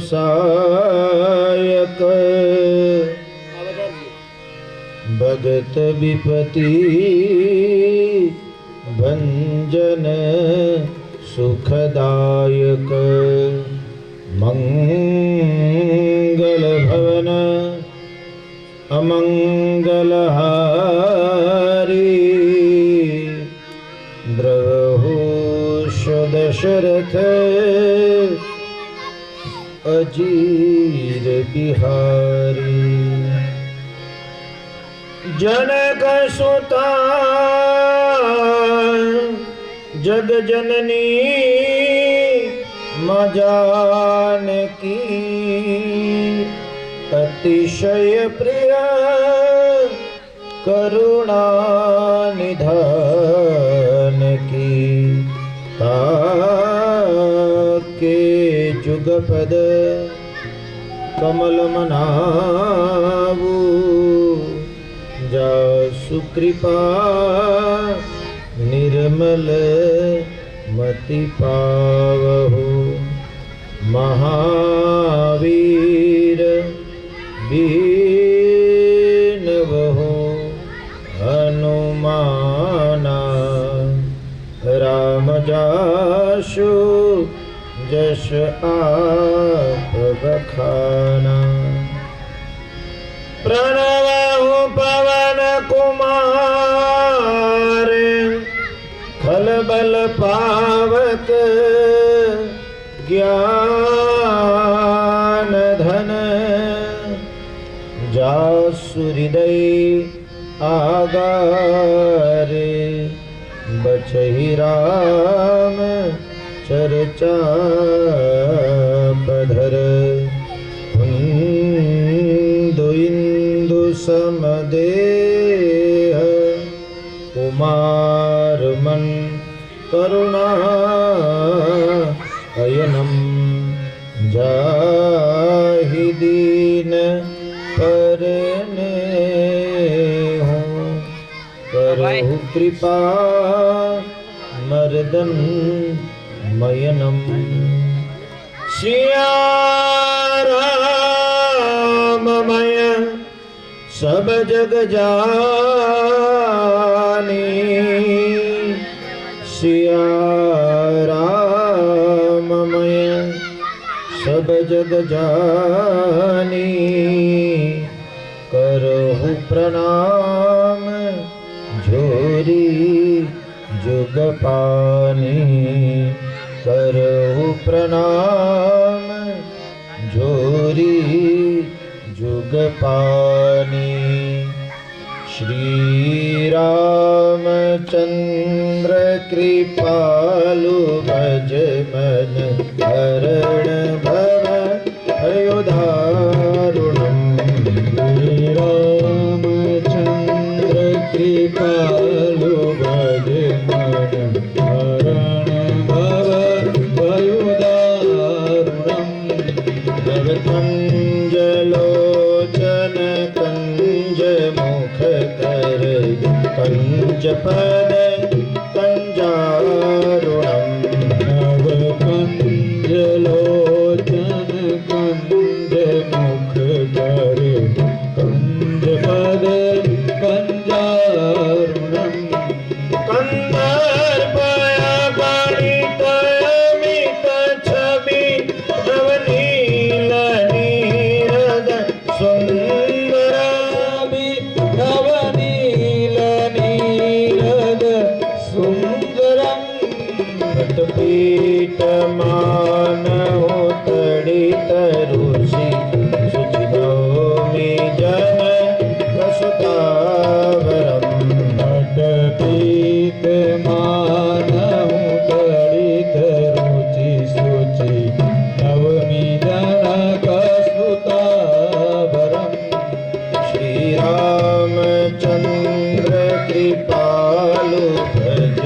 सायक भगत विपति भंजन सुखदायक मंगल भवन अमंगलहारी द्रवहूष दशरथ अजीर बिहारी जनक सुता जग जननी मां जानकी अतिशय प्रिय करुणा निधान की ताके जुगपद कमल मनावू जा सुकृपा निर्मल मति पावहु महावीर बीनवहु हनुमाना राम जासु जस आप बखाना प्रणवहु पवन कुमार खलबल पावक ज्ञान धन जासु हृदय आगारे बचहि राम चर्चा पधर इंदु समदेह कुमार मन करुणा अयनम जाहि दीन परने हो करहु कृपा मर्दन मयनम सिया राममय सब जग जानी सिया राममय सब जग जानी करहु प्रणाम झोरी जुग पानी करहु प्रणाम झोरी जुग पानी श्री रामचंद्र कृपालु भज मन हरण भव अयोधारुणम श्री रामचंद्र कृपालु भज मन हरण भव अयोधारुणम जगतंजलोचन कंज मुख कर कंज पद कंजारुणम नव कंजलोचन कंज मुख कर कंज पद कंजारुणम कंदर्पया गणित अमित छवि नवनील नीरद सुंदरामि नवनील नीरद सुंदरम पीठ मानव तड़ित रुषि सुचिदोमि जन कसुतावरम पीठ मानव तड़ित रुचि सुचि नवमी जन कसुतावरम श्री रामचंद्र कृपालु भज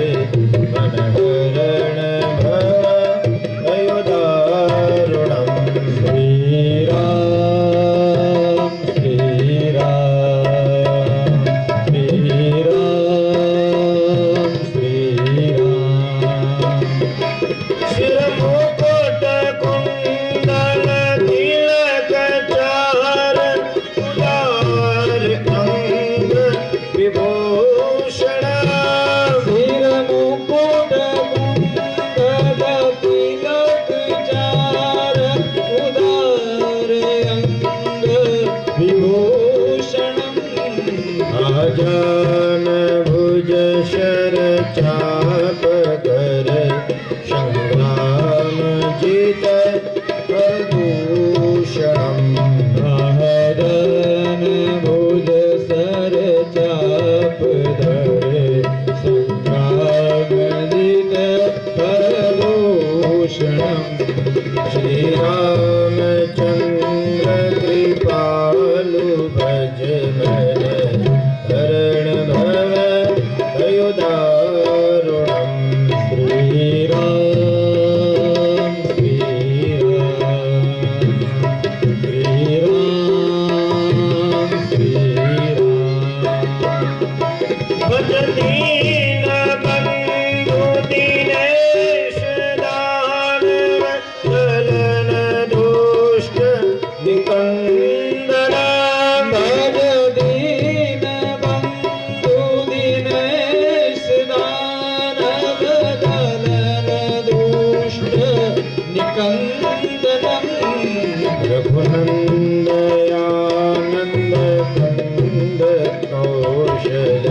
मन हरण भव अयोधारुणम श्री राम श्री राम श्री राम श्री राम शिर मुकुट कुंडल गजान भुज शर चाप कर संग्राम जित प्रदूषणम् हरन भुज सर चाप धरे संग्राम जित प्रदूषणम् श्री रामचंद्र कृपालु भज मन हरण भव अयोदारुणम् श्री राम श्री राम श्री राम श्री राम भज दीन बंधु दीनेश दानव चलन दुष्ट निकंदनम् भज दीन बंधु दीनेश दानव चलन दुष्ट निकंदनम् रघुनंदयानंद कंद कौशल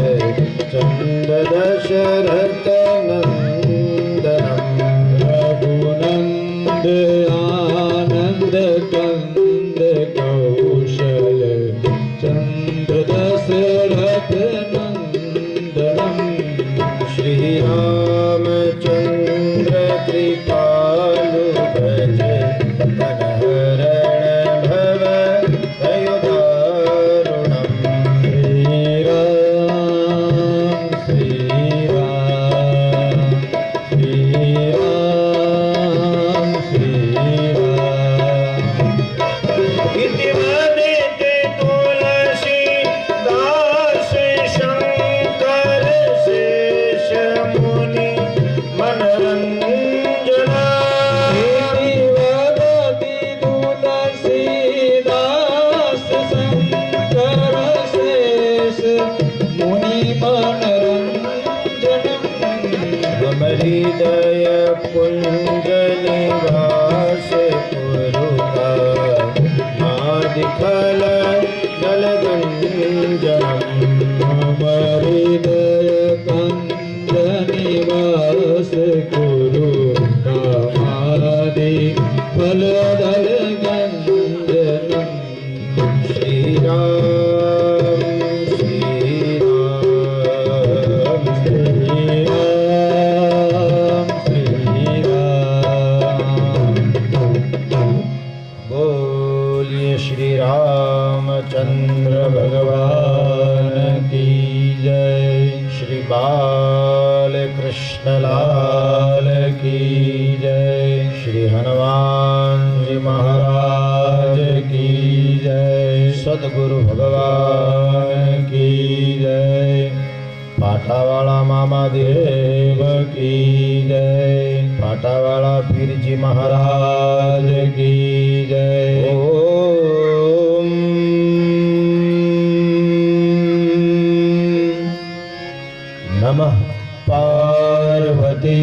चंद दशरथ नंदनम् रघुनंद आनंद कंद कौशल चंद दशरथ नंदनम् श्री रामचंद्र कृपालु भज मन हरण भव अयोदारुणम् श्री राम श्री राम श्री राम श्री राम इति वदेते तुलसी दास शंकर शेष मुनि मनरंजना इति वदति तुलसी दास शंकर शेष मुनि मनरंजनम् मम हृदय कुंज निवास पुरुका मादिखल जलगंजनम् मम हृदय कुंज निवास कुरु कामादि फल जलगंजनम् श्री राम श्री राम श्री राम श्री राम बोलिए श्री रामचंद्र भगवान की जय श्री बाल कृष्ण लाल की जय श्री हनुमान जी महाराज की जय सद्गुरु भगवान की जय पाठावाला मामा देव की जय पाठावाला पीर जी महाराज की जय ओम नमः पार्वती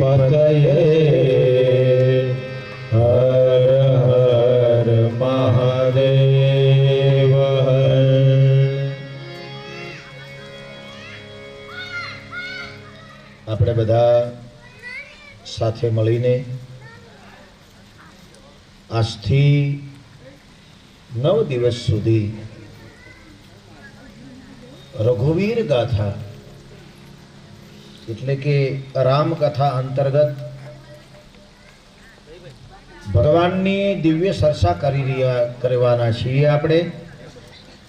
पतये हर हर महादेव हर। આપણે બધા સાથે મળીને આજથી 9 દિવસ સુધી રઘુવીર ગાથા એટલે કે રામકથા અંતર્ગત ભગવાનની દિવ્ય ચર્ચા કરવાના છીએ આપણે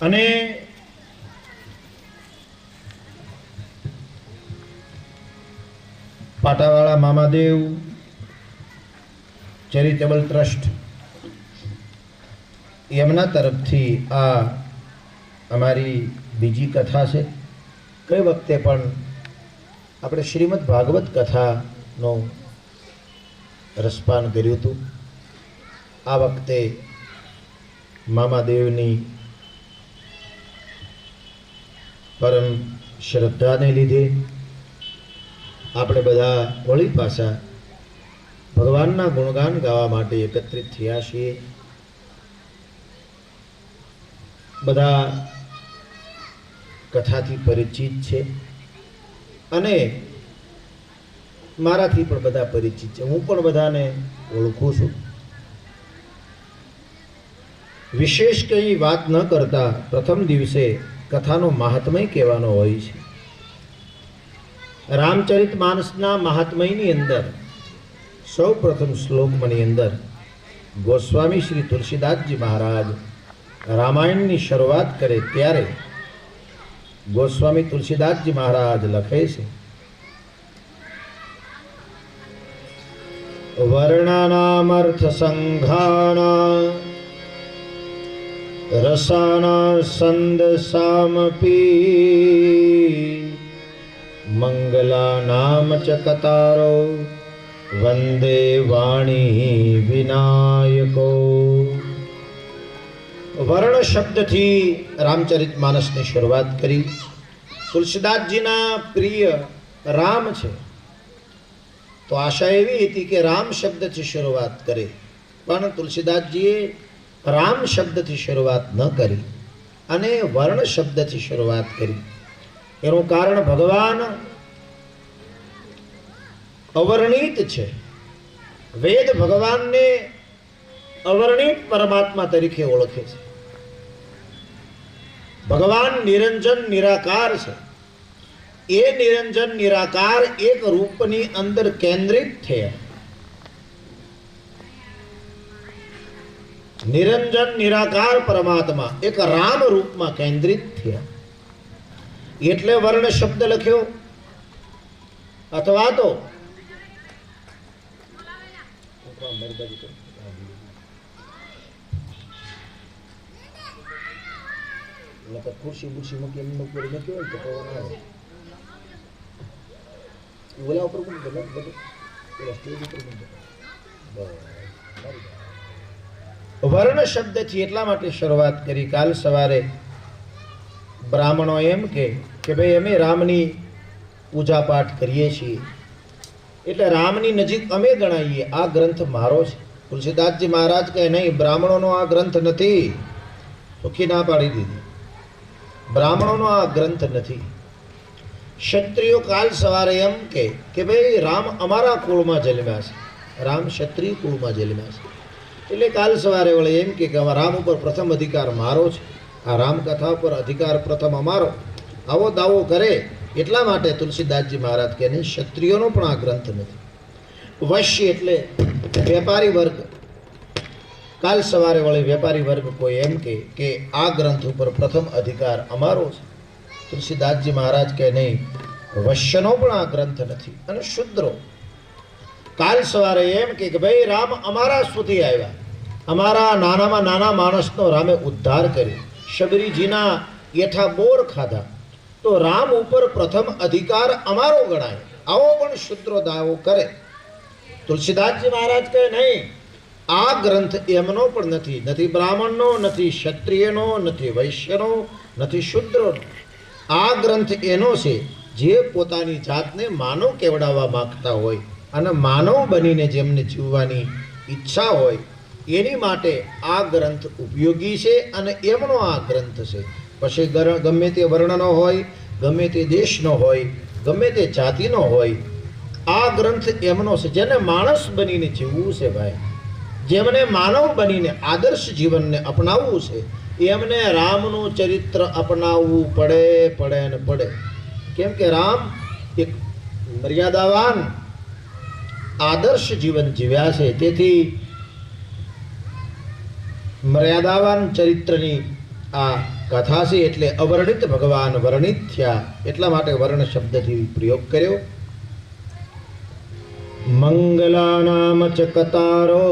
અને પાટાવાળા મામાદેવ ચેરિટેબલ ટ્રસ્ટ એમના તરફથી આ અમારી બીજી કથા છે। કઈ વખતે પણ આપણે શ્રીમદ ભાગવત કથાનો રસપાન કર્યું હતું। આ વખતે મામાદેવની પરમ શ્રદ્ધાને લીધે આપણે બધા વળી પાછા ભગવાનના ગુણગાન ગાવા માટે એકત્રિત થયા છીએ। બધા કથાથી પરિચિત છે અને મારાથી પણ બધા પરિચિત છે. હું પણ બધાને ઓળખું છું. વિશેષ કંઈ વાત ન કરતા પ્રથમ દિવસે કથાનો મહાત્મય કહેવાનો હોય છે. રામચરિતમાનસના મહાત્મયની અંદર સૌ પ્રથમ શ્લોકની અંદર ગોસ્વામી શ્રી તુલસીદાસજી મહારાજ રામાયણની શરૂઆત કરે ત્યારે ગોસ્વામી તુલસીદાસજી મહારાજ લખે છે, વર્ણાનામર્થ સંઘાણા રસાના સંદસામપી મંગલા નામ ચ કતારો વંદે વાણી વિનાયકો. વર્ણ શબ્દથી રામચરિતમાનસની શરૂઆત કરી. તુલસીદાસજીના પ્રિય રામ છે તો આશા એવી હતી કે રામ શબ્દથી શરૂઆત કરે, પણ તુલસીદાસજીએ રામ શબ્દથી શરૂઆત ન કરી અને વર્ણ શબ્દથી શરૂઆત કરી. એનું કારણ ભગવાન અવર્ણિત છે. વેદ ભગવાનને અવર્ણિત પરમાત્મા તરીકે ઓળખે છે. ભગવાન નિરંજન નિરાકાર છે. એ નિરંજન નિરાકાર એક રૂપની અંદર કેન્દ્રિત થયા. નિરંજન નિરાકાર પરમાત્મા એક રામ રૂપમાં કેન્દ્રિત થયા એટલે વર્ણ શબ્દ લખ્યો. અથવા તો ખુરશી બુરશી મૂકી એમ મૂકી મૂક્યો હોય તો પવન આવે. ઓલા ઉપર મૂકી દો, સ્ટેજ ઉપર મૂકી દો. વર્ણ શબ્દથી એટલા માટે શરૂઆત કરી. કાલ સવારે બ્રાહ્મણો એમ કે ભાઈ અમે રામની પૂજા પાઠ કરીએ છીએ એટલે રામની નજીક અમે ગણાઈએ. આ ગ્રંથ મારો છે. તુલસીદાસજી મહારાજ કહે નહીં, બ્રાહ્મણોનો આ ગ્રંથ નથી. સુખી ના પાડી દીધી. બ્રાહ્મણોનો આ ગ્રંથ નથી. ક્ષત્રિયો કાલ સવારે એમ કે ભાઈ રામ અમારા કુળમાં જન્મ્યા છે, રામ ક્ષત્રિય કુળમાં જન્મ્યા છે. એટલે કાલ સવારે વળે એમ કે રામ ઉપર પ્રથમ અધિકાર મારો છે, આ રામકથા ઉપર અધિકાર પ્રથમ અમારો, આવો દાવો કરે. એટલા માટે તુલસીદાસજી મહારાજ કહે નહીં, ક્ષત્રિયોનો પણ આ ગ્રંથ નથી. વૈશ્ય એટલે વેપારી વર્ગ. કાલ સવારે વળે વેપારી વર્ગ કોઈ એમ કે આ ગ્રંથ ઉપર પ્રથમ અધિકાર અમારો છે. તુલસીદાસજી મહારાજ કહે નહીં, વૈશ્યનો પણ આ ગ્રંથ નથી. અને શુદ્રો કાલ સવારે એમ કે ભાઈ રામ અમારા સુધી આવ્યા, અમારા નાનામાં નાના માણસનો રામે ઉદ્ધાર કર્યો, શબરીજીના એઠા બોર ખાધા, તો રામ ઉપર પ્રથમ અધિકાર અમારો ગણાય. આવો પણ શુદ્રો દાવો કરે. તુલસીદાસજી મહારાજ કહે નહીં, આ ગ્રંથ એમનો પણ નથી, નથી બ્રાહ્મણનો, નથી ક્ષત્રિયનો, નથી વૈશ્યનો, નથી શુદ્રનો. આ ગ્રંથ એનો છે જે પોતાની જાતને માનવ કેવડાવવા માંગતા હોય અને માનવ બનીને જેમને જીવવાની ઈચ્છા હોય એની માટે આ ગ્રંથ ઉપયોગી છે અને એમનો આ ગ્રંથ છે. પછી ગમે તે વર્ણનો હોય, ગમે તે દેશનો હોય, ગમે તે જાતિનો હોય, આ ગ્રંથ એમનો છે. જેને માણસ બનીને જીવવું છે ભાઈ, જેમને માનવ બનીને આદર્શ જીવનને અપનાવવું છે, એમને રામનું ચરિત્ર અપનાવવું પડે ને પડે. કેમ કે રામ એક મર્યાદાવાન આદર્શ જીવન જીવ્યા છે. તેથી મર્યાદાવાન ચરિત્રની આ કથા છે એટલે અવર્ણિત ભગવાન વર્ણિત થયા. એટલા માટે વર્ણ શબ્દથી પ્રયોગ કર્યો. મંગલાનામ ચ કતારો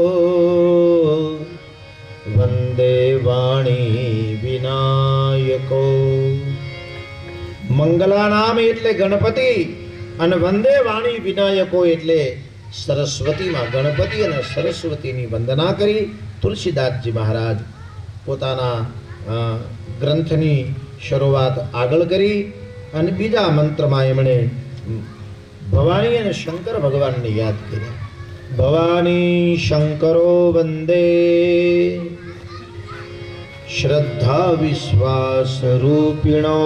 વંદે વાણી વિનાયકો. મંગલાનામ એટલે ગણપતિ અને વંદે વાણી વિનાયકો એટલે સરસ્વતીમાં ગણપતિ અને સરસ્વતીની વંદના કરી તુલસીદાસજી મહારાજ પોતાના ગ્રંથની શરૂઆત આગળ કરી અને બીજા મંત્રમાં એમણે ભવાની અને શંકર ભગવાનને યાદ કર્યા. ભવાની શંકરો વંદે શ્રદ્ધા વિશ્વાસ રૂપિણો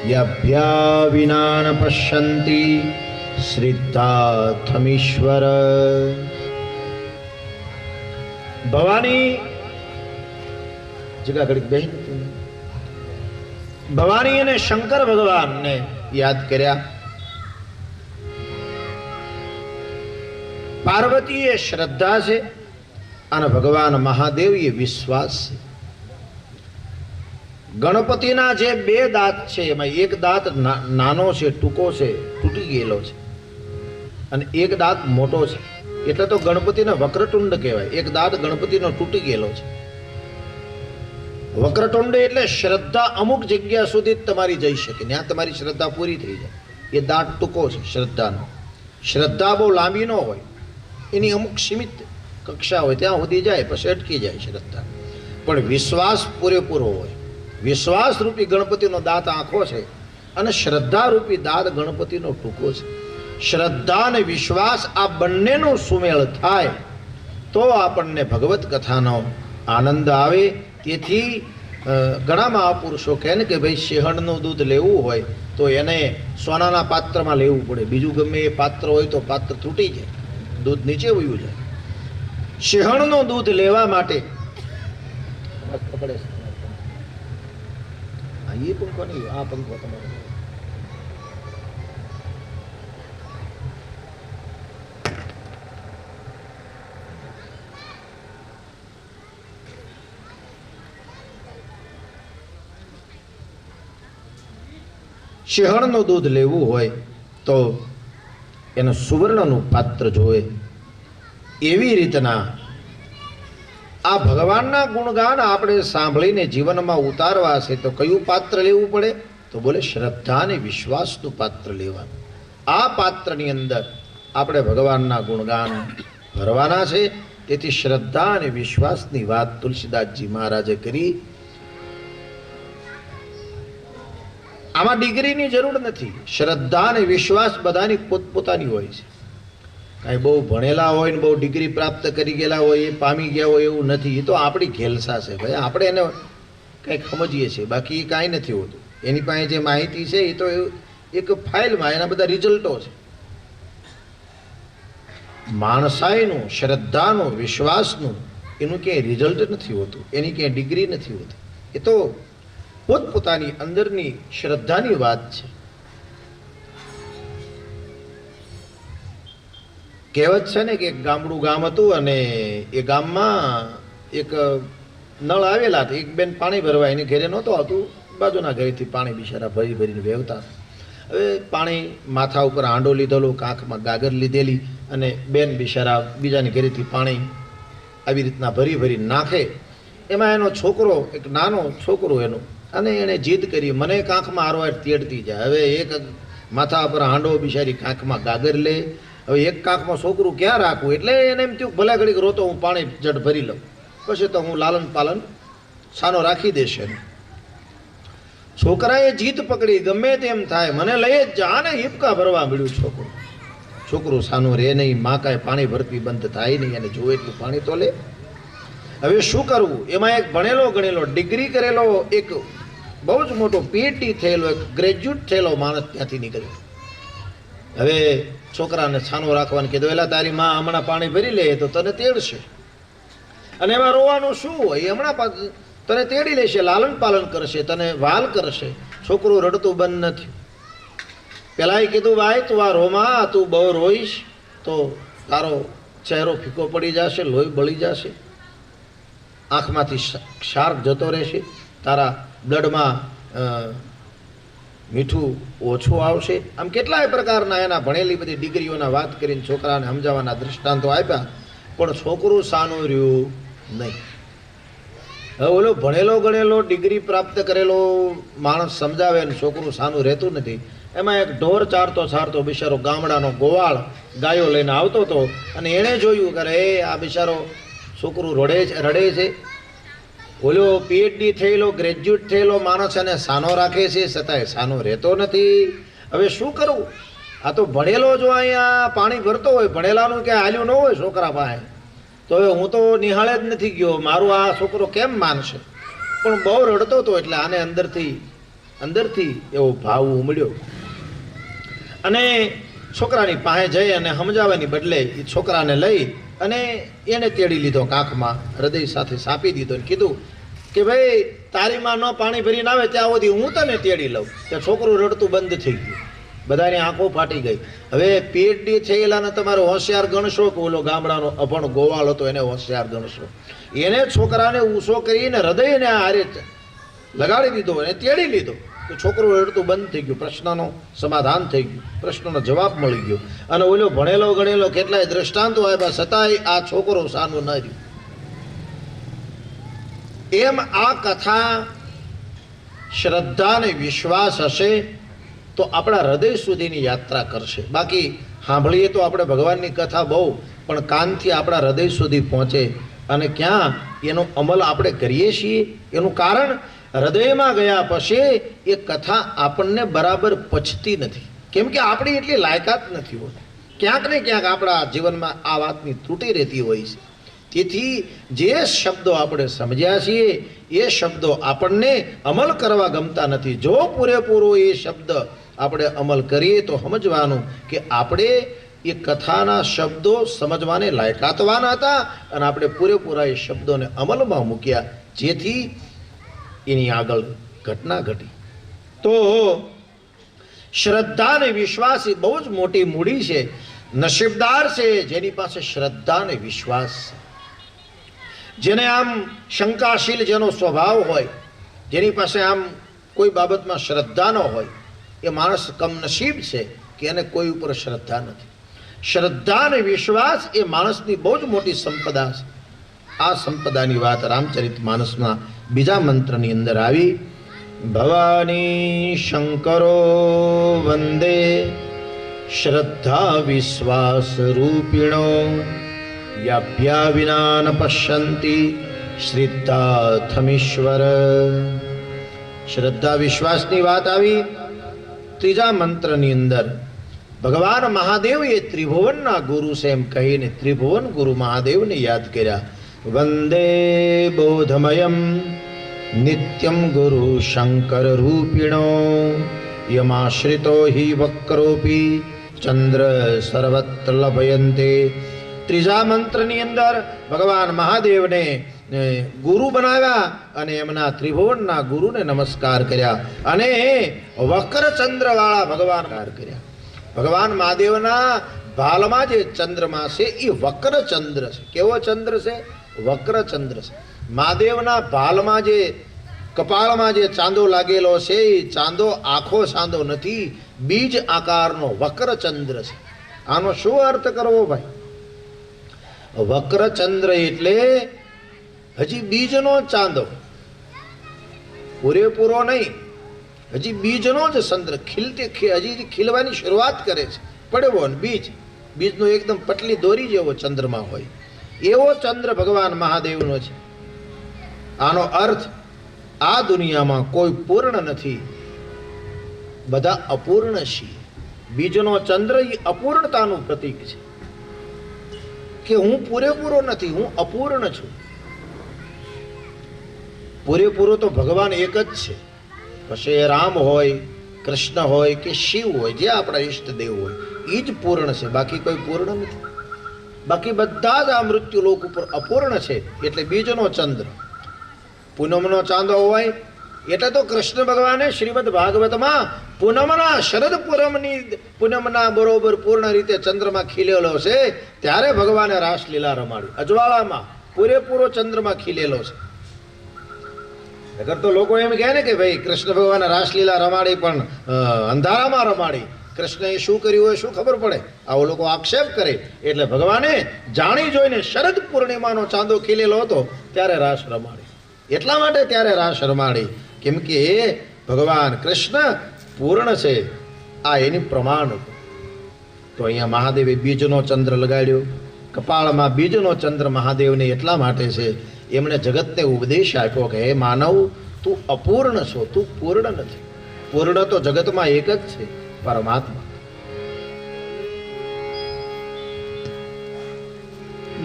યભ્યા વિના ન પશ્યંતિ શ્રીતાથમીશ્વર. ભવાની જગા ઘડીક બેન ભવાની અને શંકર ભગવાનને યાદ કર્યા. પાર્વતી એ શ્રદ્ધા છે અને ભગવાન મહાદેવ એ વિશ્વાસ છે. ગણપતિના જે બે દાંત છે એમાં એક દાંત નાનો છે, ટૂંકો છે, તૂટી ગયેલો છે, અને એક દાંત મોટો છે. એટલે તો ગણપતિને વક્રતુંડ કહેવાય. એક દાંત ગણપતિનો તૂટી ગયેલો છે. વક્રતુંડ એટલે શ્રદ્ધા અમુક જગ્યા સુધી જ તમારી જઈ શકે, ત્યાં તમારી શ્રદ્ધા પૂરી થઈ જાય. એ દાંત ટૂંકો છે શ્રદ્ધાનો. શ્રદ્ધા બહુ લાંબી ન હોય, એની અમુક સીમિત કક્ષા હોય, ત્યાં સુધી જાય, પછી અટકી જાય શ્રદ્ધા. પણ વિશ્વાસ પૂરેપૂરો હોય. વિશ્વાસ રૂપી ગણપતિનો દાંત આંખો છે અને શ્રદ્ધા રૂપી દાંત ગણપતિનો ટૂંકો છે. શ્રદ્ધા અને વિશ્વાસ આ બંનેનો સુમેળ થાય તો આપણને ભગવત કથાનો આનંદ આવે. તેથી ઘણા મહાપુરુષો કહે ને કે ભાઈ સિંહણનું દૂધ લેવું હોય તો એને સોનાના પાત્રમાં લેવું પડે. બીજું ગમે એ પાત્ર હોય તો પાત્ર તૂટી જાય, દૂધ નીચે વયું જાય. સિંહણનું દૂધ લેવા માટે પકડે છે એ પંખો નહીં, આ પંખો તમારો. સિંહણનું દૂધ લેવું હોય તો એનું સુવર્ણનું પાત્ર જોવે. એવી રીતના આ ભગવાનના ગુણગાન આપણે સાંભળીને જીવનમાં ઉતારવા છે તો કયું પાત્ર લેવું પડે? તો બોલે શ્રદ્ધા અને વિશ્વાસનું પાત્ર લેવાનું. આ પાત્રની અંદર આપણે ભગવાનના ગુણગાન ભરવાના છે. તેથી શ્રદ્ધા અને વિશ્વાસની વાત તુલસીદાસજી મહારાજે કરી. આમાં ડિગ્રીની જરૂર નથી. શ્રદ્ધા અને વિશ્વાસ બધાની પોતપોતાની હોય છે. કાંઈ બહુ ભણેલા હોય ને બહુ ડિગ્રી પ્રાપ્ત કરી ગયેલા હોય એ પામી ગયા હોય એવું નથી. એ તો આપણી ખેલસા છે ભાઈ, આપણે એને કંઈક સમજીએ છીએ, બાકી એ કાંઈ નથી હોતું. એની પાસે જે માહિતી છે એ તો એક ફાઇલમાં એના બધા રિઝલ્ટો છે. માણસાઈનું, શ્રદ્ધાનું, વિશ્વાસનું એનું ક્યાંય રિઝલ્ટ નથી હોતું, એની ક્યાંય ડિગ્રી નથી હોતી. એ તો પોતપોતાની અંદરની શ્રદ્ધાની વાત છે. કહેવત છે ને કે એક ગામડું ગામ હતું અને એ ગામમાં એક નળ આવેલા હતા. એક બેન પાણી ભરવા એની ઘરે નહોતું આવતું, બાજુના ઘરેથી પાણી બિચારા ભરી ભરીને વેવતા. હવે પાણી માથા ઉપર હાંડો લીધેલો, કાંખમાં ગાગર લીધેલી, અને બેન બિચારા બીજાની ઘરેથી પાણી આવી રીતના ભરી ભરી નાખે. એમાં એનો છોકરો, એક નાનો છોકરો એનો, અને એણે જીદ કરી મને કાંખમાં હારવાર તેડતી જાય. હવે એક માથા ઉપર હાંડો, બિચારી કાંખમાં ગાગર લે. હવે એક કાંખમાં છોકરું ક્યાં રાખવું? એટલે એને એમ થયું ભલા ઘડીક રોતો હું પાણી જટ ભરી લઉં, પછી તો હું લાલન પાલન સાનો રાખી દેશે. છોકરાએ જીદ પકડી, ગમે તેમ થાય મને લઈ જ જા. ને હિપકા ભરવા મળ્યું છોકરું સાનું રે નહીં. માં કાંઈ પાણી ભરતી બંધ થાય નહીં, અને જોવે એટલું પાણી તો લે. હવે શું કરવું? એમાં એક ભણેલો ગણેલો, ડિગ્રી કરેલો, એક બહુ જ મોટો પીએચડી થયેલો, એક ગ્રેજ્યુએટ થયેલો માણસ ત્યાંથી નીકળ્યો. હવે છોકરાને છાનો રાખવાનું કીધું. એલા તારી માં હમણાં પાણી ભરી લે તો તને તેડશે, અને એમાં રોવાનું શું હોય? હમણાં તને તેડી લેશે, લાલન પાલન કરશે, તને વાલ કરશે. છોકરું રડતું બંધ નથી. પેલા કીધું ભાઈ તું આ રોમાં, તું બહુ રોઈશ તો તારો ચહેરો ફીકો પડી જશે, લોહી બળી જશે, આંખમાંથી ક્ષાર જતો રહેશે, તારા બ્લડમાં મીઠું ઓછું આવશે. આમ કેટલાય પ્રકારના એના ભણેલી બધી ડિગ્રીઓના વાત કરીને છોકરાને સમજાવવાના દૃષ્ટાંતો આપ્યા, પણ છોકરું સાનું રહ્યું નહીં. હવે ઓલો ભણેલો ગણેલો ડિગ્રી પ્રાપ્ત કરેલો માણસ સમજાવે ને છોકરું સાનું રહેતું નથી. એમાં એક ઢોર ચારતો બિચારો ગામડાનો ગોવાળ ગાયો લઈને આવતો હતો, અને એણે જોયું કે એ આ બિચારો છોકરું રડે છે. ઓલો પીએચડી થયેલો, ગ્રેજ્યુએટ થયેલો માણસ એને સાનો રાખે છે, છતાંય સાનો રહેતો નથી. હવે શું કરવું? આ તો ભણેલો જો અહીંયા પાણી ભરતો હોય, ભણેલાનું ક્યાંય હાલ્યું ન હોય છોકરા પાસે, તો હવે હું તો નિહાળે જ નથી ગયો, મારું આ છોકરો કેમ માનશે? પણ બહુ રડતો હતો એટલે આને અંદરથી અંદરથી એવો ભાવ ઉમડ્યો અને છોકરાની પાસે જઈ અને સમજાવવાની બદલે એ છોકરાને લઈ અને એને તેડી લીધો, કાંખમાં હૃદય સાથે સાપી દીધો અને કીધું કે ભાઈ તારી માં ન પાણી ભરીને આવે ત્યાં સુધી હું તને તેડી લઉં. ત્યાં છોકરું રડતું બંધ થઈ ગયું, બધાની આંખો ફાટી ગઈ. હવે પીએચડી થયેલાને તમારે હોશિયાર ગણશો કે ઓલો ગામડાનો અભણ ગોવાળ હતો એને હોશિયાર ગણશો? એને છોકરાને ઊંસો કરીને હૃદયને હારે લગાડી દીધો અને તેડી લીધો. તો છોકરું રડતું બંધ થઈ ગયું, પ્રશ્નનો સમાધાન થઈ ગયું, પ્રશ્નનો જવાબ મળી ગયો. અને ઓલો ભણેલો ગણેલો કેટલાય દ્રષ્ટાંતો આવ્યા છતાંય આ છોકરો સાનું ન રહ્યું. એમ આ કથા શ્રદ્ધા અને વિશ્વાસ હશે તો આપણા હૃદય સુધીની યાત્રા કરશે. બાકી સાંભળીએ તો આપણે ભગવાનની કથા બહુ, પણ કાનથી આપણા હૃદય સુધી પહોંચે અને ક્યાં એનો અમલ આપણે કરીએ છીએ. એનું કારણ હૃદયમાં ગયા પછી એ કથા આપણને બરાબર પચતી નથી, કેમ કે આપણી એટલી લાયકાત નથી હોતી. ક્યાંક ને ક્યાંક આપણા જીવનમાં આ વાતની ત્રુટી રહેતી હોય છે. તેથી જે શબ્દો આપણે સમજ્યા છીએ એ શબ્દો આપણને અમલ કરવા ગમતા નથી. જો પૂરેપૂરો એ શબ્દ આપણે અમલ કરીએ તો સમજવાનું કે આપણે એ કથાના શબ્દો સમજવાને લાયકાતવાના હતા અને આપણે પૂરેપૂરા એ શબ્દોને અમલમાં મૂક્યા, જેથી એની આગળ ઘટના ઘટી. તો શ્રદ્ધા અને વિશ્વાસ એ બહુ જ મોટી મૂડી છે. નસીબદાર છે જેની પાસે શ્રદ્ધા અને વિશ્વાસ છે. જેને આમ શંકાશીલ જેનો સ્વભાવ હોય, જેની પાસે આમ કોઈ બાબતમાં શ્રદ્ધા ન હોય, એ માણસ કમનસીબ છે કે એને કોઈ ઉપર શ્રદ્ધા નથી. શ્રદ્ધા અને વિશ્વાસ એ માણસની બહુ જ મોટી સંપદા છે. આ સંપદાની વાત રામચરિત માનસના બીજા મંત્રની અંદર આવી. ભવાની શંકરો વંદે શ્રદ્ધા વિશ્વાસ રૂપિણો યાભ્યા વિના ન પશ્યંતિ શ્રિદ્ધાથમીશ્વર. શ્રદ્ધા વિશ્વાસની વાત આવી. ત્રીજા મંત્રની અંદર ભગવાન મહાદેવ એ ત્રિભુવનના ગુરુ છે એમ કહીને ત્રિભુવન ગુરુ મહાદેવને યાદ કર્યા. વંદે બોધમયમ નિત્યમ ગુરુ શંકર રૂપિણો યમાશ્રિતો હિ વક્રોપી ચંદ્ર સર્વત્ર લભયંતે. ત્રીજા મંત્રની અંદર ભગવાન મહાદેવને ગુરુ બનાવ્યા અને એમના ત્રિભુવનના ગુરુને નમસ્કાર કર્યા અને વક્ર ચંદ્રવાળા ભગવાન કર્યા. ભગવાન મહાદેવના ભાલમાં જે ચંદ્રમા છે એ વક્ર ચંદ્ર છે. કેવો ચંદ્ર છે? વક્ર ચંદ્ર છે. મહાદેવના ભાલમાં જે કપાળમાં જે ચાંદો લાગેલો છે એ ચાંદો આખો ચાંદો નથી, બીજ આકારનો વક્ર ચંદ્ર છે. આનો શું અર્થ કરવો ભાઈ? વક્ર ચંદ્ર એટલે હજી બીજનો ચાંદો, પૂરેપૂરો નહીં, હજી બીજનો જ ચંદ્ર હજી ખીલવાની શરૂઆત કરે છે. પડવો ને બીજનો એકદમ પટલી દોરી જેવો ચંદ્રમાં હોય એવો ચંદ્ર ભગવાન મહાદેવનો છે. આનો અર્થ આ દુનિયામાં કોઈ પૂર્ણ નથી, બધા અપૂર્ણ છે. બીજનો ચંદ્ર એ અપૂર્ણતાનું પ્રતીક છે કે હું પૂરેપૂરો નથી, હું અપૂર્ણ છું. પૂરેપૂરો તો ભગવાન એક જ છે. પછી એ રામ હોય, કૃષ્ણ હોય કે શિવ હોય, જે આપણા ઈષ્ટદેવ હોય એ જ પૂર્ણ છે, બાકી કોઈ પૂર્ણ નથી. બાકી બધા જ આ મૃત્યુ લોક ઉપર અપૂર્ણ છે. એટલે બીજનો ચંદ્ર, પૂનમનો ચાંદો હોય એટલે તો કૃષ્ણ ભગવાને શ્રીમદ ભાગવતમાં પૂનમના શરદ પૂનમના બરોબર પૂર્ણ રીતે ચંદ્રમાં ખીલેલો છે ત્યારે ભગવાને રાસલીલા રમાડી. અજવાળામાં પૂરેપૂરો ચંદ્રમાં ખીલેલો છે. અગર તો લોકો એમ કહે ને કે ભાઈ કૃષ્ણ ભગવાને રાસલીલા રમાડી પણ અંધારામાં રમાડી, કૃષ્ણએ શું કર્યું હોય શું ખબર પડે? આવો લોકો આક્ષેપ કરે. એટલે ભગવાને જાણી જોઈને શરદ પૂર્ણિમાનો ચાંદો ખીલેલો હતો ત્યારે રાસ રમાડી. એટલા માટે ત્યારે રાસ રમાડી કેમ કે એ ભગવાન કૃષ્ણ પૂર્ણ છે. આ એની પ્રમાણ હતું. તો અહીંયા મહાદેવે બીજનો ચંદ્ર લગાડ્યો. કપાળમાં બીજનો ચંદ્ર મહાદેવને એટલા માટે છે, એમણે જગતને ઉપદેશ આપ્યો કે હે માનવ, તું અપૂર્ણ છો, તું પૂર્ણ નથી. પૂર્ણ તો જગતમાં એક જ છે, પરમાત્મા.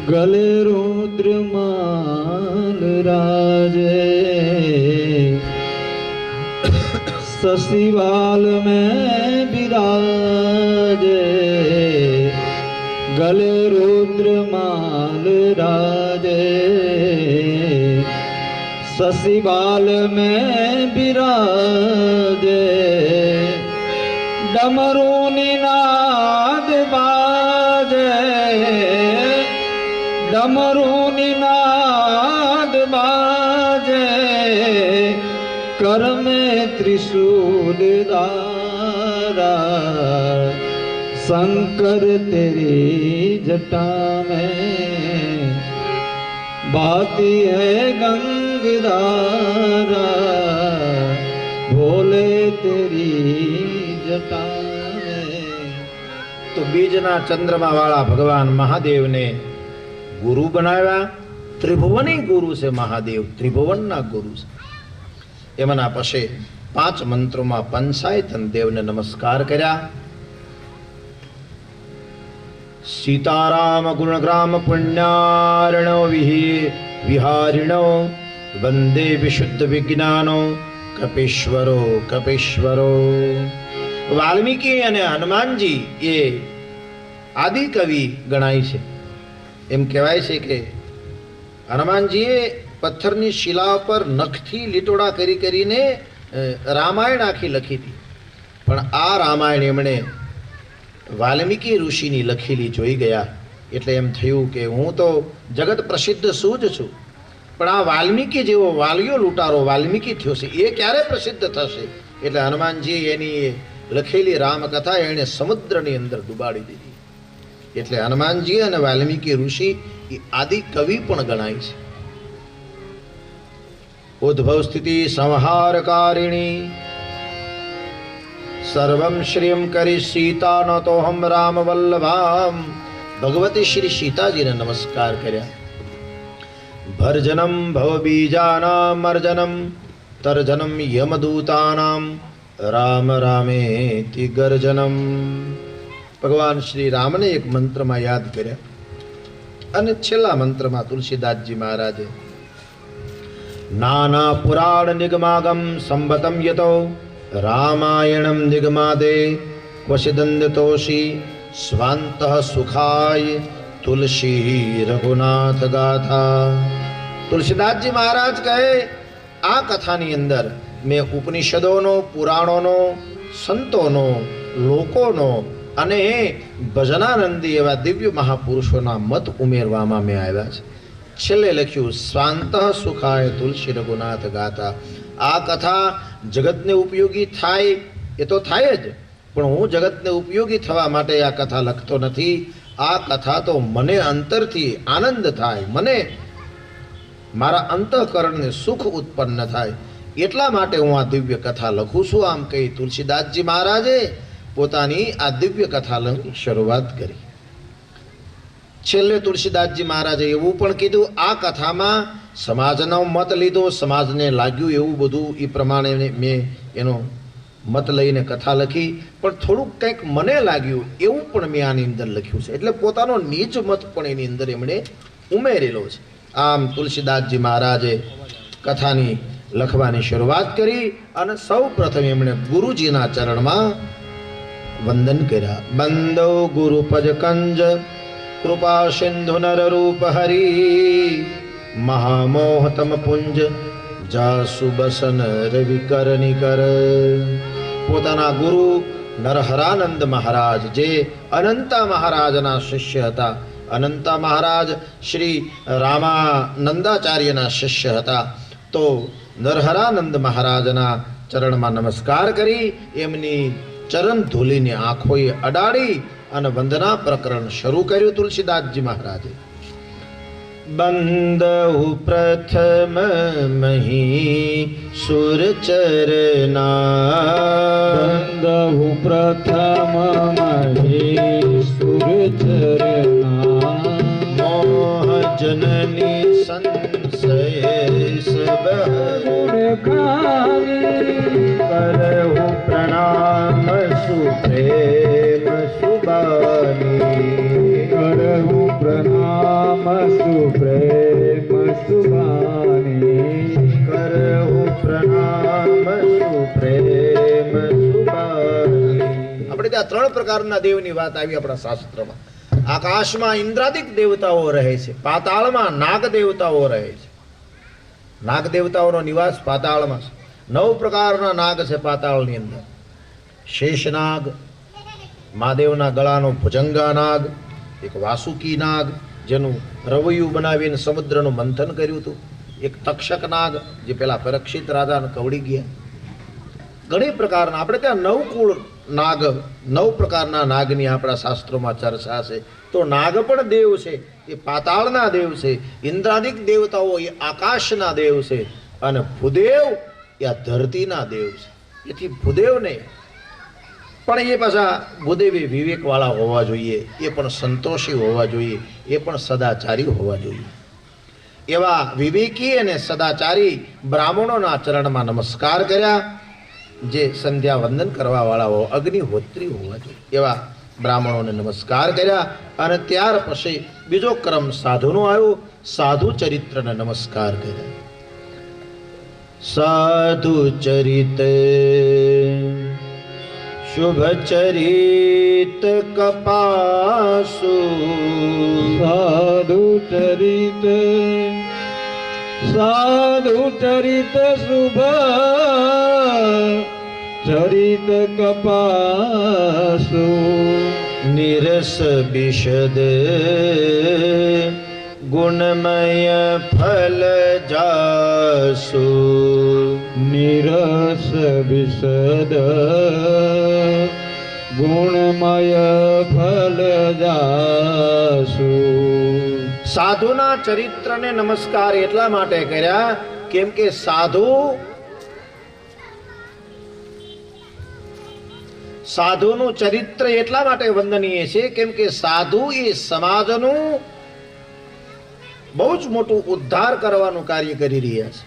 ગલે રુદ્રમાલ રાજે ससीवाल में विराजे गले रुद्र माल राजे ससीवाल में विराजे डमरू निनाद बाजे डमरू निनाद बाजे कर में त्रिशूल धारा शंकर तेरी जटा में बहती है गंगधारा भोले तेरी जटा में। तो बीजना चंद्रमा वाला भगवान महादेव ने गुरु बनाया। त्रिभुवनी गुरु से महादेव त्रिभुवनना गुरु से एमना पछे 5 मंत्रों में पंचायतन देव ने नमस्कार कर्या। सीताराम गुणग्राम पुण्यार्णो विहारिणो वंदे विशुद्ध विज्ञानो कपीश्वरो कपीश्वरो। वाल्मीकि अने हनुमानजी ये आदि कवि गणाय छे। एम कहेवाय छे के हनुमानजीए पत्थरनी शिला पर नखथी લીટોડા કરી કરીને રામાયણ આખી લખી હતી, પણ આ રામાયણ એમણે વાલ્મીકી ઋષિની લખેલી જોઈ ગયા એટલે એમ થયું કે હું તો જગત પ્રસિદ્ધ શું જ છું, પણ આ વાલ્મીકી જેવો વાલિયો લૂંટારો વાલ્મીકી થયો છે એ ક્યારે પ્રસિદ્ધ થશે? એટલે હનુમાનજી એની લખેલી રામકથા એણે સમુદ્રની અંદર ડૂબાડી દીધી। એટલે હનુમાનજી અને વાલ્મીકી ઋષિ એ આદિ કવિ પણ ગણાય છે। उद्भव स्थिति संहारकारिणी सर्वं श्रियं करी सीता न तो हम राम वल्लभाम। भगवती श्री सीता जी ने नमस्कार कर्या। भर्जनम भवबीजानां अर्जनम तर्जनम यमदूतानां राम रामेति गर्जनम। भगवान श्री राम ने एक मंत्र में याद कर्या अने छेल्ला मंत्र में तुलसीदास जी महाराजे नाना पुराण निगमागम संबतम यतो रामायणम निगमादे क्वचिदंदतोषी स्वांतः सुखाय तुलसी रघुनाथ गाथा। तुलसीदास जी महाराज कहे आ कथानी अंदर मैं उपनिषदोनो पुराणोनो संतोनो लोकोनो अने भजनानंदी एवा दिव्य महापुरुषोना मत उमेरवामां में आव्या छे। छेल्ले लख्यु स्वांतः सुखाय तुलसी रघुनाथ गाथा। आ कथा जगत ने उपयोगी थाय ए तो थाय ज, पण हूँ जगत ने उपयोगी थवा माटे आ कथा लखतो नथी। आ कथा तो मने अंतरथी आनंद थाय, मने मारा अंतःकरण ने सुख उत्पन्न थाय एटला माटे हूँ आ दिव्य कथा लखुं छुं। आम कही तुलसीदास जी महाराजे पोतानी आ दिव्य कथा शरूआत करी। छेल्ले तुलसीदास जी महाराजे एवं पण कीधुं आ कथामां समाजनो मत लीधो, समाजने लाग्युं एवं बधुं ए प्रमाणे मैं एनो मत लईने कथा लखी, पण थोडुंक कंईक मने लाग्युं एवं पण मैं आनी अंदर लख्युं छे। एटले पोतानो नीज मत पण एनी अंदर एमणे उमेरेलो छे। आम तुलसीदास जी महाराजे कथानी लखवानी शरूआत करी अने सौ प्रथम एमणे गुरुजीना चरणमां वंदन कर्या। बंदो गुरुपद कंज कृपा सिंधु नर रूप हरि महामोहतम पुंज जासु बसन रवि कर निकर। पोताना गुरु नरहरानंद महाराज जे अनंता महाराजना शिष्य हता। अनंता महाराज श्री रामानंदाचार्यना शिष्य हता। तो नरहरानंद महाराजना चरण में नमस्कार करी एमनी चरण धूली ने आंखोए अडाड़ी अने वंदना प्रकरण शुरू कर्યું तुलसीदासजी महाराजे। बंदहु प्रथम मही सुर चरना, बंदहु प्रथम मही सुर चरना। मोह जननी संशय सब करहु प्रणाम सुप्रेम सुबानी। करहु प्रणाम सुप्रेम सुबानी। करहु प्रणाम सुप्रेम એટલે આ 3 પ્રકારના દેવની વાત આવી આપણા શાસ્ત્રમાં. આકાશમાં ઇન્દ્રાદિક દેવતાઓ રહે છે, પાતાળમાં નાગ દેવતાઓ રહે છે. નાગ દેવતાઓનો નિવાસ પાતાળમાં છે. 9 પ્રકારના નાગ છે પાતાળની અંદર. શેષનાગ, મહાદેવના ગળાનો ભુજંગા નાગ, એક વાસુકી નાગ જેનું રવૈયું બનાવીને સમુદ્રનું મંથન કર્યું હતું, એક તક્ષક નાગ જે પેલા પરીક્ષિત રાજાને કવડી ગયા. ઘણી પ્રકારના આપણે ત્યાં 9 કુળ નાગ, 9 પ્રકારના નાગની આપણા શાસ્ત્રોમાં ચર્ચા છે. તો નાગ પણ દેવ છે, એ પાતાળના દેવ છે. ઇન્દ્રાદિક દેવતાઓ એ આકાશના દેવ છે, અને ભૂદેવ એ આ ધરતીના દેવ છે. એથી ભૂદેવને પણ એ પાછા ભૂદેવી વિવેકવાળા હોવા જોઈએ, એ પણ સંતોષી હોવા જોઈએ, એ પણ સદાચારી હોવા જોઈએ. એવા વિવેકી અને સદાચારી બ્રાહ્મણોના ચરણમાં નમસ્કાર કર્યા, જે સંધ્યા વંદન કરવા વાળાઓ અગ્નિહોત્રી હોવા જોઈએ. એવા બ્રાહ્મણોને નમસ્કાર કર્યા. અને ત્યાર પછી બીજો ક્રમ સાધુનો આવ્યો. સાધુ ચરિત્રને નમસ્કાર કર્યા. સાધુ ચરિત શુભ ચરિત કપાસુ, સાધુ ચરિત શુભ ચરિત કપાસુ, નિરસ બિશદ ગુણમય ફલ જાસુ, નિરસ વિશદ ગુણમય ફલ જાસુ. સાધુના ચરિત્રને નમસ્કાર એટલા માટે કર્યા કેમ કે સાધુનું ચરિત્ર એટલા માટે વંદનીય છે કેમ કે સાધુ એ સમાજનું બહુ જ મોટું ઉદ્ધાર કરવાનું કાર્ય કરી રહ્યા છે.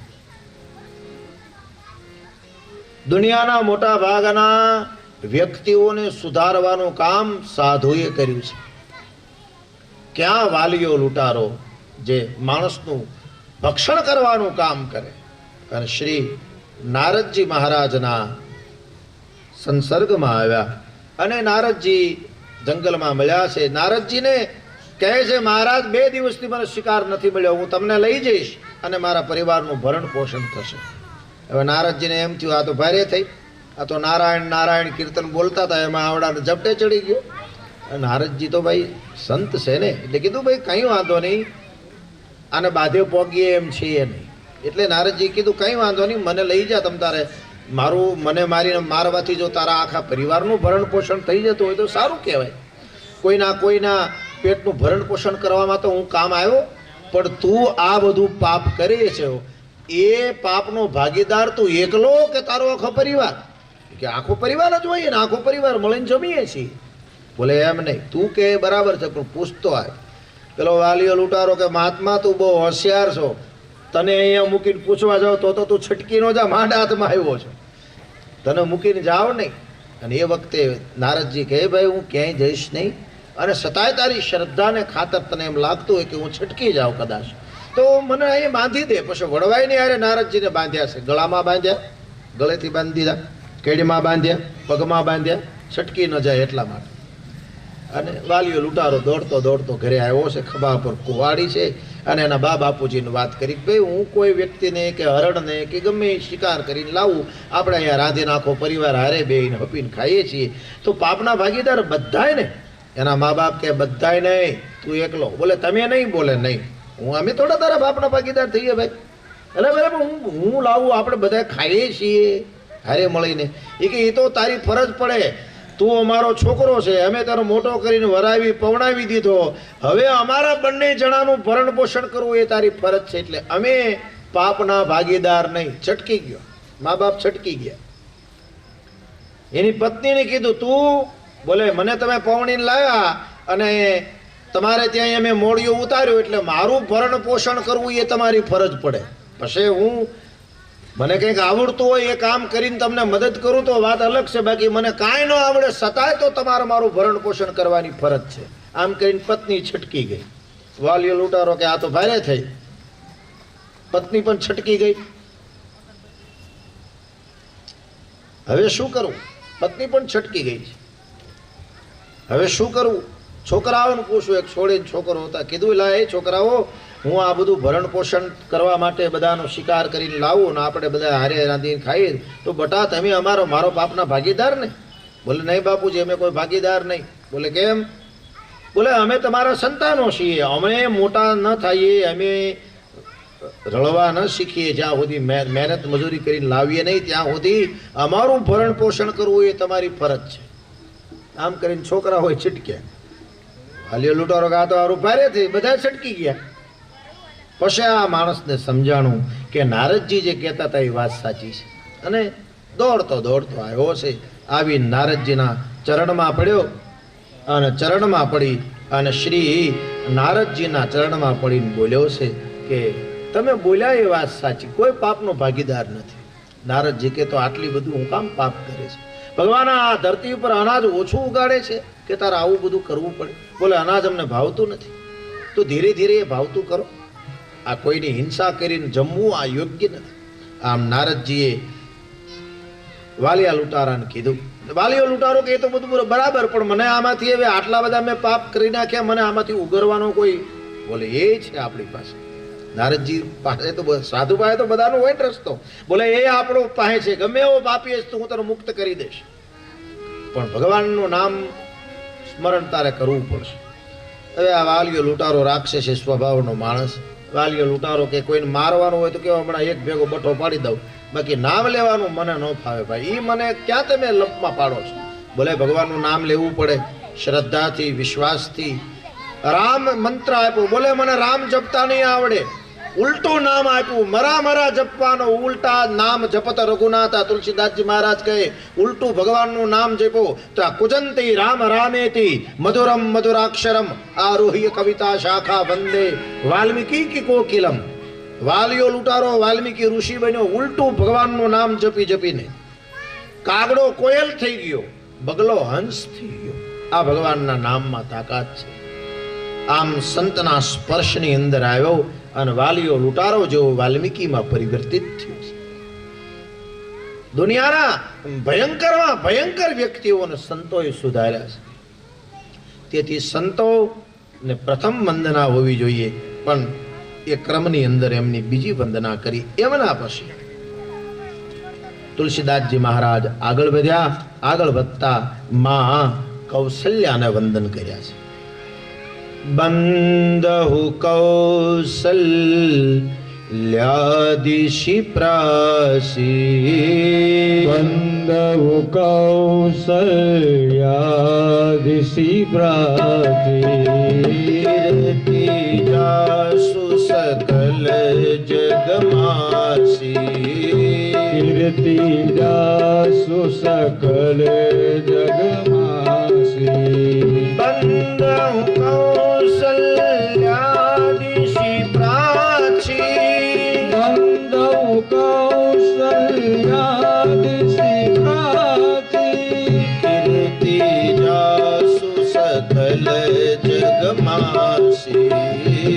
દુનિયાના મોટા ભાગના વ્યક્તિઓને સુધારવાનું કામ સાધુએ કર્યું છે. ક્યાં વાલીઓ લૂંટારો જે માણસનું ભક્ષણ કરવાનું કામ કરે. અને શ્રી નારદજી મહારાજના સંસર્ગમાં આવ્યા અને નારદજી જંગલમાં મળ્યા છે. નારદજીને કહે છે, મહારાજ 2 દિવસથી મને શિકાર નથી મળ્યો, હું તમને લઈ જઈશ અને મારા પરિવારનું ભરણ પોષણ થશે. હવે નારદજીને એમ થયું આ તો ભારે થઈ, આ તો નારાયણ નારાયણ કીર્તન બોલતા હતા, એમાં આવડાને ઝપટે ચડી ગયો. નારદજી તો ભાઈ સંત છે ને, એટલે કીધું ભાઈ કંઈ વાંધો નહીં, આને બાધે પોગીએ એમ છીએ નહીં. એટલે નારદજી કીધું કંઈ વાંધો નહીં, મને લઈ જા તમ તારે. મને મારીને મારવાથી જો તારા આખા પરિવારનું ભરણ પોષણ થઈ જતું હોય તો સારું કહેવાય. કોઈના પેટનું ભરણ પોષણ કરવામાં તો હું કામ આવ્યો, પણ તું આ બધું પાપ કરે છે, એ પાપનો ભાગીદાર તું એકલો કે તારો આખો પરિવાર? કે આખો પરિવાર જ હોય ને, આખો પરિવાર મળીને જમીએ છીએ. બોલે એમ નહીં, તું કે બરાબર છે પણ પૂછતો આવે. પેલો વાલીઓ લૂંટારો કે મહાત્મા તું બહુ હોશિયાર છો, તને અહીંયા મૂકીને પૂછવા જાવ તો તું છટકી નો જા, માંડ હાથમાં આવ્યો છો, તને મૂકીને જાઓ નહીં. અને એ વખતે નારદજી કહે ભાઈ હું ક્યાંય જઈશ નહીં, અને છતાંય તારી શ્રદ્ધાને ખાતર તને એમ લાગતું હોય કે હું છટકી જાઉં કદાચ, તો મને અહીં બાંધી દે. પછી વડવાઈ ને યારે નારદજીને બાંધ્યા છે. ગળામાં બાંધ્યા, ગળેથી બાંધી દીધા, કેડીમાં બાંધ્યા, પગમાં બાંધ્યા, છટકી ન જાય એટલા માટે. અને વાલીઓ લૂંટારો દોડતો દોડતો ઘરે આવ્યો છે. ખભા પર કુવાડી છે અને એના બા બાપુજીને વાત કરી ભાઈ હું કોઈ વ્યક્તિને કે હરણને કે ગમે એ શિકાર કરીને લાવું, આપણે અહીંયા રાંધીને આખો પરિવાર હારે બેહીને હપીને ખાઈએ છીએ, તો પાપના ભાગીદાર બધાય ને? એના મા બાપ કે બધાય નહીં, તું એકલો. બોલે તમે નહીં? બોલે નહીં, અમે થોડા તારા બાપના ભાગીદાર થઈએ ભાઈ. એટલે બરાબર હું લાવું, આપણે બધા ખાઈએ છીએ હારે મળીને. એ કે એ તો તારી ફરજ પડે, તું અમારો છોકરો છે, અમે તારો મોટો કરીને વરાવી પવણાવી દીધો, હવે અમારા બંને જણાનું ભરણ પોષણ કરવું એ તારી ફરજ છે, એટલે અમે પાપના ભાગીદાર નહીં. છટકી ગયો, મા બાપ છટકી ગયા. એની પત્નીને કીધું તું, બોલે મને તમે પવણીને લાવ્યા અને તમારે ત્યાં અમે મોડિયો ઉતાર્યો, એટલે મારું ભરણ પોષણ કરવું એ તમારી ફરજ પડે. પછી હું મને કંઈક આવડતું હોય એ કામ કરીને તમને મદદ કરું તો વાત અલગ છે, બાકી મને કાંઈ ન આવડે છતાંય તો તમારે મારું ભરણ પોષણ કરવાની ફરજ છે. આમ કરીને પત્ની છટકી ગઈ. વાલીઓ લૂંટારો કે આ તો ભારે થઈ. પત્ની પણ છટકી ગઈ. હવે શું કરવું? પત્ની પણ છટકી ગઈ છે. હવે શું કરવું? છોકરાઓને પૂછું, એક છોડીને છોકરો હતા, કીધું લા એ છોકરાઓ, હું આ બધું ભરણ પોષણ કરવા માટે બધાનો શિકાર કરીને લાવું ને આપણે બધા હારે રાંધીને ખાઈએ, તો બટા તમે મારો પાપના ભાગીદાર ને? બોલે નહીં બાપુજી, અમે કોઈ ભાગીદાર નહીં. બોલે કેમ? બોલે અમે તમારા સંતાનો છીએ, અમે મોટા ન થઈએ, અમે રળવા ન શીખીએ, જ્યાં સુધી મહેનત મજૂરી કરીને લાવીએ નહીં ત્યાં સુધી અમારું ભરણ પોષણ કરવું એ તમારી ફરજ છે. આમ કરીને છોકરા હોય છટક્યા. હાલ્યો લૂંટારો ગાતો આરું ભારે થઈ, બધા છટકી ગયા. પછી આ માણસને સમજાણું કે નારદજી જે કહેતા હતા એ વાત સાચી છે. અને દોડતો આવ્યો છે, આવી નારદજીના ચરણમાં પડ્યો અને ચરણમાં પડી અને શ્રી નારદજીના ચરણમાં પડીને બોલ્યો છે કે તમે બોલ્યા એ વાત સાચી, કોઈ પાપનો ભાગીદાર નથી. નારદજી કે તો આટલી બધું હું કામ પાપ કરે છે? ભગવાન આ ધરતી ઉપર અનાજ ઓછું ઉગાડે છે કે તારે આવું બધું કરવું પડે? બોલે અનાજ અમને ભાવતું નથી, તો ધીરે ધીરે એ ભાવતું કરો. આ કોઈની હિંસા કરીને જમવું આ યોગ્ય નથી. આમ નારદજીએ વાલિયા લૂંટારાને કીધું. વાલિયો લૂંટારો કે એ તો બધું બરાબર, પણ મને આમાંથી હવે આટલા બધા મેં પાપ કરી નાખ્યા, મને આમાંથી ઉગરવાનો કોઈ? બોલે એ છે આપણી પાસે. નારદજી પાસે તો સાધુ પાસે તો બધાનો હોય ને રસ્તો. બોલે એ આપણો પાસે છે, ગમે એવો પાપી હશે તો હું તને મુક્ત કરી દઈશ, પણ ભગવાનનું નામ સ્મરણ તારે કરવું પડશે. હવે આ વાલિયો લૂંટારો રાક્ષસી સ્વભાવનો માણસ. વાલિયો લૂંટારો કે કોઈને મારવાનો હોય તો કેવા હમણાં એક ભેગો બઠો પાડી દઉં, બાકી નામ લેવાનું મને ન ફાવે ભાઈ, એ મને ક્યાં તમે લપમાં પાડો છો? બોલે ભગવાનનું નામ લેવું પડે શ્રદ્ધાથી, વિશ્વાસથી. રામ મંત્ર આપ્યો. બોલે મને રામ જપતા નહીં આવડે, ઉલટું નામ આપ્યું, મરા જપવાનો, ઉલટા નામ જપત રઘુનાથા. તુલસીદાસજી મહારાજ કહે ઉલટું ભગવાનનું નામ જપો તો આ કુજંતી રામ રામેતી મધુરમ મધુરાક્ષરમ આરોહ્ય કવિતા શાખા વંદે વાલ્મીકી કોકિલમ. વાલિયો લૂંટારો વાલ્મીકી ઋષિ બન્યો, ઉલટું ભગવાનનું નામ જપીને. કાગડો કોયલ થઈ ગયો, બગલો હંસ થઈ ગયો. આ ભગવાનના નામમાં તાકાત છે. આમ સંતના સ્પર્શની અંદર આવ્યો અને વાલિયો લૂંટારો જેવો વાલ્મીકીમાં પરિવર્તિત થયો છે. દુનિયાના ભયંકરમાં ભયંકર વ્યક્તિઓને સંતોએ સુધાર્યા છે. તેથી સંતોને પ્રથમ વંદના હોવી જોઈએ, પણ એ ક્રમની અંદર એમની બીજી વંદના કરી. એમના પછી તુલસીદાસજી મહારાજ આગળ વધ્યા. આગળ વધતા માં કૌશલ્યાને વંદન કર્યા છે. બંદહુ કૌશલ્યાદિશી પ્રાસી. બંદહુ કૌશલ્યાદિશી પ્રાસી. જાસુ સકલ જગમાસી. કીર્તિદાસુ સકલ જગમાસી. બંદહુ કૌશલ્યાદિશી પ્રાચી. બંદહુ કૌશલ્યાદિશી પ્રાચી. કીર્તિજાસુ સકલ જગમાસી.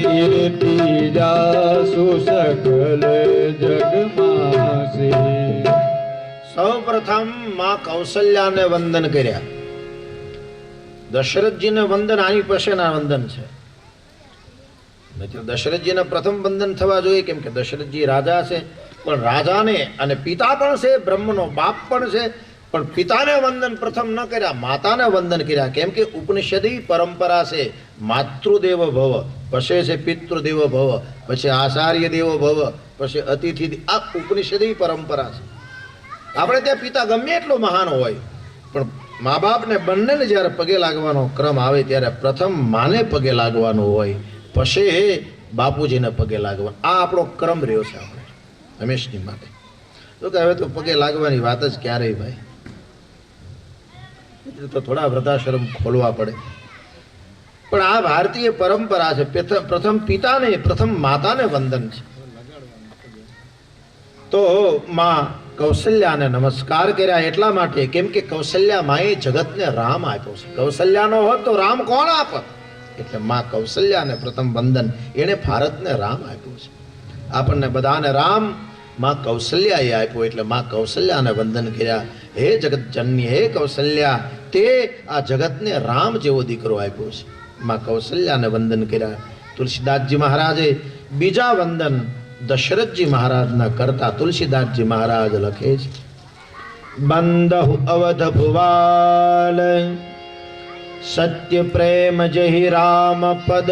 કીર્તિજાસુ સકલ જગમાસી. સૌ પ્રથમ માં કૌશલ્યાને વંદન કર્યા. દશરથજીને વંદન આની પછીના વંદન છે. દશરથજીને પ્રથમ વંદન થવા જોઈએ, કેમ કે દશરથજી રાજા છે, પણ રાજાને અને પિતા પણ છે, બ્રહ્મનો બાપ પણ છે, પણ પિતાને વંદન પ્રથમ ન કર્યા, માતાને વંદન કર્યા. કેમ કે ઉપનિષદી પરંપરા છે માતૃદેવો ભવ, પછી છે પિતૃદેવો ભવ, પછી આચાર્ય દેવો ભવ, પછી અતિથિ. આ ઉપનિષદી પરંપરા છે. આપણે ત્યાં પિતા ગમે એટલો મહાન હોય, પણ મા બાપને બંનેને જ્યારે પગે લાગવાનો ક્રમ આવે ત્યારે પ્રથમ માને પગે લાગવાનું હોય, પછી બાપુજીને પગે લાગવાનું. આ આપણો ક્રમ રહ્યો છે આપણે હંમેશની માટે. તો કે હવે તો પગે લાગવાની વાત જ ક્યારેય ભાઈ, તો થોડા વૃદ્ધાશ્રમ ખોલવા પડે. પણ આ ભારતીય પરંપરા છે. પ્રથમ પિતાને, પ્રથમ માતાને વંદન છે. તો માં કૌશલ્યાને નમસ્કાર કર્યા એટલા માટે, કેમ કે કૌશલ્યા માએ જગતને રામ આપ્યો છે. કૌશલ્યાનો હોત તો રામ કોણ આપત? એટલે માં કૌશલ્યાને પ્રથમ વંદન. એણે ભારતને રામ આપ્યું છે. આપણને બધાને રામ માં કૌશલ્યાએ આપ્યો એટલે માં કૌશલ્યાને વંદન કર્યા. હે જગત જનની, હે કૌશલ્યા, તે આ જગતને રામ જેવો દીકરો આપ્યો છે. માં કૌશલ્યાને વંદન કર્યા. તુલસીદાસજી મહારાજે બીજા વંદન દશરથજી મહારાજના કરતા તુલસીદાસજી મહારાજ લખે છે, બંદહુ અવધ ભુવાલ સત્ય પ્રેમ જહી રામ પદ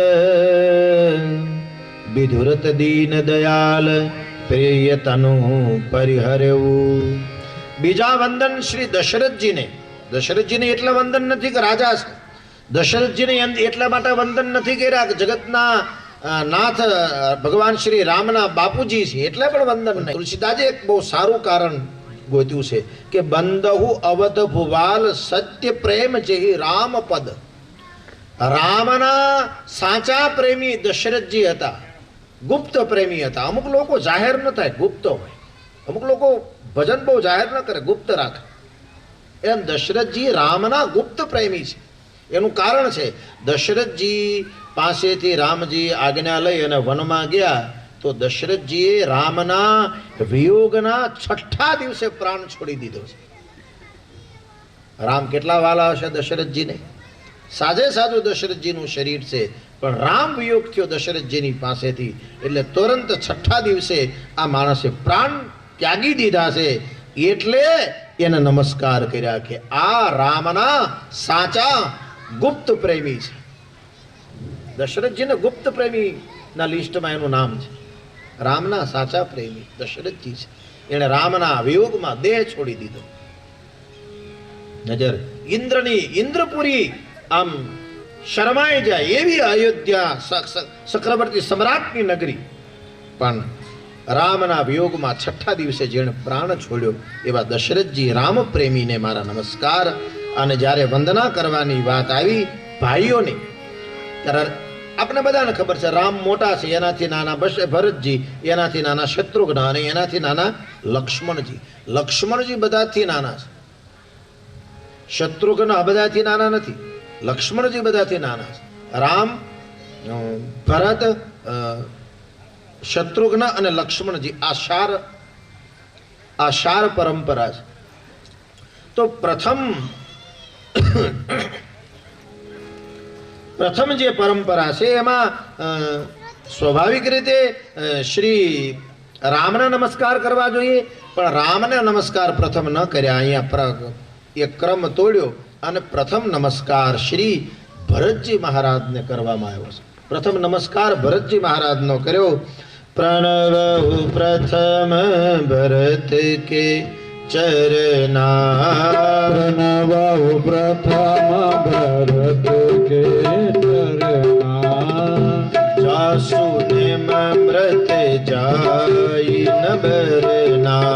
વિધુરત દીન દયાલ પ્રિય તનુ પરિહરેવું. બીજા વંદન શ્રી દશરથજીને. દશરથજીને એટલે વંદન નથી કે રાજા છે. દશરથજીને એટલા માટે વંદન નથી કર્યા કે જગતના નાથ ભગવાન શ્રી રામના બાપુજી છે એટલે પણ વંદન નહીં. તુલસીદાસે એક બહુ સારું કારણ ગોત્યું છે કે બંદહુ અવધ ભુવાલ સત્ય પ્રેમ જેહી રામ પદ. રામના સાચા પ્રેમી દશરથજી હતા, ગુપ્ત પ્રેમી હતા. અમુક લોકો જાહેર ન થાય, ગુપ્ત હોય. અમુક લોકો ભજન બહુ જાહેર ન કરે, ગુપ્ત રાખે. એમ દશરથજી રામના ગુપ્ત પ્રેમી છે. એનું કારણ છે, દશરથજી પાસેથી રામજી આજ્ઞા લઈ અને વનમાં ગયા તો દશરથજીએ રામના વિયોગના 6ઠા દિવસે પ્રાણ છોડી દીધો છે. રામ કેટલા વાલા હશે દશરથજીને? સાજે સાજું દશરથજીનું શરીર છે, પણ રામ વિયોગ થયો દશરથજીની પાસેથી એટલે તુરંત 6ઠા દિવસે આ માણસે પ્રાણ ત્યાગી દીધા છે. એટલે એને નમસ્કાર કર્યા કે આ રામના સાચા ગુપ્ત પ્રેમી છે. દશરથજીને ગુપ્ત પ્રેમી ના લિસ્ટમાં એનું નામ છે. રામના સાચા પ્રેમી દશરથજી છે. એને રામના વિયોગમાં દેહ છોડી દીધો. નજર ઇન્દ્રપુરી આમ શરમાઈ જાય એવી અયોધ્યા ચક્રવર્તી સમ્રાટની નગરી, પણ રામના વિયોગમાં 6ઠા દિવસે જેણે પ્રાણ છોડ્યો એવા દશરથજી રામ પ્રેમીને મારા નમસ્કાર. અને જ્યારે વંદના કરવાની વાત આવી ભાઈઓની, ત્યારે આપણે બધાને ખબર છે રામ મોટા છે, એનાથી નાના ભરતજી, એનાથી નાના શત્રુઘ્ન અને એનાથી નાના લક્ષ્મણજી. લક્ષ્મણજી બધાથી નાના છે, શત્રુઘ્ન બધાથી નાના નથી, લક્ષ્મણજી બધાથી નાના છે. રામ, ભરત, શત્રુઘ્ન અને લક્ષ્મણજી આ શાર પરંપરા છે. તો પ્રથમ જે પરંપરા છે એમાં સ્વાભાવિક રીતે શ્રી રામને નમસ્કાર કરવા જોઈએ, પણ રામને નમસ્કાર પ્રથમ ન કર્યા. અહીંયા એક ક્રમ તોડ્યો અને પ્રથમ નમસ્કાર શ્રી ભરતજી મહારાજને કરવામાં આવ્યો છે. પ્રથમ નમસ્કાર ભરતજી મહારાજનો કર્યો. પ્રણવ પ્રથમ ભરત કે ચરના, પ્રણવ પ્રથમ ભરત કે ચરના, જાસુ ને મૃત જાય નબરના,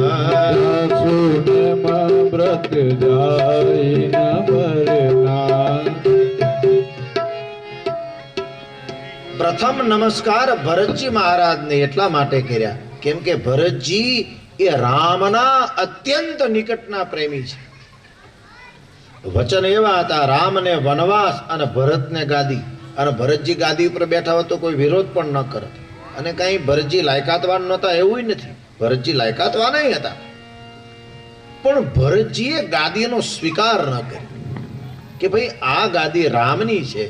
જાસુ ને મૃત જાય નબરના. પ્રથમ નમસ્કાર ભરતજી મહારાજને એટલા માટે કર્યા કેમ કે ભરતજી એ રામના અત્યંત નિકટના પ્રેમી છે. વચન એવા હતા, રામને વનવાસ અને ભરતને ગાદી. અને ભરતજી ગાદી ઉપર બેઠા હોય તો કોઈ વિરોધ પણ ન કરત. અને કઈ ભરતજી લાયકાતવાન નહોતા એવું નથી, ભરતજી લાયકાતવાન હતા, પણ ભરતજીએ ગાદીનો સ્વીકાર ન કર્યો કે ભાઈ આ ગાદી રામની છે,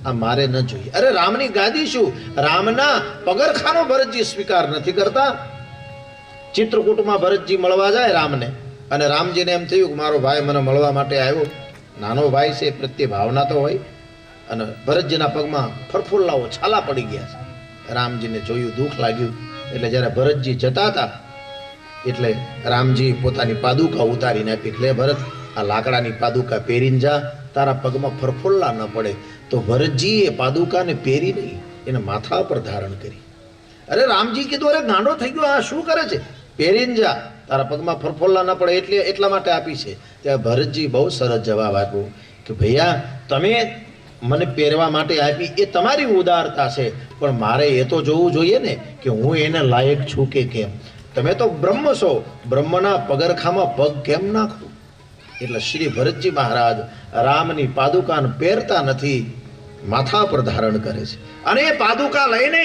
આ મારે ન જોઈએ. અરે રામની ગાદી શું, રામના પગરખાનો ભરતજી સ્વીકાર નથી કરતા. ચિત્રકૂટમાં ભરતજી મળવા જાય રામને, અને રામજીને એમ થયું કે મારો ભાઈ મને મળવા માટે આવ્યો, નાનો ભાઈ છે, પ્રત્યે ભાવના તો હોય. અને ભરતજીના પગમાં ફરફુલ્લાઓ છાલા પડી ગયા છે. રામજીને જોયું, દુઃખ લાગ્યું. એટલે જ્યારે ભરતજી જતા હતા એટલે રામજી પોતાની પાદુકા ઉતારીને આપી, લે ભરત આ લાકડાની પાદુકા પહેરીને જા, તારા પગમાં ફરફુલ્લા ન પડે. તો ભરતજી એ પાદુકાને પહેરી નહીં, એને માથા પર ધારણ કરી. અરે રામજી કીધું, અરે ગાંડો થઈ ગયો, આ શું કરે છે, પહેરીને જા, તારા પગમાં ફરફોલ્લા ન પડે એટલા માટે આપી છે. ત્યાં ભરતજી બહુ સરસ જવાબ આપ્યો કે ભૈયા તમે મને પહેરવા માટે આપી એ તમારી ઉદારતા છે, પણ મારે એ તો જોવું જોઈએ ને કે હું એને લાયક છું કે કેમ. તમે તો બ્રહ્મ છો, બ્રહ્મના પગરખામાં પગ કેમ નાખું. એટલે શ્રી ભરતજી મહારાજ રામની પાદુકાને પહેરતા નથી, માથા પર ધારણ કરે છે. અને એ પાદુકા લઈને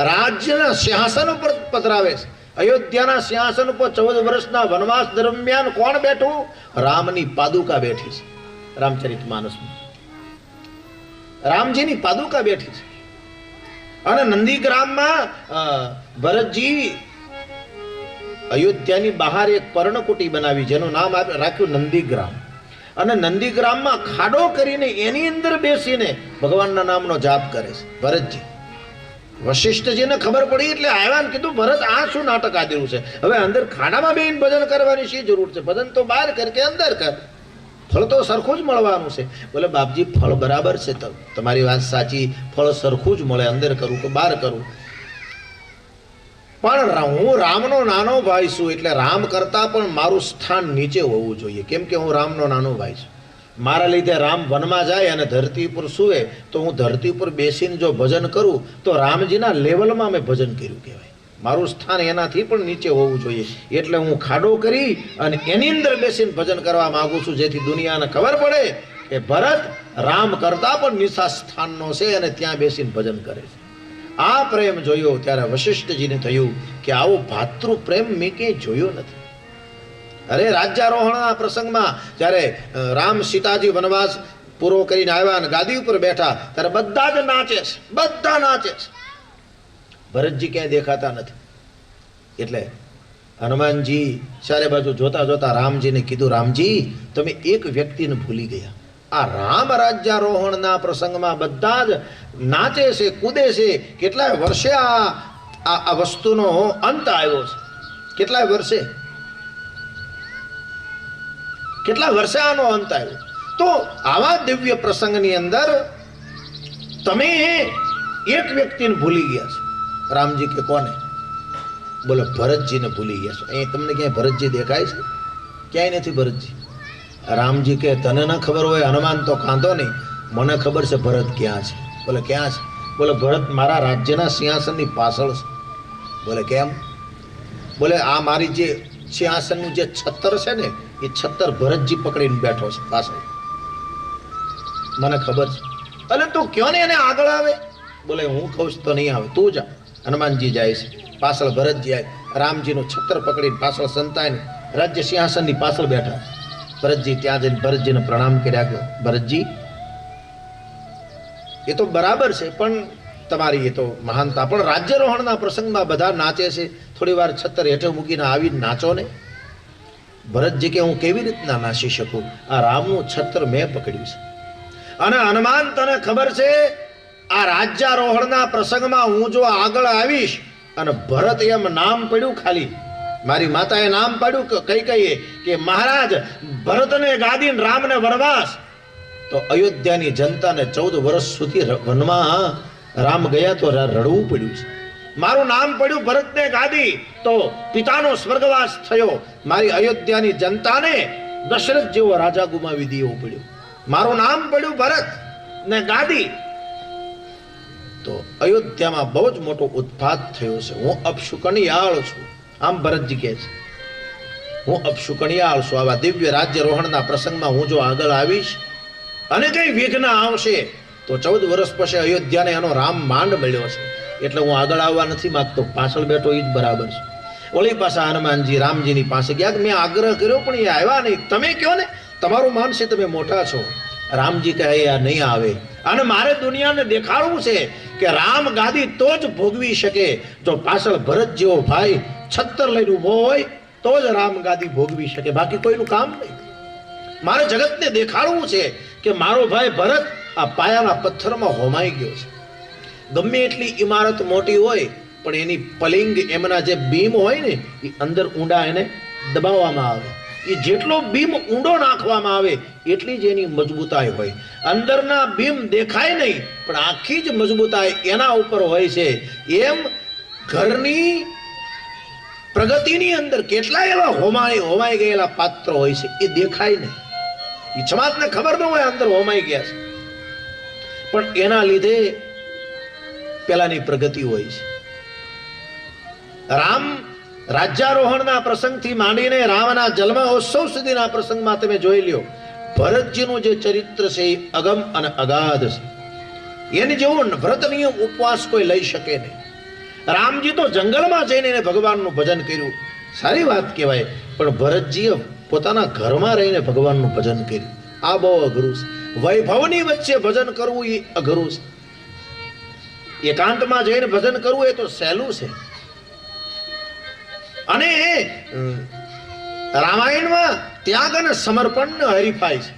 રાજ્યના સિંહાસન ઉપર પધરાવે છે. અયોધ્યાના સિંહાસન ઉપર 14 વર્ષના વનવાસ દરમિયાન કોણ બેઠું? રામની પાદુકા બેઠી છે. રામચરિતમાનસમાં રામજીની પાદુકા બેઠી છે. અને નંદીગ્રામમાં ભરતજી અયોધ્યાની બહાર એક પર્ણકુટી બનાવી, જેનું નામ રાખ્યું નંદીગ્રામ. અને નંદીગ્રામમાં ખાડો કરીને એની અંદર બેસીને ભગવાનના નામનો જાપ કરે છે ભરતજી. વશિષ્ઠજીને ખબર પડી એટલે આવ્યા ને કીધું, ભરત આ શું નાટક આદર્યું છે? હવે અંદર ખાડામાં બેહીને ભજન કરવાની શી જરૂર છે? ભજન તો બહાર કર કે અંદર કર, ફળ તો સરખું જ મળવાનું છે. બોલે બાપજી ફળ બરાબર છે, તમારી વાત સાચી, ફળ સરખું જ મળે, અંદર કરું કે બહાર કરું. પણ હું રામનો નાનો ભાઈ છું, એટલે રામ કરતા પણ મારું સ્થાન નીચે હોવું જોઈએ. કેમ કે હું રામનો નાનો ભાઈ છું. મારા લીધે રામ વનમાં જાય અને ધરતી પર સૂવે તો હું ધરતી પર બેસીને જો ભજન કરું તો રામજીના લેવલમાં મેં ભજન કર્યું કહેવાય. મારું સ્થાન એનાથી પણ નીચે હોવું જોઈએ. એટલે હું ખાડો કરી અને એની અંદર બેસીને ભજન કરવા માંગુ છું, જેથી દુનિયાને ખબર પડે કે ભરત રામ કરતા પણ નીચા સ્થાનનો છે અને ત્યાં બેસીને ભજન કરે છે. આ પ્રેમ જોયો ત્યારે વશિષ્ઠજીને થયું કે આવો ભાતૃ પ્રેમ મેં ક્યાંય જોયો નથી. અરે રાજ્યારોહણના પ્રસંગમાં જ્યારે રામ સીતાજી વનવાસ પૂરો કરીને આવ્યા અને ગાદી ઉપર બેઠા ત્યારે બધા જ નાચે છે, બધા નાચે છે. ભરતજી ક્યાંય દેખાતા નથી. એટલે હનુમાનજી ચારે બાજુ જોતા જોતા રામજીને કીધું, રામજી તમે એક વ્યક્તિને ભૂલી ગયા. આ રામ રાજ્યારોહણના પ્રસંગમાં બધા જ નાચે છે, કૂદે છે. કેટલાય વર્ષે આ વસ્તુનો અંત આવ્યો છે. કેટલા વર્ષે આનો અંત આવ્યો. તો આવા દિવ્ય પ્રસંગની અંદર તમે એક વ્યક્તિને ભૂલી ગયા છો. રામજી કે કોને? બોલે ભરતજીને ભૂલી ગયા છો. અહીં તમને ક્યાંય ભરતજી દેખાય છે? ક્યાંય નથી ભરતજી. રામજી કે તને ન ખબર હોય હનુમાન તો કાંધો નહીં, મને ખબર છે ભરત ક્યાં છે. બોલે ક્યાં છે? બોલે ભરત મારા રાજ્યના સિંહાસનની પાછળ છે. બોલે કેમ? બોલે આ મારી જે સિંહાસનનું જે છત્તર છે ને એ છત્તર ભરતજી પકડીને બેઠો છે પાછળ, મને ખબર છે. અલે તું ક્યો ને એને આગળ આવે? બોલે હું કહું છું તો નહીં આવે, તું જા. હનુમાનજી જાય છે, પાછળ ભરતજી આવે. રામજીનું છત્તર પકડીને પાછળ સંતાઈને રાજ્ય સિંહાસનની પાછળ બેઠા. ભરતજી ત્યાં જઈને ભરતજીને પ્રણામ કર્યા. ભરતજી એ તો બરાબર છે, પણ તમારી એ તો મહાનતા, પણ રાજ્યારોહણના પ્રસંગમાં બધા નાચે છે, થોડી વાર છત્તર હેઠે મૂકીને આવીને નાચો ને. ભરતજી કે હું કેવી રીતના નાચી શકું? આ રામનું છત્તર મેં પકડ્યું છે. અને હનુમાન તને ખબર છે આ રાજ્યારોહણના પ્રસંગમાં હું જો આગળ આવીશ અને ભરત એમ નામ પડ્યું, ખાલી મારી માતાએ નામ પાડ્યું કઈ કહીએ કે મહારાજ ભરતને ગાદીને રામને વનવાસ, તો અયોધ્યાની જનતાને 14 વર્ષ સુધી વનમાં રામ ગયા તો રડવું પડ્યું છે. મારું નામ પડ્યું ભરતને ગાદી તો પિતાનો સ્વર્ગવાસ થયો. મારી અયોધ્યાની જનતાને દશરથ જેવો રાજા ગુમાવી દેવો પડ્યો. મારું નામ પડ્યું ભરત ને ગાદી, તો અયોધ્યામાં બહુ જ મોટો ઉત્પાત થયો છે. હું અપશુકનિયાળ છું. આમ ભરતજી કહે છે હું અપશુકનિયાળ છું. આવા દિવ્ય રાજ્યારોહણના પ્રસંગમાં હું જો આગળ આવીશ અને કઈ વિઘ્ન આવશે તો 14 વર્ષ પછી અયોધ્યાને એનો રામ માંડ મળ્યો છે, એટલે હું આગળ આવવા નથી માંગતો, પાછળ બેઠો એ જ બરાબર છે. ઓલી પાછા હનુમાનજી રામજીની પાસે ગયા કે મેં આગ્રહ કર્યો પણ એ આવ્યા નહીં. તમે કહો ને, તમારું માન છે, તમે મોટા છો. રામજી કહે આ નહીં આવે, અને મારે દુનિયાને દેખાડવું છે કે રામ ગાદી તો જ ભોગવી શકે જો પાછળ ભરત જેવો ભાઈ છત્તર લઈને ઉભો હોય તો જ રામ ગાદી ભોગવી શકે, બાકી કોઈનું કામ નહીં. મારે જગતને દેખાડવું છે કે મારો ભાઈ ભરત આ પાયાના પથ્થરમાં હોમાઈ ગયો છે. ગમે એટલી ઇમારત મોટી હોય પણ એની પલિંગ, એમના જે બીમ હોય ને એ અંદર ઊંડા એને દબાવવામાં આવે. એ જેટલો બીમ ઊંડો નાખવામાં આવે એટલી જ એની મજબૂતાઈ હોય. અંદરના બીમ દેખાય નહીં પણ આખી જ મજબૂતાઈ એના ઉપર હોય છે. એમ ઘરની પ્રગતિની અંદર કેટલાય એવા હોમાઈ ગયેલા પાત્રો હોય છે, એ દેખાય નહીં. એ સમાજને ખબર ન હોય અંદર હોમાઈ ગયા છે, પણ એના લીધે પેલાની પ્રગતિ હોય છે. રામ રાજ્યારોહણના પ્રસંગથી માંડીને રામના જન્મોત્સવ સુધીના પ્રસંગમાં તમે જોઈ લ્યો, ભરતજીનું જે ચરિત્ર છે એ અગમ અને અગાધ છે. એની જેવો વ્રત નિયમ ઉપવાસ કોઈ લઈ શકે નહીં. રામજી તો જંગલમાં જઈને એને ભગવાનનું ભજન કર્યું, સારી વાત કહેવાય. પણ ભરતજીએ પોતાના ઘરમાં રહીને ભગવાનનું ભજન કર્યું. આ બહુ અઘરું છે. વૈભવની વચ્ચે ભજન કરવું એ અઘરું છે. એકાંતમાં જઈને ભજન કરવું એ તો સહેલું છે. અને રામાયણમાં ત્યાગ અને સમર્પણ હરીફાય છે.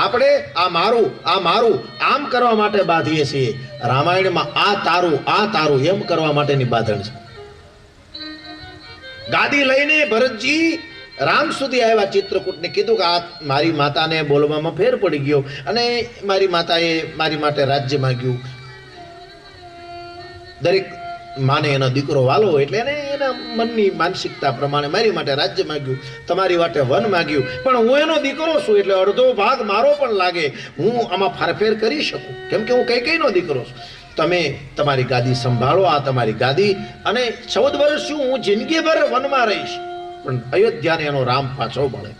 આપણે આ મારું આમ કરવા માટે બાંધીએ છીએ. રામાયણમાં આ તારું એમ કરવા માટેની બાંધણ છે. ગાદી લઈને ભરતજી રામ સુધી આવ્યા. ચિત્રકૂટને કીધું કે આ મારી માતાને બોલવામાં ફેર પડી ગયો અને મારી માતાએ મારી માટે રાજ્ય માંગ્યું. દરેક માને એનો દીકરો વાલો હોય એટલે એને એના મનની માનસિકતા પ્રમાણે મારી માટે રાજ્ય માંગ્યું, તમારી માટે વન માંગ્યું. પણ હું એનો દીકરો છું એટલે અડધો ભાગ મારો પણ લાગે. હું આમાં ફારફેર કરી શકું કેમ કે હું કઈનો દીકરો છું. તમે તમારી ગાદી સંભાળો, આ તમારી ગાદી. અને 14 વર્ષ હું જિંદગીભર વનમાં રહીશ, પણ અયોધ્યાને એનો રામ પાછો મળે.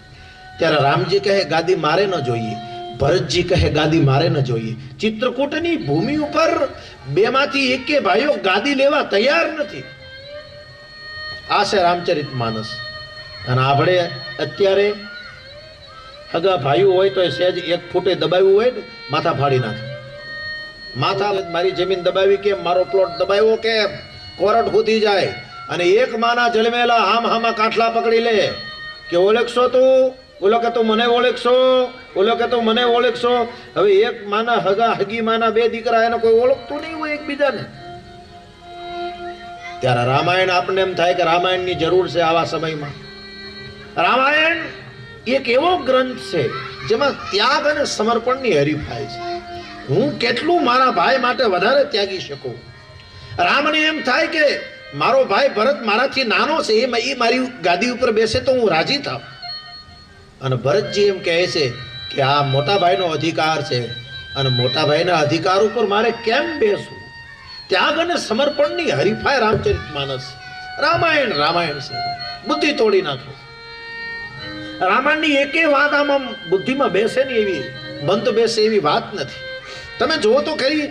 ત્યારે રામજી કહે ગાદી મારે ન જોઈએ. ભરતજી કહે ગાદી મારે ન જોઈએ. ચિત્રકૂટની ભૂમિ ઉપર બેમાંથી એકે ભાઈઓ ગાદી લેવા તૈયાર નથી. આ છે રામચરિતમાનસ. અને આપણે અત્યારે હગા ભાઈઓ હોય તો સહેજ 1 ફૂટે દબાવ્યું હોય ને માથા ફાડી નાખે. માથા મારી જમીન દબાવી કેમ, મારો પ્લોટ દબાવ્યો કેમ, કોરટ હોતી જાય. અને એક માના જલમેલા હામાં કાઠલા પકડી લે કે ઓળખશો તું, ઓલો કે તું મને ઓળખશો, ઓલો કે તું મને ઓળખશો. હવે એક માના હગી માના 2 દીકરા એને કોઈ ઓળખતું નહીં હોય એકબીજાને. ત્યારે રામાયણ આપણને એમ થાય કે રામાયણની જરૂર છે આવા સમયમાં. રામાયણ એક એવો ગ્રંથ છે જેમાં ત્યાગ અને સમર્પણની હરીફાઈ છે. હું કેટલું મારા ભાઈ માટે વધારે ત્યાગી શકું. રામને એમ થાય કે મારો ભાઈ ભરત મારાથી નાનો છે, એ મારી ગાદી ઉપર બેસે તો હું રાજી થાવ. અને ભરતજી એમ કહે છે કે આ મોટા ભાઈનો અધિકાર છે અને મોટા ભાઈના અધિકાર ઉપર મારે કેમ બેસવું. ત્યાગ અને સમર્પણની હરીફાઈ રામચરિતમાનસ. રામાયણ છે. બુદ્ધિ તોડી નાખે. રામાયણની એકે વાત આમાં બુદ્ધિમાં બેસે ને એવી બંધ બેસે એવી વાત નથી. તમે જુઓ તો ખરી,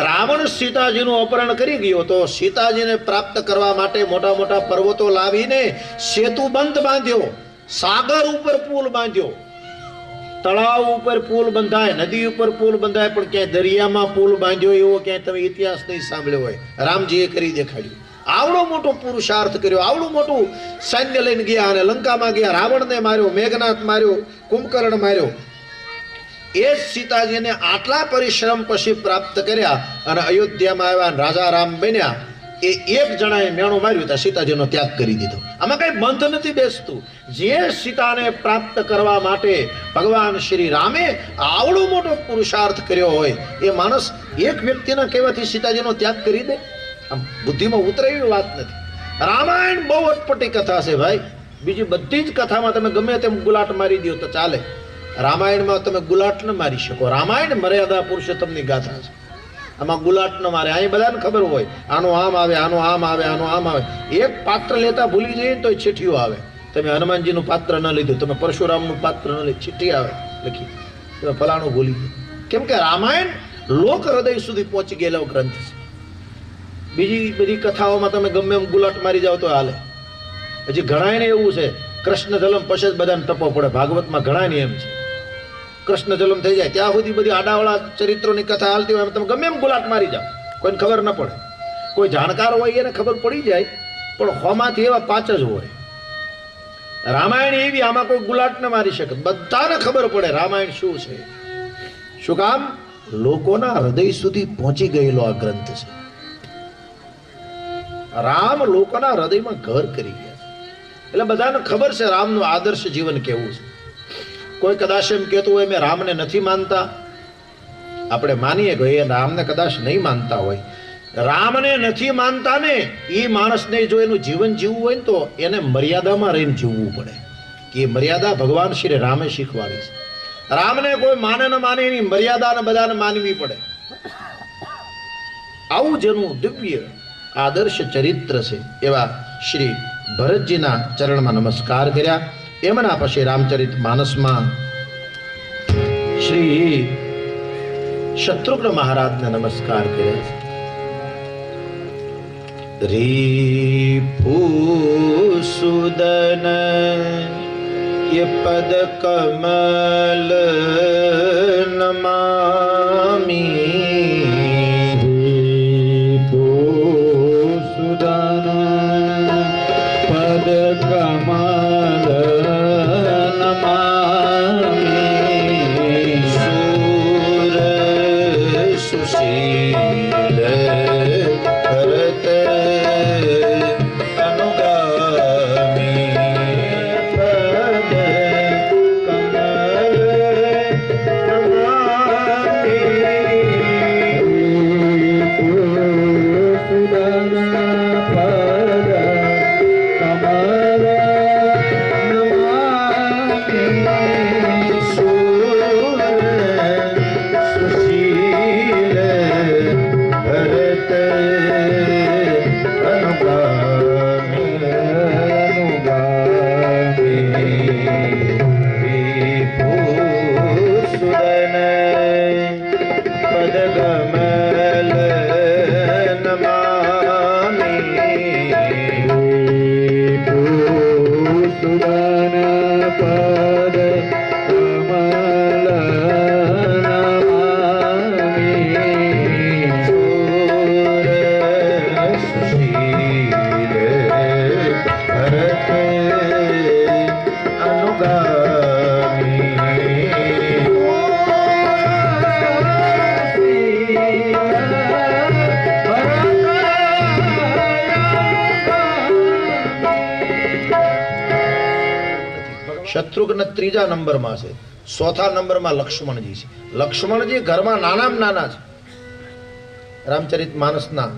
રાવણ સીતાજીનું અપહરણ કરી ગયો તો સીતાજીને પ્રાપ્ત કરવા માટે મોટા મોટા પર્વતો લાવીને સેતુ બંધ બાંધ્યો, સાગર ઉપર પુલ બાંધ્યો. તળાવ ઉપર પુલ બંધાય, નદી ઉપર પુલ બંધાય, પણ ક્યાંય દરિયામાં પુલ બાંધ્યો એવો ક્યાંય તમે ઇતિહાસ નહીં સાંભળ્યો હોય. રામજીએ કરી દેખાડ્યું. આવડો મોટો પુરુષાર્થ કર્યો, આવડું મોટું સૈન્ય લઈને ગયા અને લંકામાં ગયા. રાવણને માર્યો, મેઘનાથ માર્યો, કુંભકર્ણ માર્યો. એ જ સીતાજીને આટલા પરિશ્રમ પછી પ્રાપ્ત કર્યા અને અયોધ્યામાં આવ્યા, રાજા રામ બન્યા. એ એક જણાએ મેણું માર્યું તો સીતાજીનો ત્યાગ કરી દીધો. આમાં કઈ બંધ નથી બેસતું. જે સીતાને પ્રાપ્ત કરવા માટે ભગવાન શ્રી રામે આવડો મોટો પુરુષાર્થ કર્યો હોય, એ માણસ એક વ્યક્તિના કહેવાથી સીતાજીનો ત્યાગ કરી દે? આમ બુદ્ધિમાં ઉતરે એવી વાત નથી. રામાયણ બહુ અટપટી કથા છે ભાઈ. બીજી બધી જ કથામાં તમે ગમે તેમ ગુલાટ મારી દો તો ચાલે. રામાયણમાં તમે ગુલાટ ન મારી શકો. રામાયણ મર્યાદા પુરુષોત્તમની ગાથા છે. આમાં ગુલાટ ન મારે. અહીં બધાને ખબર હોય આનો આમ આવે, આનો આમ આવે, આનો આમ આવે. એક પાત્ર લેતા ભૂલી જઈએ તો ચીઠીઓ આવે. તમે હનુમાનજીનું પાત્ર ન લીધું, તમે પરશુરામનું પાત્ર ન લીધું, ચીઠી આવે લખી, તમે ફલાણું ભૂલી ગયું. કેમ કે રામાયણ લોક હૃદય સુધી પહોંચી ગયેલો ગ્રંથ છે. બીજી બધી કથાઓમાં તમે ગમે એમ ગુલાટ મારી જાવ તો હાલે. હજી ઘણાને એવું છે કૃષ્ણ જન્મ પછી જ બધાને ટપો પડે. ભાગવતમાં ઘણાને એમ છે કૃષ્ણ જન્મ થઈ જાય ત્યાં સુધી બધી આડાવાળા ચરિત્રોની કથા હાલતી હોય, તમે ગમે એમ ગુલાટ મારી જાઓ, કોઈને ખબર ન પડે. કોઈ જાણકાર હોય એને ખબર પડી જાય, પણ હોમાંથી એવા 5 જ હોય. રામાયણ એવી, આમાં કોઈ ગુલાટ ન મારી શકે. બધાને ખબર પડે રામાયણ શું છે. શું કામ? લોકોના હૃદય સુધી પહોંચી ગયેલો આ ગ્રંથ છે. રામ લોકોના હૃદયમાં ઘર કરી ગયા છે. એટલે બધાને ખબર છે રામનું આદર્શ જીવન કેવું છે. કોઈ કદાચ એમ કહેતું હોય મેં રામને નથી માનતા, આપણે માનીએ કે એ રામને કદાચ નહીં માનતા હોય. રામને નથી માનતા ને એ માણસને જો એનું જીવન જીવવું હોય ને તો એને મર્યાદામાં રહીને જીવવું પડે. કે એ મર્યાદા ભગવાન શ્રી રામે શીખવાડી છે. રામને કોઈ માને ન માને એની મર્યાદાને બધાને માનવી પડે. આવું જેનું દિવ્ય આદર્શ ચરિત્ર છે એવા શ્રી ભરતજીના ચરણમાં નમસ્કાર કર્યા. એમના પછી રામચરિત માનસમાં શ્રી શત્રુઘ્ન મહારાજને નમસ્કાર કર્યા. રીપુસુદન ये पद कमल नमामि सुदन पद कमल नमामि सूर सुशील भरत अनुगामी पद कमल नमामि सुदन पद कमल नमामि सूर सुशील भरत अनुगामी विभूषुदन पदकमल नमामि सुदन पद कमल नमामि सूर सुशील भरत શત્રુઘ્ન ત્રીજા નંબરમાં છે, ચોથા નંબરમાં લક્ષ્મણજી છે. લક્ષ્મણજી ઘરમાં નાનામાં નાના છે. રામચરિત માનસના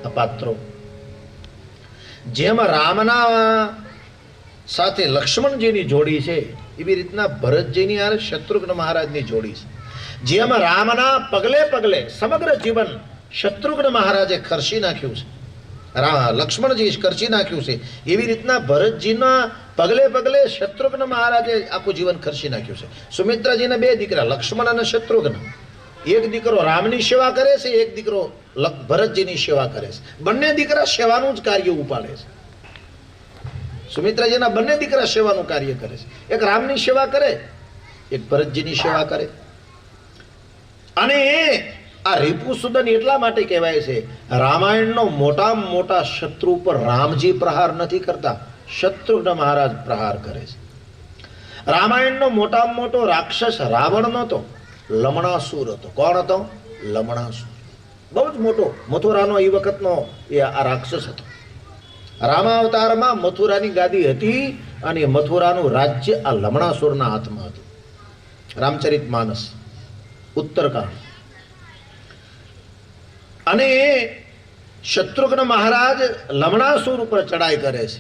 આ પાત્રો જેમ રામના સાથે લક્ષ્મણજીની જોડી છે એવી રીતના ભરતજીની અને શત્રુઘ્ન મહારાજની જોડી છે. જેમ રામના પગલે પગલે સમગ્ર જીવન શત્રુઘ્ન મહારાજે ખર્ચી નાખ્યું છે, લક્ષ્મણજી ખર્ચી નાખ્યું છે, એવી રીતના ભરતજીના પગલે પગલે શત્રુઘ્ન મહારાજે આખું જીવન ખર્ચી નાખ્યું છે. સુમિત્રાજીના બે દીકરા લક્ષ્મણ અને શત્રુઘ્ન, એક દીકરો રામની સેવા કરે છે, એક દીકરો ભરતજીની સેવા કરે છે. બંને દીકરા સેવાનું જ કાર્ય ઉપાડે છે. સુમિત્રાજીના બંને દીકરા સેવાનું કાર્ય કરે છે. એક રામની સેવા કરે, એક ભરતજીની સેવા કરે. અને આ રીપુસુદન એટલા માટે કહેવાય છે, રામાયણનો મોટામાં મોટા શત્રુ પર રામજી પ્રહાર નથી કરતા, શત્રુઘ્ન મહારાજ પ્રહાર કરે છે. રામાયણનો મોટામાં મોટો રાક્ષસ રાવણ નહોતો, લમણાસુર હતો. કોણ હતો? લમણાસુર. બહુ જ મોટો મથુરાનો એ વખતનો એ આ રાક્ષસ હતો. રામાવતારમાં મથુરાની ગાદી હતી અને મથુરાનું રાજ્ય આ લમણાસુરના હાથમાં હતું. રામચરિત માનસ ઉત્તરકાંડ. અને શત્રુઘ્ન મહારાજ લમણાસુર ઉપર ચડાઈ કરે છે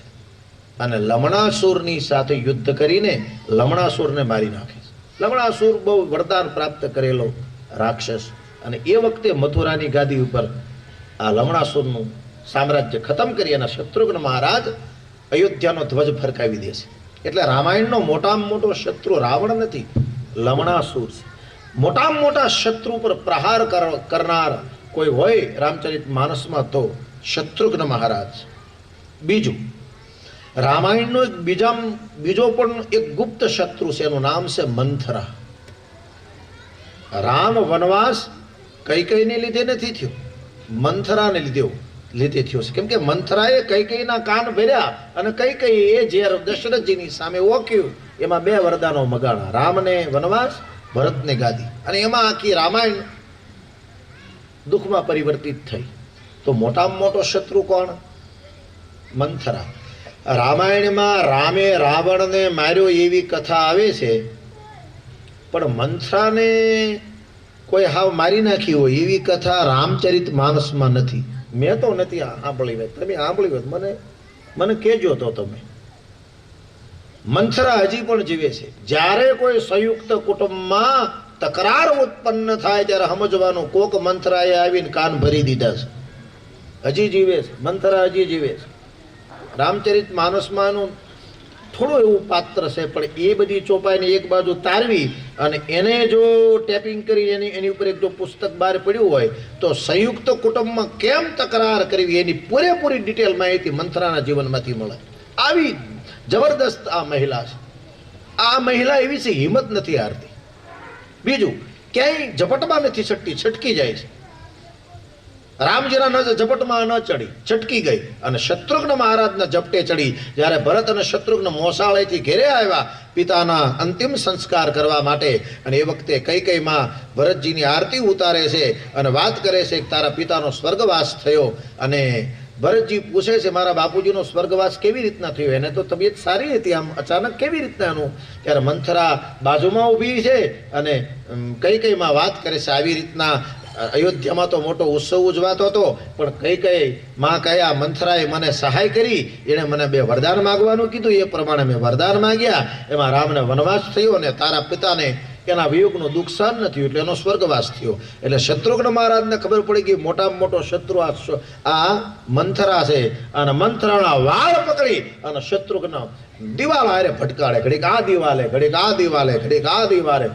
અને લમણાસુરની સાથે યુદ્ધ કરીને લમણાસુરને મારી નાખે છે. લમણાસુર બહુ વરદાન પ્રાપ્ત કરેલો રાક્ષસ, અને એ વખતે મથુરાની ગાદી ઉપર આ લમણાસુરનું સામ્રાજ્ય ખતમ કરી અને શત્રુઘ્ન મહારાજ અયોધ્યાનો ધ્વજ ફરકાવી દે છે. એટલે રામાયણનો મોટામાં મોટો શત્રુ રાવણ નથી, લમણાસુર છે. મોટામાં મોટા શત્રુ પર પ્રહાર કરનાર કોઈ હોય રામચરિત માનસમાં તો શત્રુઘ્ન મહારાજ. બીજું, રામાયણનો એક બીજો પણ એક ગુપ્ત શત્રુ છે, એનું નામ છે મંથરા. રામ વનવાસ કૈકેયીને લીધે નથી થયો, મંથરાને લીધે થયો છે. કેમ કે મંથરાએ કૈકેયીના કાન ભર્યા અને કૈકેયી એ ઝેર દશરથજીની સામે ઓક્યું, એમાં બે વરદાનો મગાણા, રામને વનવાસ, ભરતને ગાદી, અને એમાં આખી રામાયણ દુઃખમાં પરિવર્તિત થઈ. તો મોટામાં મોટો શત્રુ કોણ? મંથરા. રામાયણમાં રામે રાવણને માર્યો એવી કથા આવે છે, પણ મંથરાને કોઈ હાવ મારી નાખી હોય એવી કથા રામચરિત માનસમાં નથી. મેં તો નથી સાંભળી હોય. તમે સાંભળી હોય મને કહેજો તો તમે. મંથરા હજી પણ જીવે છે. જ્યારે કોઈ સંયુક્ત કુટુંબમાં તકરાર ઉત્પન્ન થાય ત્યારે સમજવાનું કોક મંથરાએ આવીને કાન ભરી દીધા છે. હજી જીવે છે મંથરા, હજી જીવે છે. રામચરિત માનસમાંનું થોડું એવું પાત્ર છે, પણ એ બધી ચોપાઈને એક બાજુ તારવી અને એને જો ટેપિંગ કરી એની ઉપર એક જો પુસ્તક બહાર પડ્યું હોય તો સંયુક્ત કુટુંબમાં કેમ તકરાર કરવી એની પૂરેપૂરી ડિટેલ માહિતી મંથરાના જીવનમાંથી મળે. આવી જબરદસ્ત આ મહિલા છે. આ મહિલા એવી છે, હિંમત નથી હારતી. બીજું, ક્યાંય ઝપટમાં નથી છટતી, છટકી જાય છે. રામજીના ઝપટમાં ન ચડી, છટકી ગઈ અને શત્રુઘ્ન મહારાજના ઝપટે ચડી. જ્યારે ભરત અને શત્રુઘ્ન મોસાળેથી ઘેરે આવ્યા પિતાના અંતિમ સંસ્કાર કરવા માટે, અને એ વખતે કઈ માં ભરતજીની આરતી ઉતારે છે અને વાત કરે છે કે તારા પિતાનો સ્વર્ગવાસ થયો. અને ભરતજી પૂછે છે મારા બાપુજીનો સ્વર્ગવાસ કેવી રીતના થયો? એને તો તબિયત સારી હતી, આમ અચાનક કેવી રીતના એનું? ત્યારે મંથરા બાજુમાં ઊભી છે અને કઈ માં વાત કરે છે આવી રીતના અયોધ્યામાં તો મોટો ઉત્સવ ઉજવાતો હતો, પણ કઈ માં કયા મંથરાએ મને સહાય કરી, એણે મને 2 વરદાન માગવાનું કીધું, એ પ્રમાણે મેં વરદાન માગ્યા. એમાં રામને વનવાસ થયો અને તારા પિતાને એના વિયોગનું દુઃખ સહન ન થયું એટલે એનો સ્વર્ગવાસ થયો. એટલે શત્રુઘ્ન મહારાજને ખબર પડી ગઈ મોટામાં મોટો શત્રુ આ મંથરા છે. અને મંથરાના વાળ પકડી અને શત્રુઘ્ન દિવાલ હારે ભટકાડે, ઘડીક આ દિવાલે, ઘડીક આ દિવાલે, ઘડીક આ દિવાલે.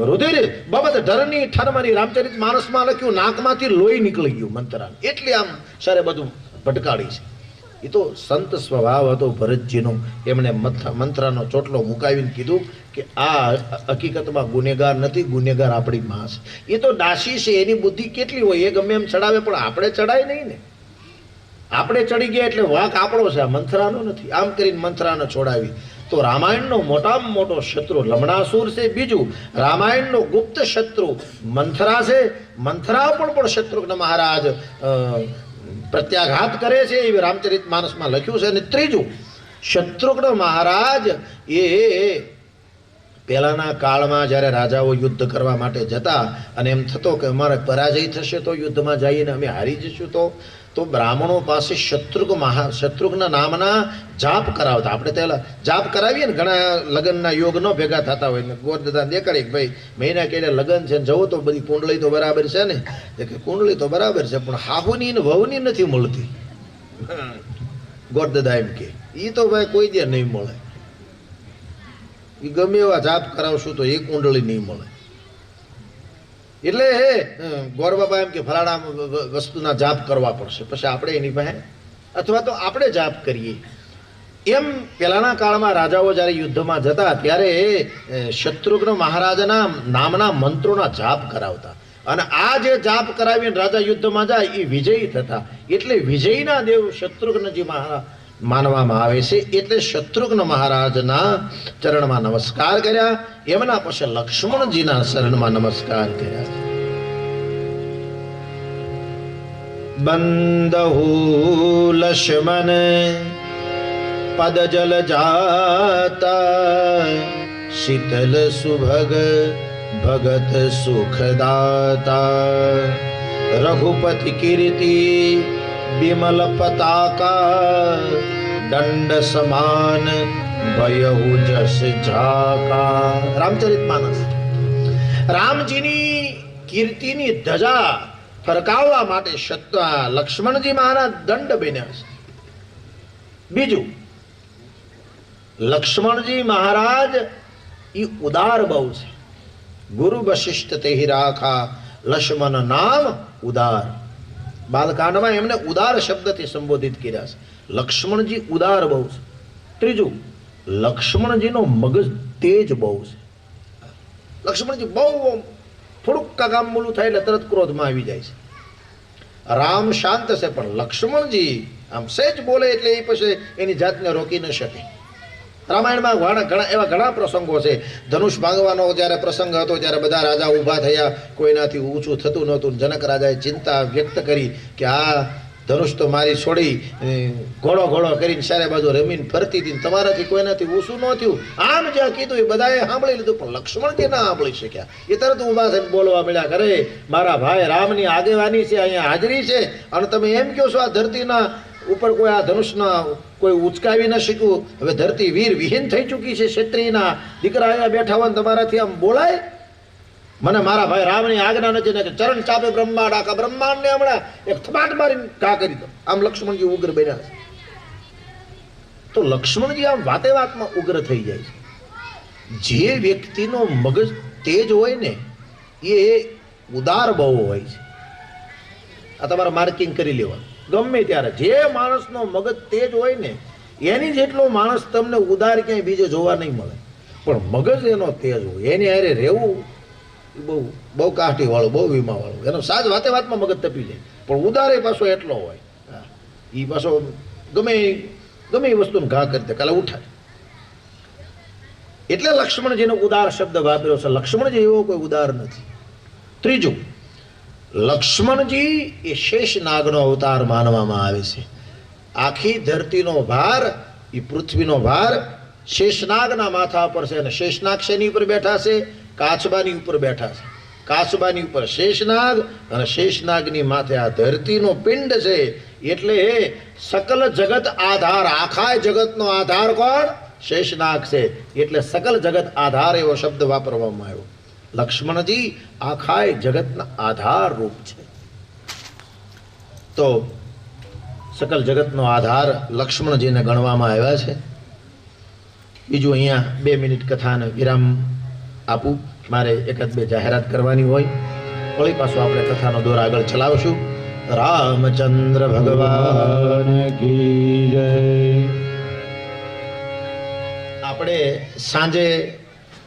રુધિર બાબત ઢરની ઠરમની રામચરિત માનસમાં લખ્યું, નાકમાંથી લોહી નીકળી ગયું મંથરા, એટલે આમ સારે બધું ભટકાડી છે. એ તો સંત સ્વભાવ હતો ભરતજીનો. એમણે મંથરાનો ચોટલો મુકાવીને કીધું કે આ હકીકતમાં ગુનેગાર નથી, ગુનેગાર આપણી માં છે. એ તો દાસી છે, એની બુદ્ધિ કેટલી હોય, એ ગમે એમ ચડાવે, પણ આપણે ચડાય નહીં ને. આપણે ચડી ગયા એટલે વાંક આપણો છે, આ મંથરાનો નથી. આમ કરીને મંથરાને છોડાવી. તો રામાયણનો મોટામાં મોટો શત્રુ લમણાસુર છે. બીજું, રામાયણનો ગુપ્ત શત્રુ મંથરા છે. મંથરા પણ શત્રુઘ્ન મહારાજ પ્રત્યાઘાત કરે છે, એ રામચરિત માનસમાં લખ્યું છે. અને ત્રીજું, શત્રુઘ્ન મહારાજ એ પહેલાના કાળમાં જ્યારે રાજાઓ યુદ્ધ કરવા માટે જતા અને એમ થતો કે અમારે પરાજય થશે તો યુદ્ધમાં જઈને અમે હારી જઈશું, તો બ્રાહ્મણો પાસે શત્રુઘ્ન નામના જાપ કરાવતા. આપણે પહેલા જાપ કરાવીએ ને, ઘણા લગ્નના યોગ ન ભેગા થતા હોય ને ગોરદાદા દેખાડી કે ભાઈ મહિના કેડે લગ્ન છે, જવો તો બધી કુંડળી તો બરાબર છે ને, કે કુંડળી તો બરાબર છે પણ હાહુની ને વહુની નથી મળતી. ગોરદાદા એમ કે એ તો ભાઈ કોઈ દે નહીં મળે, એ ગમે એવા જાપ કરાવશું તો એ કુંડળી નહીં મળે. એટલે ગોરબાબા એમ કે ફલાણા વસ્તુના જાપ કરવા પડશે, પછી આપણે એની પાસે અથવા તો આપણે જાપ કરીએ. એમ પહેલાના કાળમાં રાજાઓ જ્યારે યુદ્ધમાં જતા ત્યારે શત્રુઘ્ન મહારાજના નામના મંત્રોના જાપ કરાવતા. અને આ જે જાપ કરાવીને રાજા યુદ્ધમાં જાય એ વિજયી થતા. એટલે વિજયીના દેવ શત્રુઘ્નજી મહારાજ માનવામાં આવે છે. એટલે શત્રુઘ્ન મહારાજના ચરણમાં નમસ્કાર કર્યા. એમના પછી લક્ષ્મણજીના શરણમાં નમસ્કાર કર્યા. બંદહુ લક્ષ્મણ પદ જલ જાતા, શીતલ સુભગ ભગત સુખદાતા, રઘુપતિ કીર્તિ વિમલ પતાકા, દંડ સમાન ભયહુ જસ ઝાકા. રામચરિત માનસ. રામજીની કીર્તિની ધજા ફરકાવવા માટે લક્ષ્મણજી મહારાજ દંડ બન્યા છે. બીજું, લક્ષ્મણજી મહારાજ એ ઉદાર બહુ છે. ગુરુ વશિષ્ઠ તેહી રાખા, લક્ષ્મણ નામ ઉદાર. બાલકાંડમાં એમને ઉદાર શબ્દથી સંબોધિત કર્યા છે. લક્ષ્મણજી ઉદાર બહુ છે. ત્રીજું, લક્ષ્મણજીનો મગજ તેજ બહુ છે. લક્ષ્મણજી બહુ થોડુંક કાગામૂલું થાય એટલે તરત ક્રોધમાં આવી જાય છે. રામ શાંત છે પણ લક્ષ્મણજી આમ સહેજ બોલે એટલે એ પછી એની જાતને રોકી ન શકે. રામાયણમાં ઘણા પ્રસંગો છે. ધનુષ ભાંગવાનો જ્યારે પ્રસંગ હતો ત્યારે બધા રાજા ઊભા થયા, કોઈનાથી ઊંચું થતું નહોતું. જનક રાજાએ ચિંતા વ્યક્ત કરી કે આ ધનુષ તો મારી છોડી ઘોડો કરીને ચારે બાજુ રમીને ફરતી હતી, તમારાથી કોઈનાથી ઊંચું ન થયું. આમ જ્યાં કીધું એ બધાએ સાંભળી લીધું, પણ લક્ષ્મણજી ના સાંભળી શક્યા. એ તરત ઊભા થઈને બોલવા મળ્યા, કરે મારા ભાઈ રામની આગેવાની છે, અહીંયા હાજરી છે, અને તમે એમ કહો છો આ ધરતીના ઉપર કોઈ આ ધનુષના કોઈ ઉચકાવી ન શક્યું. હવે ધરતી વીર વિહીન થઈ ચૂકી છે, ક્ષત્રિયના દીકરા અહીંયા બેઠા હોય તમારાથી આમ બોલાય? મને મારા ભાઈ રામની આજ્ઞા નથી ને ચરણ ચાપે બ્રહ્માંડ, આખા બ્રહ્માંડને હમણાં એક થપાટ મારીને ઘા કરી દો. આમ લક્ષ્મણજી ઉગ્ર બન્યા છે. તો લક્ષ્મણજી આમ વાતે વાતમાં ઉગ્ર થઈ જાય છે. જે વ્યક્તિનો મગજ તેજ હોય ને એ ઉદાર બહુ હોય છે. આ તમારે માર્કિંગ કરી લેવાનું. ગમે ત્યારે જે માણસનો મગજ તેજ હોય ને એની જેટલો માણસ તમને ઉદાર ક્યાંય બીજે જોવા નહીં મળે. પણ મગજ એનો તેજ હોય એની હારે રહેવું એ બહુ બહુ કાઠી વાળું, બહુ વીમા વાળું. એનો સાજ વાતે વાતમાં મગજ તપી જાય. પણ ઉદારે પાછો એટલો હોય, એ પાછો ગમે એ વસ્તુને ઘા કરી દે, કાલે ઉઠાય. એટલે લક્ષ્મણજીનો ઉદાર શબ્દ વાપર્યો છે. લક્ષ્મણજી એવો કોઈ ઉદાર નથી. ત્રીજું, લક્ષ્મણજી એ શેષનાગનો અવતાર માનવામાં આવે છે. આખી ધરતીનો ભાર, એ પૃથ્વીનો ભાર શેષનાગના માથા ઉપર છે. અને શેષનાગ શેની ઉપર બેઠા છે? કાચબાની ઉપર બેઠા છે. કાચબાની ઉપર શેષનાગ અને શેષનાગની માથે આ ધરતીનો પિંડ છે. એટલે સકલ જગત આધાર, આખા જગતનો આધાર કોણ? શેષનાગ છે. એટલે સકલ જગત આધાર એવો શબ્દ વાપરવામાં આવ્યો. લક્ષ્મણજી આખા જગતના આધાર રૂપ છે. તો સકલ જગતનો આધાર લક્ષ્મણજીને ગણવામાં આવ્યા છે. બીજું, અહીંયા 2 મિનિટ કથાને વિરામ આપું. મારે એકાદ બે જાહેરાત કરવાની હોય. વળી પાછું આપણે કથાનો દોર આગળ ચલાવશું. રામચંદ્ર ભગવાન કી જય. આપણે સાંજે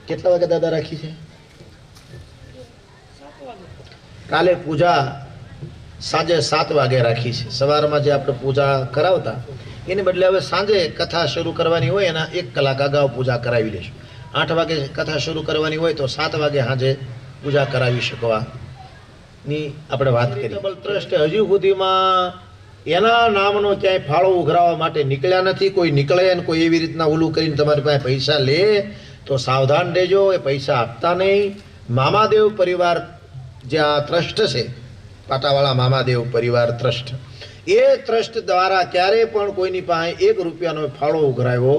કેટલા વાગે દાદા રાખી છે? કાલે પૂજા સાંજે 7 વાગે રાખી છે. સવારમાં જે આપણે પૂજા કરાવતા એની બદલે હવે સાંજે કથા શરૂ કરવાની હોય એના 1 કલાક અગાઉ પૂજા કરાવી લઈશું. 8 વાગે કથા શરૂ કરવાની હોય તો 7 વાગે સાંજે પૂજા કરાવી શકવાની આપણે વાત કરી. ચેરિટેબલ ટ્રસ્ટ હજુ સુધીમાં એના નામનો ક્યાંય ફાળો ઉઘરાવવા માટે નીકળ્યા નથી. કોઈ નીકળે અને કોઈ એવી રીતના ઓલું કરીને તમારી પાસે પૈસા લે તો સાવધાન રહેજો. એ પૈસા આપતા નહીં. મામાદેવ પરિવાર જે આ ટ્રસ્ટ છે, પાટાવાળા મામાદેવ પરિવાર ટ્રસ્ટ, એ ટ્રસ્ટ દ્વારા ક્યારેય પણ કોઈની પાસે 1 રૂપિયાનો ફાળો ઉઘરાવ્યો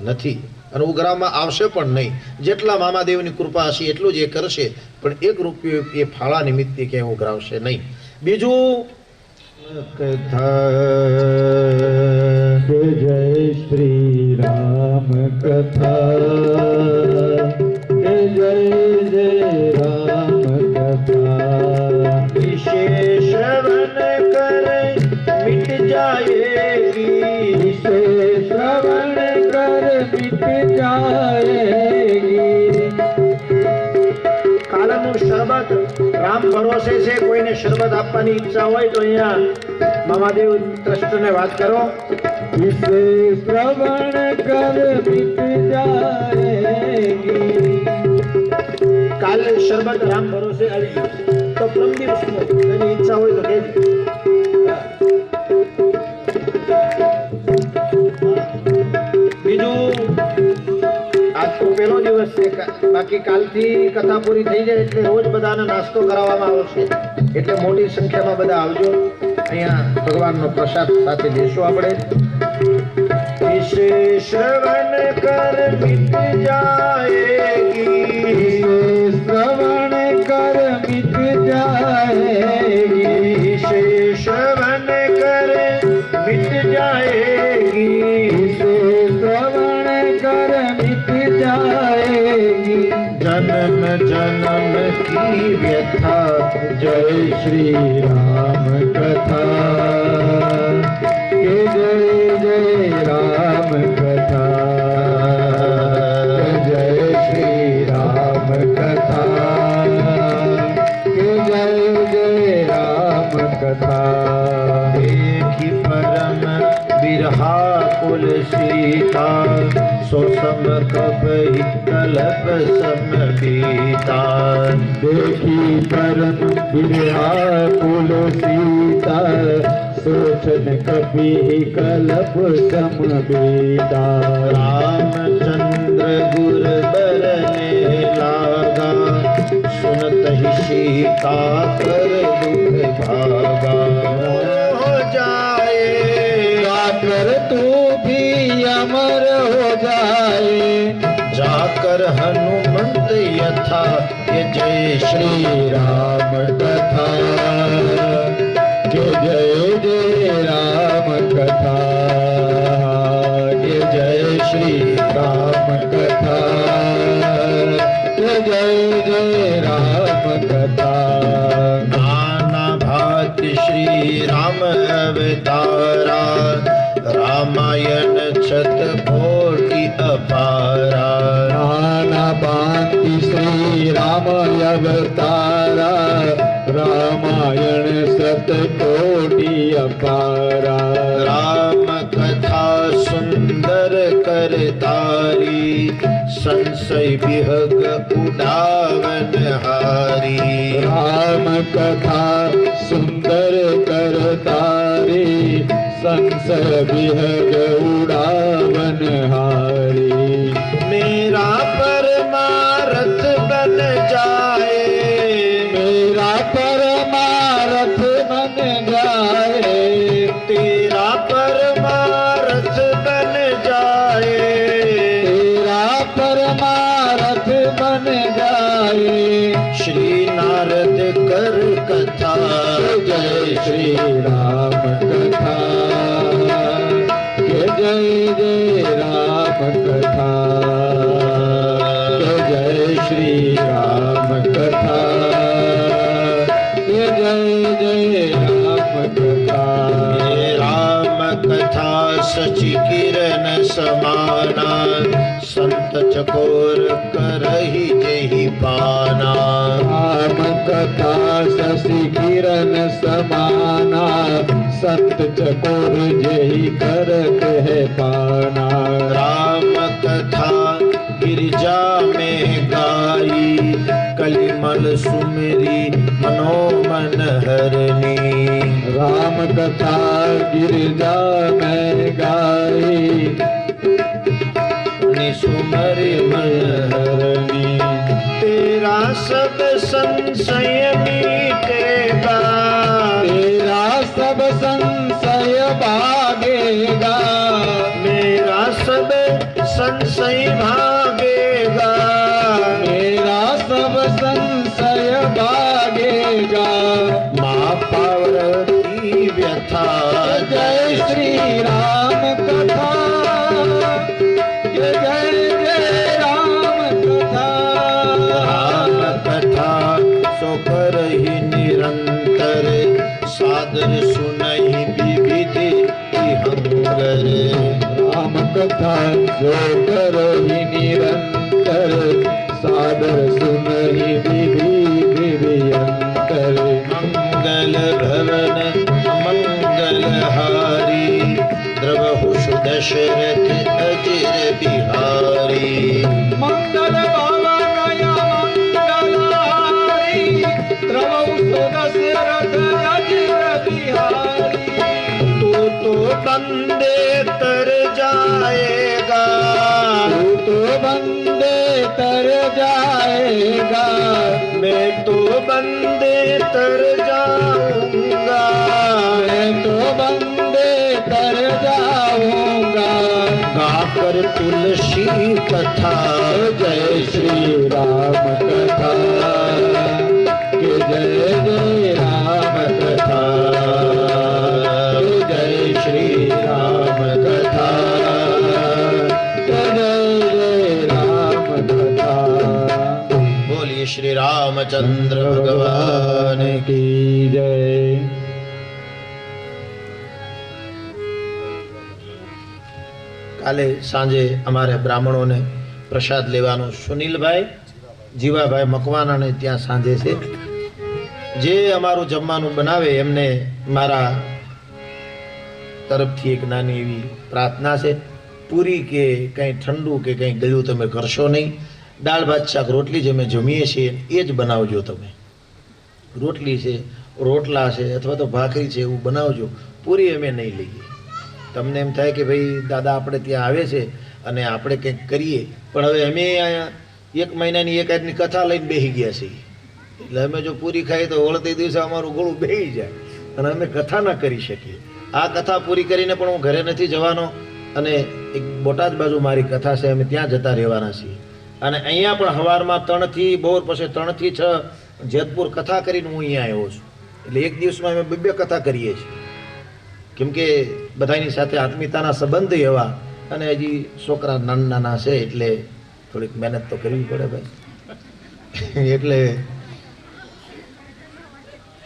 નથી અને ઉઘરાવવામાં આવશે પણ નહીં. જેટલા મામાદેવની કૃપા હશે એટલું જ એ કરશે, પણ 1 રૂપિયો એ ફાળા નિમિત્તે ક્યાંય ઉઘરાવશે નહીં. બીજું, કથા જય શ્રી રામ કથા, જય જય રામ કથા. વિશેષ વન કરે મિટ જાયેગી, વિશેષ શ્રવણ કર મિટ જાયેગી. કાલનું શરબત રામ ભરોસે છે. કોઈને શરબત આપવાની ઈચ્છા હોય તો અહીંયા મામાદેવ ટ્રસ્ટને વાત કરો. વિશેષ શ્રવણ કર મિટ જાયેગી. કાલ શરબત રામ ભરોસે આવી ગયું તો પ્રમ દિવસનો એની ઈચ્છા હોય તો કહેજો. બીજું, આજ તો પહેલો દિવસ છે, બાકી કાલથી કથા પૂરી થઈ જાય એટલે રોજ બધાને નાસ્તો કરાવવામાં આવશે. એટલે મોટી સંખ્યામાં બધા આવજો. અહીંયા ભગવાનનો પ્રસાદ સાથે લેશું આપણે. વિશેષ વન કર મિટ જાયેગી, શ્રવણ કર મિટ જાયેગી. વિશેષ વન કર મિટ જાયેગી, શ્રવણ કર મિટ જાયેગી. જન્મ જન્મ की व्यथा जय श्री राम कथा, के जय जय राम कथा, जय श्री राम कथा, के जय जय राम कथा. देखी परम बिरहा कुल सीता, सो सम कबहि कलप सम बीता. देखी परम बिरहा कुल सीता, सोचन कभी कलप सम बीता. रामचंद्र गुर बरने लागा, सुनत ही सीता कर दुख भागा. हो जाए जाकर तू भी अमर हो जाए, जाकर हनुमंत यथा ये जय श्री राम कथा, के जय जय राम कथा, के जय जय राम कथा नाना भांति श्री राम अवतारा रामायण शतकोटि अपारा नाना भांति श्री राम अवतारा रामायण शतकोटि अपारा राम कथा सुंदर करतारी संशय विहग उड़ावन हारी राम कथा सुंदर करतारी संशय विहग उड़ावन हारी मेरा परमारथ बन जाए मेरा परमारथ बन जाए तेरा परमारथ बन जाए तेरा परमारथ बन जाए श्री नारद कर कथा जय श्री राम कथा जय जय राम कथा जय श्री राम कथा जय जय राम कथा ये राम कथा सचि किरण समाना संत चकोर करहि जेहि पाना राम कथा शशि किरण समाना संत चकोर जेहि करत है पाना राम कथा गिरिजा में गाई कलिमल सुमिरी मनोमन हरनी राम कथा गिरजा में गाई निसुमरि मन हरनी तेरा सब संशय मिटेगा तेरा सब संशय भागेगा मेरा सब संशय भागेगा मेरा सब संशय भागेगा माँ पार्वती व्यथा जय श्री राम कथा जय जय राम कथा राम कथा सो करहि निरंतर सादर सुनहि विविधि हंगर राम कथा जो करहि निरंतर सादर सुनहि विधि वियंतर मंगल भवन मंगल हारी द्रवहु सुदशरथ अजिर बिहारी मंगल भवनया मंगलहारी द्रवौ सुदशरथ अजिर बिहारी तो बंदे तर जाएगा तू तो बंदे तर जाएगा मैं तो बंदे तर जाऊंगा मैं तो बंदे तर जाऊंगा गाकर तुलसी कथा जय श्री राम कथा के जय जय राम कथा जय श्री राम कथा जय जय राम कथा बोलिए श्री रामचंद्र भगवान की की जय કાલે સાંજે અમારે બ્રાહ્મણોને પ્રસાદ લેવાનો સુનિલભાઈ જીવાભાઈ મકવાનાને ત્યાં સાંજે છે જે અમારું જમવાનું બનાવે એમને મારા તરફથી એક નાની એવી પ્રાર્થના છે પૂરી કે કંઈ ઠંડુ કે કંઈ ગળ્યું તમે કરશો નહીં દાળ ભાત શાક રોટલી જે અમે જમીએ છીએ એ જ બનાવજો તમે રોટલી છે રોટલા છે અથવા તો ભાખરી છે એવું બનાવજો પૂરી અમે નહીં લઈએ તમને એમ થાય કે ભાઈ દાદા આપણે ત્યાં આવે છે અને આપણે કંઈક કરીએ પણ હવે અમે અહીંયા 1 મહિનાની એકાદની કથા લઈને બેસી ગયા છીએ એટલે અમે જો પૂરી ખાઈએ તો વળતે દિવસે અમારું ગળું બેસી જાય અને અમે કથા ના કરી શકીએ આ કથા પૂરી કરીને પણ હું ઘરે નથી જવાનો અને એક બોટાદ બાજુ મારી કથા છે અમે ત્યાં જતા રહેવાના છીએ અને અહીંયા પણ સવારમાં 3 થી બપોર પછી 3 થી 6 જેતપુર કથા કરીને હું અહીંયા આવ્યો છું એટલે એક દિવસમાં અમે 2 કથા કરીએ છીએ કેમ કે બધાની સાથે આત્મીયતાના સંબંધ એવા અને હજી છોકરા નાના નાના છે એટલે થોડીક મહેનત તો કરવી પડે ભાઈ એટલે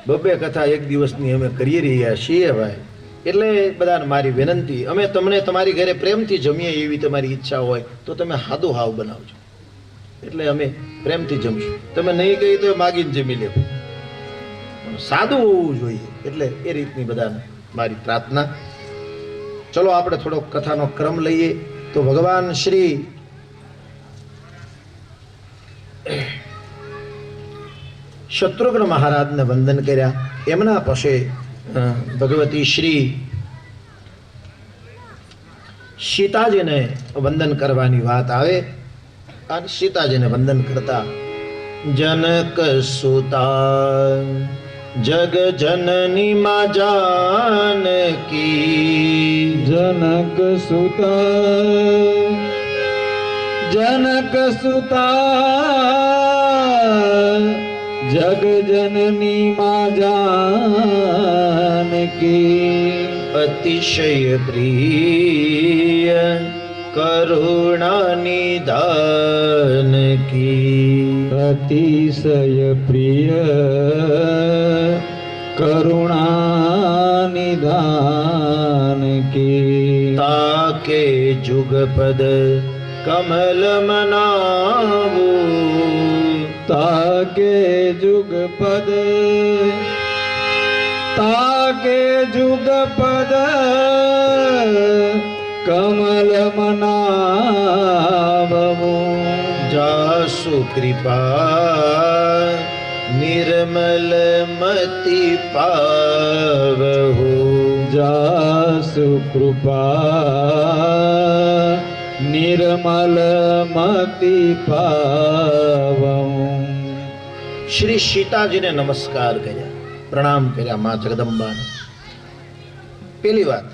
બબ્બે કથા એક દિવસની અમે કરી રહ્યા છીએ ભાઈ. એટલે બધાને મારી વિનંતી, અમે તમને તમારી ઘરે પ્રેમથી જમીએ એવી તમારી ઈચ્છા હોય તો તમે હાદો હાવ બનાવજો. એટલે અમે પ્રેમથી જમશું. તમે નહીં કહી તો માગીને જમી લેવું, સાદું હોવું જોઈએ. એટલે એ રીતની બધાને મારી પ્રાર્થના. ચલો આપણે થોડો કથાનો ક્રમ લઈએ. તો ભગવાન શ્રી શત્રુઘ્ન મહારાજને વંદન કર્યા. એમના પછી ભગવતી શ્રી સીતાજીને વંદન કરવાની વાત આવે. અને સીતાજીને વંદન કરતા જનક સુતા જગ જનની મા જાનકી, જનક સુતા જગ જનની મા જાનકી, અતિશય પ્રિય કરુણા નિધાન કી, અતિશય પ્રિય કરુણા નિધાન કી, તાકે જુગપદ કમલ મનાવું, તાકે જુગપદ કમલ મનાવવું, જાસુ કૃપા નિર્મલ મતિ પાવહુ, જાસુ કૃપા નિર્મલ મતિ પાવવું. શ્રી સીતાજીને નમસ્કાર કર્યા, પ્રણામ કર્યા મા જગદંબાને. પેલી વાત,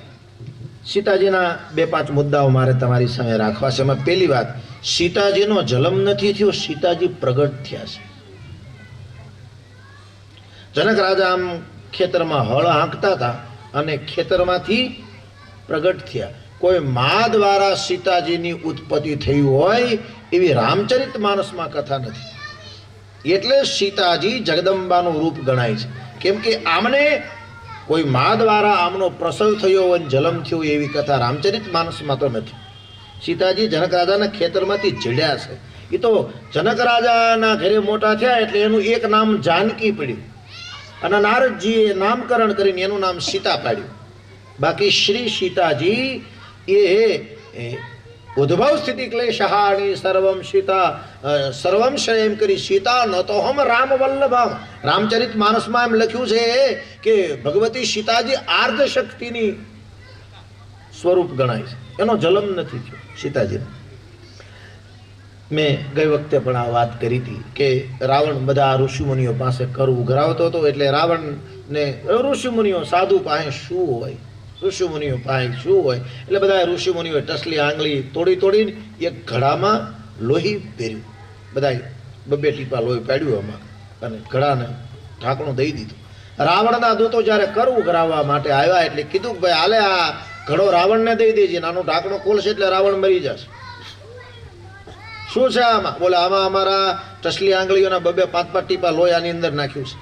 સીતાજીના 2-5 મુદ્દાઓ મારે તમારી સામે રાખવા છે. એમાં પેલી વાત, સીતાજીનો જન્મ નથી થયો, સીતાજી પ્રગટ થયા છે. જનક રાજા આમ ખેતરમાં હળ હાંકતા હતા અને ખેતરમાંથી પ્રગટ થયા. કોઈ મા દ્વારા સીતાજીની ઉત્પત્તિ થઈ હોય એવી રામચરિત માનસમાં કથા નથી. એટલે સીતાજી જગદંબાનું રૂપ ગણાય છે. કેમ કે આમને કોઈ મા દ્વારા આમનો પ્રસવ થયો હોય, જન્મ થયો એવી કથા રામચરિત માનસમાં તો નથી. સીતાજી જનક રાજાના ખેતરમાંથી જડ્યા છે. એ તો જનક રાજાના ઘરે મોટા થયા એટલે એનું એક નામ જાનકી પડ્યું અને નારદજીએ નામકરણ કરીને એનું નામ સીતા પાડ્યું. બાકી શ્રી સીતાજી એ ઉદ્ભવ સ્થિતિ ક્લેશહાણી સર્વમ સીતા સર્વમ એમ કરી સીતા ન તો હમ રામ વલ્લભમ. રામચરિત માનસમાં એમ લખ્યું છે કે ભગવતી સીતાજી આર્ધ શક્તિની સ્વરૂપ ગણાય છે. એનો જન્મ નથી થયો સીતાજીનો. મેં ગઈ વખતે પણ આ વાત કરી હતી કે રાવણ બધા ઋષિમુનિઓ પાસે કર ઉઘરાવતો હતો. એટલે રાવણને ઋષિમુનિઓ સાધુ પાસે શું હોય, ઋષિમુનિઓ પાસે શું હોય, એટલે બધા ઋષિમુનિઓએ ટસલી આંગળી તોડીને એક ઘડામાં લોહી પહેર્યું. બધા 2 ટીપા લોહી પાડ્યું એમાં અને ઘડાને ઢાંકણું દઈ દીધું. રાવણના દૂતો જ્યારે કર ઉઘરાવવા માટે આવ્યા એટલે કીધું કે ભાઈ હાલે આ ઘડો રાવણને દઈ દેજે, નાનું ઢાંકણું ખોલશે એટલે રાવણ મરી જશે. શું છે આમાં? બોલે આમાં અમારા ટસલી આંગળીઓના 2-5 ટીપા લોહી આની અંદર નાખ્યું છે.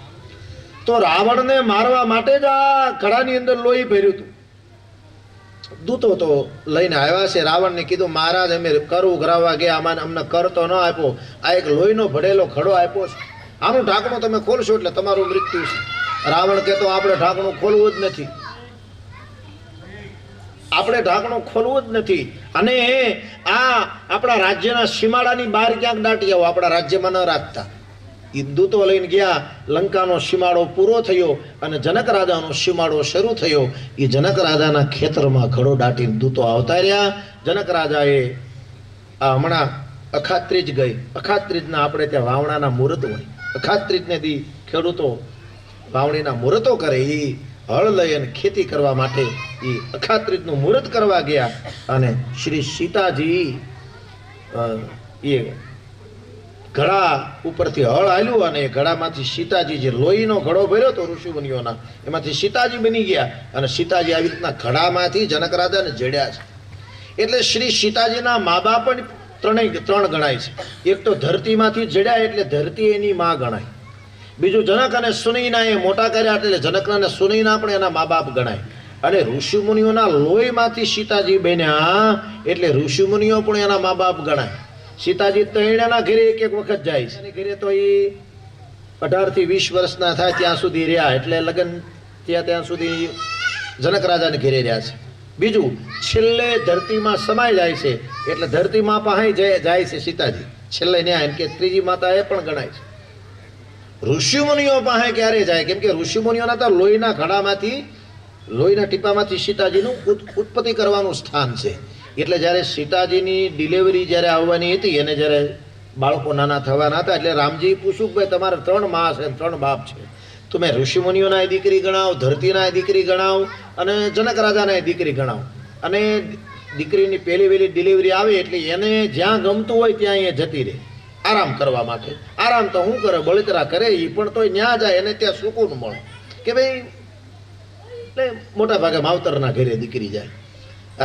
તો રાવણને મારવા માટે જ આ ઘડાની અંદર લોહી ભર્યું હતું. દૂતો તો લઈને આવ્યા છે. રાવણને કીધું મહારાજ અમે કર ઉઘરાવવા ગયા, આમાં અમને કર તો ન આપ્યો, આ એક લોહીનો ભરેલો ઘડો આપ્યો છે, આનું ઢાંકણું તમે ખોલશો એટલે તમારું મૃત્યુ છે. રાવણ કહેતો આપણે ઢાંકણું ખોલવું જ નથી, આપણે ઢાંકણું ખોલવું જ નથી. અને આ આપણા રાજ્યના સીમાડાની બહાર ક્યાંક દાટી આવો, આપણા રાજ્યમાં ન રાખતા. એ દૂતો લઈને ગયા. લંકાનો સીમાડો પૂરો થયો અને જનક રાજાનો સીમાડો શરૂ થયો. એ જનક રાજાના ખેતરમાં ઘડો દાટીને દૂતો આવતા રહ્યા. જનક રાજાએ આ હમણાં અખાત્રીજ ગઈ, અખાત્રીજના આપણે ત્યાં વાવણાના મુહૂર્ત હોય, અખાત્રીજને દી ખેડૂતો વાવણીના મુહૂર્તો કરે. એ હળ લઈ અને ખેતી કરવા માટે એ અખાત્રીજનું મુહૂર્ત કરવા ગયા અને શ્રી સીતાજી એ ઘડા ઉપરથી હળ હાલ્યું અને એ ઘડામાંથી સીતાજી જે લોહીનો ઘડો ભર્યો હતો ઋષિમુનિઓના, એમાંથી સીતાજી બની ગયા અને સીતાજી આવી રીતના ઘડામાંથી જનક રાજાને જડ્યા છે. એટલે શ્રી સીતાજીના મા બાપ પણ ત્રણ ગણાય છે. એક તો ધરતીમાંથી જડ્યા એટલે ધરતી એની માં ગણાય. બીજું જનક અને સુનૈના એ મોટા કર્યા એટલે જનક અને સુનૈના પણ એના મા બાપ ગણાય. અને ઋષિમુનિઓના લોહીમાંથી સીતાજી બન્યા એટલે ઋષિમુનિઓ પણ એના મા બાપ ગણાય. સીતાજી તૈણાના ઘરે એક વખત જાય છે. ઘરે તો એ 18 થી 20 વર્ષના થાય ત્યાં સુધી રહ્યા, એટલે લગ્ન ત્યાં સુધી જનક રાજાને ઘેરે રહ્યા છે. બીજું છેલ્લે ધરતીમાં સમાઈ જાય છે એટલે ધરતીમાં પાસે જાય છે સીતાજી છેલ્લે ન્યાય, એમ કે ત્રીજી માતા એ પણ ગણાય છે. ઋષિમુનિઓ પાસે ક્યારે જાય? કેમ કે ઋષિમુનિઓના તો લોહીના ઘડામાંથી, લોહીના ટીપામાંથી સીતાજીનું ઉત્પત્તિ કરવાનું સ્થાન છે. એટલે જ્યારે સીતાજીની ડિલિવરી જ્યારે આવવાની હતી અને જ્યારે બાળકો નાના થવાના હતા એટલે રામજી પૂછ્યું કે ભાઈ તમારે 3 મા છે 3 બાપ છે, તો મેં ઋષિમુનિઓના દીકરી ગણાવ, ધરતીના દીકરી ગણાવ અને જનક રાજાના દીકરી ગણાવ. અને દીકરીની પહેલી વહેલી ડિલિવરી આવે એટલે એને જ્યાં ગમતું હોય ત્યાં એ જતી રહે આરામ કરવા માટે. આરામ તો શું કરે, બળતરા કરે, એ પણ તોય ન્યા જાય એને ત્યાં સુકૂન મળે કે ભાઈ, એટલે મોટા ભાગે માવતરના ઘરે દીકરી જાય.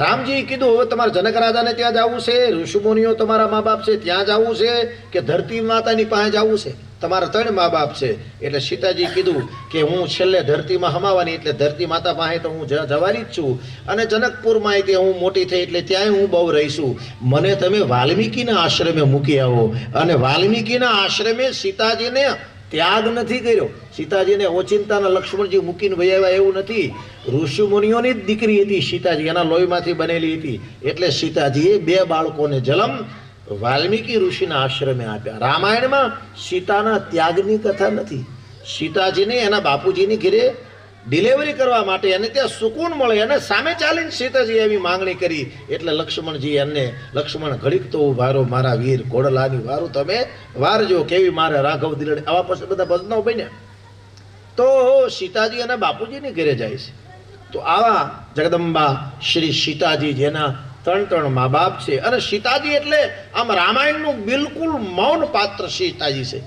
રામજી કીધું હવે તમારે જનક રાજાને ત્યાં જવું છે, ઋષિમુનિઓ તમારા મા બાપ છે ત્યાં જવું છે કે ધરતી માતાની પાસે જવું છે? તમારા 3 મા બાપ છે. એટલે સીતાજી કીધું કે હું છેલ્લે ધરતીમાં હમાવાની એટલે ધરતી માતા પાસે તો હું જવાની જ છું, અને જનકપુરમાં તે હું મોટી થઈ એટલે ત્યાંય હું બહુ રહીશું. મને તમે વાલ્મીકીના આશ્રમે મૂકી આવો. અને વાલ્મીકીના આશ્રમે સીતાજીને ત્યાગ નથી કર્યો. સીતાજીને ઓચિંતાના લક્ષ્મણજી મૂકીને વૈયા એવું નથી. ઋષિમુનિઓની જ દીકરી હતી સીતાજી, એના લોહીમાંથી બનેલી હતી. એટલે સીતાજીએ 2 બાળકોને જન્મ વાલ્મીકી ઋષિના આશ્રમે આપ્યા. રામાયણમાં સીતાના ત્યાગની કથા નથી. સીતાજીને એના બાપુજીની ઘરે ડિલિવરી કરવા માટે એને ત્યાં સુકૂન મળે એને સામે ચાલીને સીતાજી એવી માંગણી કરી એટલે લક્ષ્મણજી એને, લક્ષ્મણ ઘડીક તો વારો મારા વીર ઘોડલાની વારું તમે વારજો, કેવી મારે રાઘવ દિલડી, આવા પછી બધા ભજનો બન્યા. તો સીતાજી એના બાપુજીની ઘરે જાય છે. તો આવા જગદંબા શ્રી સીતાજી જેના 3 મા બાપ છે. અને સીતાજી એટલે આમ રામાયણનું બિલકુલ મૌન પાત્ર સીતાજી છે.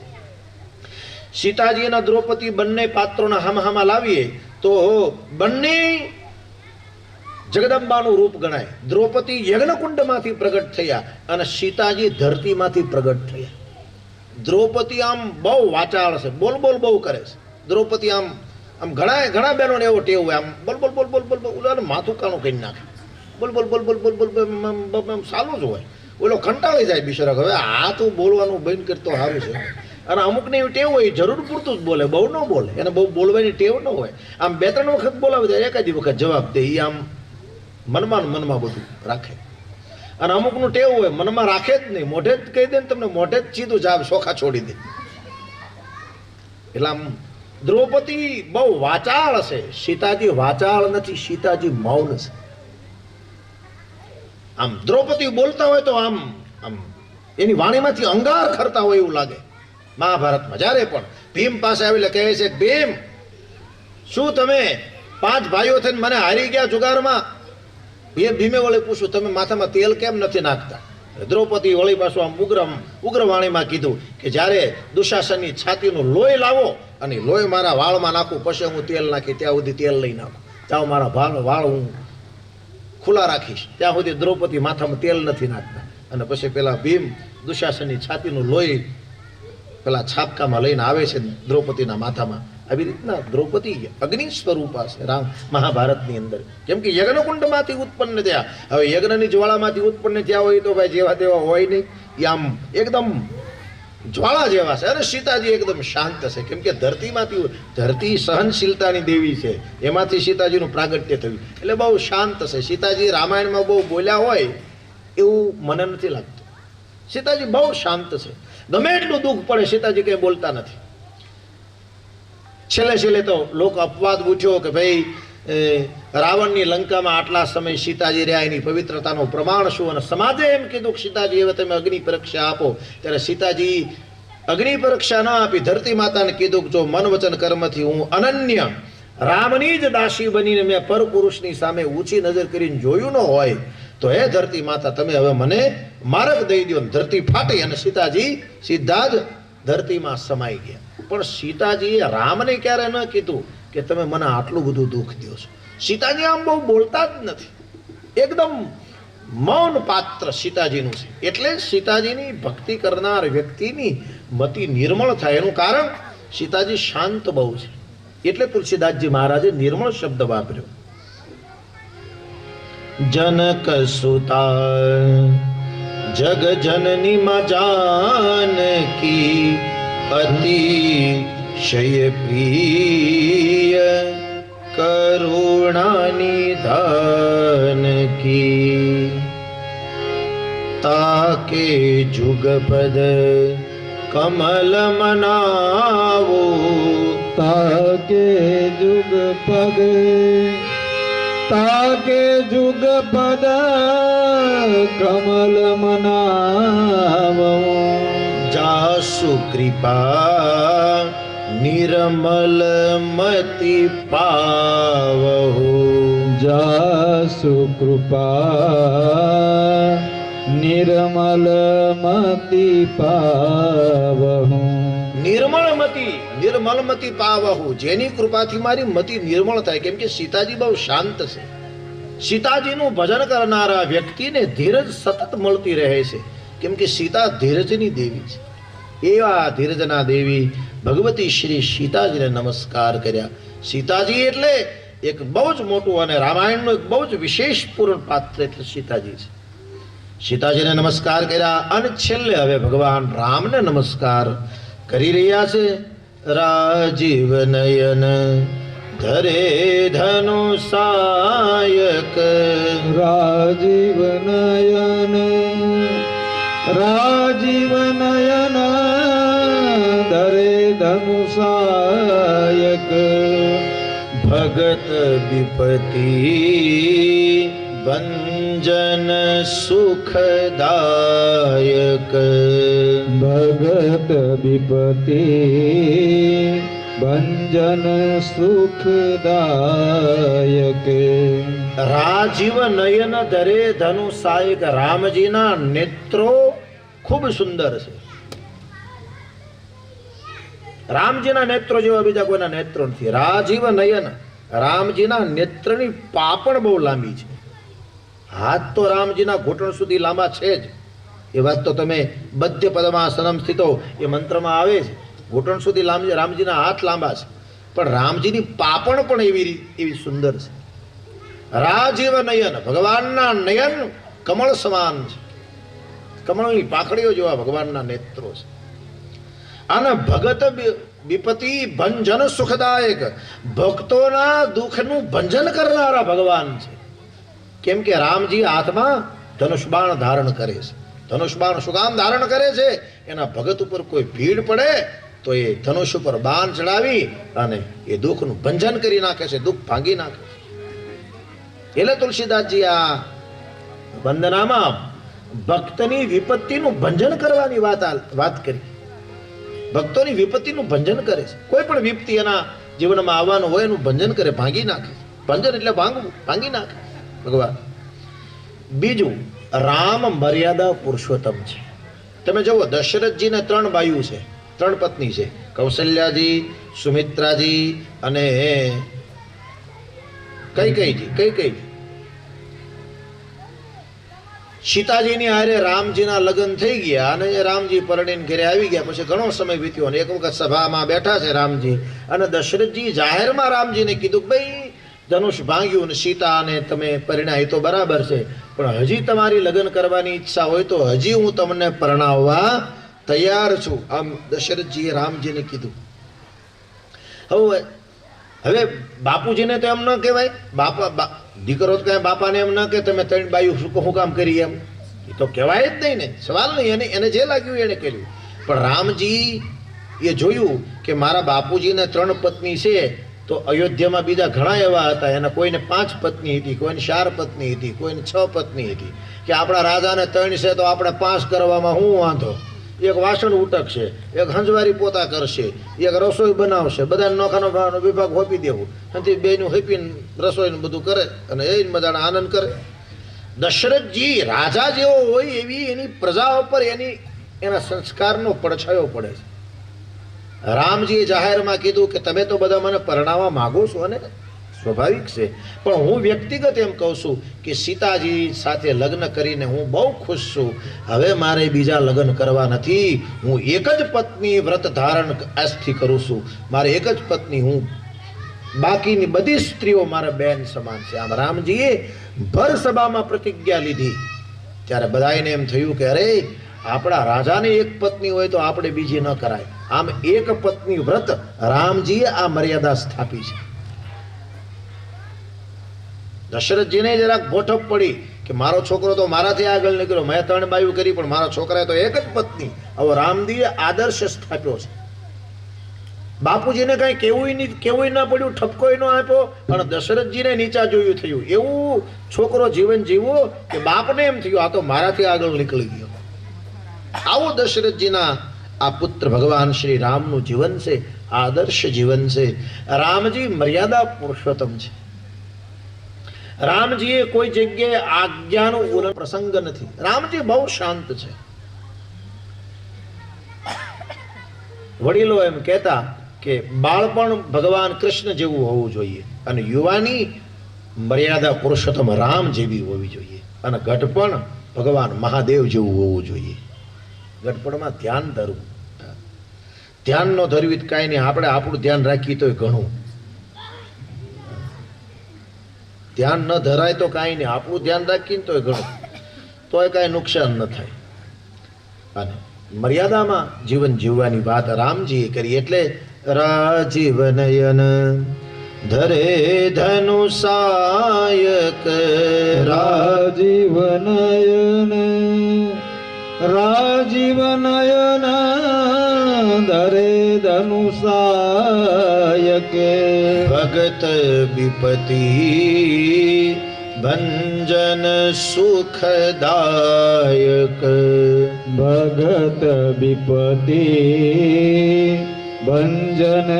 સીતાજી અને દ્રૌપદી બંને પાત્રોના હામાં લાવીએ તો બંને જગદંબાનું રૂપ ગણાય. દ્રૌપદી યજ્ઞકુંડમાંથી પ્રગટ થયા અને સીતાજી ધરતીમાંથી પ્રગટ થયા. દ્રૌપદી આમ બહુ વાચાળ છે, બોલ બોલ બહુ કરે છે. દ્રૌપદી આમ ઘણા બહેનોને એવો ટેવ હોય, આમ બોલ બોલ બોલ બોલ બોલ બોલ માથું કાણું કરી નાખે, બોલ બોલ બોલ બોલ બોલ બોલ ચાલુ જ હોય. ઓલો કંટાળી જાય બિચારા, હવે આ તો બોલવાનું બંધ કરતો સારું છે. અને અમુકને એવી ટેવ હોય જરૂર પૂરતું જ બોલે, બહુ ન બોલે, એને બહુ બોલવાની ટેવ ન હોય. આમ 2-3 વખત બોલાવે તો એકાદી વખત જવાબ દે, એ આમ મનમાં બધું રાખે. અને અમુકનું ટેવ હોય મનમાં રાખે જ નહીં, મોઢે જ કહી દે ને તમને, મોઢે જ સીધું જાવ સોખા છોડી દે. એટલે આમ દ્રૌપદી બહુ વાચાળ છે, સીતાજી વાચાળ નથી, સીતાજી મૌન છે. આમ દ્રૌપદી બોલતા હોય તો આમ એની વાણીમાંથી અંગાર ખરતા હોય એવું લાગે. મહાભારતમાં જ્યારે પણ ભીમ પાસે આવીને કહે છે, ભીમ શું તમે 5 ભાઈઓ થઈને મને હારી ગયા જુગારમાં? ભીમે વળી પૂછ્યું તમે માથામાં તેલ કેમ નથી નાખતા? દ્રૌપદી વળી પાછું આમ ઉગ્ર વાણીમાં કીધું કે જ્યારે દુશાસનની છાતીનું લોહી લાવો અને લોહી મારા વાળમાં નાખું પછી હું તેલ નાખી, ત્યાં સુધી તેલ લઈ નાખું. જાઓ મારા વાળ હું ખુલ્લા રાખીશ, ત્યાં સુધી દ્રૌપદી માથામાં તેલ નથી નાખતા. અને પછી પેલા ભીમ દુશાસનની છાતીનું લોહી પેલા છાપકામાં લઈને આવે છે દ્રૌપદીના માથામાં. આવી રીતના દ્રૌપદી અગ્નિ સ્વરૂપા છે રામ મહાભારતની અંદર. કેમ કે યજ્ઞકુંડમાંથી ઉત્પન્ન થયા. હવે યજ્ઞની જ્વાળામાંથી ઉત્પન્ન થયા હોય તો ભાઈ જેવા તેવા હોય નહીં, એ આમ એકદમ જ્વાળા જેવા છે. અને સીતાજી એકદમ શાંત છે, કેમ કે ધરતી સહનશીલતાની દેવી છે, એમાંથી સીતાજીનું પ્રાગટ્ય થયું એટલે બહુ શાંત છે. સીતાજી રામાયણમાં બહુ બોલ્યા હોય એવું મને નથી લાગતું. સીતાજી બહુ શાંત છે, ગમે એટલું દુઃખ પડે સીતાજી કંઈ બોલતા નથી. છેલ્લે તો લોક અપવાદ ઉઠ્યો કે ભાઈ રાવણની લંકામાં આટલા સમય સીતાજી રહ્યા, એની પવિત્રતાનું પ્રમાણ શું? અને સમાજે એમ કીધું કે સીતાજી હવે તમે અગ્નિ પરીક્ષા આપો. ત્યારે સીતાજી અગ્નિ પરીક્ષા ના આપી, ધરતી માતાને કીધું કે જો મન વચન કર્મથી હું અનન્ય રામની જ દાસી બનીને મેં પરપુરુષની સામે ઊંચી નજર કરીને જોયું ન હોય તો હે ધરતી માતા તમે હવે મને માર્ગ દઈ દો. ધરતી ફાટી અને સીતાજી સીધા જ ધરતીમાં સમાઈ ગયા. પણ સીતાજીએ રામને ક્યારે ન કીધું કે તમે મને આટલું બધું દુઃખ દો છો. સીતાજી આમ બહુ બોલતા જ નથી, એકદમ મૌન પાત્ર સીતાજીનું છે. એટલે સીતાજીની ભક્તિ કરનાર વ્યક્તિની મતિ નિર્મળ થાય. એનું કારણ સીતાજી શાંત બહુ છે. એટલે તુલસીદાસજી મહારાજે નિર્મળ શબ્દ વાપર્યો. જનક સુતા જગ જનની માં જાનકી અતિશય પ્રિય કરુણા નિધાન કી તાકે જુગપદ કમલ મનાવો તાકે જુગ પદ કમલ મનાવો જાસુ કૃપા નિર્મલ મતિ પાવહુ જાસુ કૃપા નિર્મલ મતિ પાવહુ નિર્મળ મતિ પાવહુ. જેની કૃપાથી મારી મતિ નિર્મળ થાય. કેમ કે સીતાજી બહુ શાંત છે. સીતાજીનું ભજન કરનારા વ્યક્તિને ધીરજ સતત મળતી રહે છે. કેમ કે સીતા ધીરજની દેવી છે. એવા ધીરજના દેવી ભગવતી શ્રી સીતાજીને નમસ્કાર કર્યા. સીતાજી એટલે એક બહુ જ મોટું અને રામાયણનું એક બહુ જ વિશેષ પૂર્ણ પાત્ર એટલે સીતાજી છે. સીતાજીને નમસ્કાર કર્યા અને છેલ્લે હવે ભગવાન રામને નમસ્કાર કરી રહ્યા છે. રાજીવ નયન ધરે ધનુષાયક રાજીવ નયન ધરે ધનુષાયક ભગત વિપતિ ભંજન સુખદાયક ભગત વિપતિ ભંજન સુખદાયક રાજીવ નયન ધરે ધનુષાયક. રામજીના નેત્રો ખૂબ સુંદર છે. રામજીના નેત્રો જેવા બીજા કોઈના નેત્રો નથી. રાજીવ નયન. રામજીના નેત્રની પાપણ બહુ લાંબી છે. હાથ તો રામજીના ઘૂંટણ સુધી લાંબા છે જ. એ વાત તો તમે બધ્ય પદ્માસનમ સ્થિતો એ મંત્રમાં આવે છે. ઘૂંટણ સુધી રામજીના હાથ લાંબા છે. પણ રામજીની પાપણ પણ એવી સુંદર છે. રાજીવ નયન. ભગવાનના નયન કમળ સમાન છે. કમળની પાખડીઓ જેવા ભગવાનના નેત્રો છે. અને ભગત વિપતિ ભંજન સુખદાયક. ભક્તોના દુઃખનું ભંજન કરનારા ભગવાન છે. કેમ કે રામજી હાથમાં ધનુષબાણ ધારણ કરે છે. ધનુષબાણ શું કામ ધારણ કરે છે? એના ભગત ઉપર કોઈ ભીડ પડે તો એ ધનુષ ઉપર બાણ ચડાવી અને એ દુઃખનું ભંજન કરી નાખે છે, દુઃખ ભાંગી નાખે છે. એટલે તુલસીદાસજી આ વંદનામાં ભક્તની વિપત્તિનું ભંજન કરવાની વાત કરી. ભક્તોની વિપત્તિનું ભંજન કરે છે. કોઈ પણ વિપત્તિ એના જીવનમાં આવવાનું હોય એનું ભંજન કરે, ભાંગી નાખે. ભંજન એટલે ભાંગવું, ભાંગી નાખે ભગવાન. બીજું, રામ મર્યાદા પુરુષોત્તમ છે. તમે જુઓ, દશરથજીને 3 બાયુ છે, 3 પત્ની છે. કૌશલ્યાજી, સુમિત્રાજી અને કઈ સીતાજીની હારે રામજીના લગ્ન થઈ ગયા અને રામજી પરણીને ઘરે આવી ગયા. પછી ઘણો સમય વીત્યો અને એક વખત સભામાં બેઠા છે રામજી અને દશરથજી જાહેરમાં રામજીને કીધું કે ભાઈ ધનુષ ભાંગ્યું ને સીતાને તમે પરિણાય તો બરાબર છે, પણ હજી તમારી લગ્ન કરવાની ઈચ્છા હોય તો હજી હું તમને પરણાવવા તૈયાર છું. આમ દશરથજીએ રામજીને કીધું. હવે બાપુજીને તો એમ ન કહેવાય. દીકરો તો કઈ બાપાને એમ ન કે તમે 3 બાયું શું કામ કરી, એમ એ તો કહેવાય જ નહીં ને. સવાલ નહીં. એને જે લાગ્યું એને કર્યું. પણ રામજી એ જોયું કે મારા બાપુજીને 3 પત્ની છે તો અયોધ્યામાં બીજા ઘણા એવા હતા. એના કોઈને 5 પત્ની હતી, કોઈને 4 પત્ની હતી, કોઈને 6 પત્ની હતી. કે આપણા રાજાને 3 છે તો આપણે 5 કરવામાં શું વાંધો? એક વાસણ ઉટકશે, એક હંજવારી પોતા કરશે, એક રસોઈ બનાવશે, બધાને નોખાનો વિભાગ હોપી દેવું અને બેનું હેપીને રસોઈનું બધું કરે અને એ બધાને આનંદ કરે. દશરથજી રાજા જેવો હોય એવી એની પ્રજા ઉપર એના સંસ્કારનો પડછાયો પડે છે. રામજીએ જાહેરમાં કીધું કે તમે તો બધા મને પરણાવવા માગો છો અને સ્વાભાવિક છે. પણ હું વ્યક્તિગત એમ કહું છું કે સીતાજી સાથે લગ્ન કરીને હું બહુ ખુશ છું. હવે મારે બીજા લગ્ન કરવા નથી. હું એક જ પત્ની વ્રત ધારણ આજથી કરું છું. મારે એક જ પત્ની, હું બાકીની બધી સ્ત્રીઓ મારા બેન સમાન છે. આમ રામજીએ ભર સભામાં પ્રતિજ્ઞા લીધી ત્યારે બધાને એમ થયું કે અરે આપણા રાજાને એક પત્ની હોય તો આપણે બીજી ન કરાય. આમ એક પત્ની વ્રત રામજીએ આ મર્યાદા સ્થાપી છે. દશરથજીને જરાક ગોઠપ પડી કે મારો છોકરો તો મારાથી આગળ નીકળ્યો, મેં 3 બાયું કરી પણ મારા છોકરાએ તો એક જ પત્ની. હવે રામજીએ આદર્શ સ્થાપ્યો છે. બાપુજીને કઈ કેવું ના પડ્યું, ઠપકોય ન આપ્યો, પણ દશરથજીને નીચા જોયું થયું. એવું છોકરો જીવન જીવવો કે બાપને એમ થયું આ તો મારાથી આગળ નીકળી ગયો. આવું દશરથજીના આ પુત્ર ભગવાન શ્રી રામનું જીવન છે, આદર્શ જીવન છે. રામજી મર્યાદા પુરુષોત્તમ છે. રામજીએ કોઈ જગ્યાએ આજ્ઞાનો ઉલ્લંઘન પ્રસંગ નથી. રામજી બહુ શાંત છે. વડીલો એમ કહેતા કે બાળપણ ભગવાન કૃષ્ણ જેવું હોવું જોઈએ અને યુવાની મર્યાદા પુરુષોત્તમ રામ જેવી હોવી જોઈએ અને ઘટપણ ભગવાન મહાદેવ જેવું હોવું જોઈએ. ઘટપણમાં ધ્યાન ધરવું, ધ્યાન ન ધરવી કાંઈ નહીં, આપણે આપણું ધ્યાન રાખીએ તોય ઘણું. ધ્યાન ન ધરાય તો કાંઈ નહીં, આપણું ધ્યાન રાખીએ તોય ઘણું, તોય કાંઈ નુકસાન ન થાય. અને મર્યાદામાં જીવન જીવવાની વાત રામજીએ કરી. એટલે રાજીવ નયન ધરે ધનુષાયક, રાજીવ નયન રાજીવ નયન ધરે ધનુષાયક, ભગત વિપતિ ભંજન સુખદાયક, ભગત વિપતિ ભંજન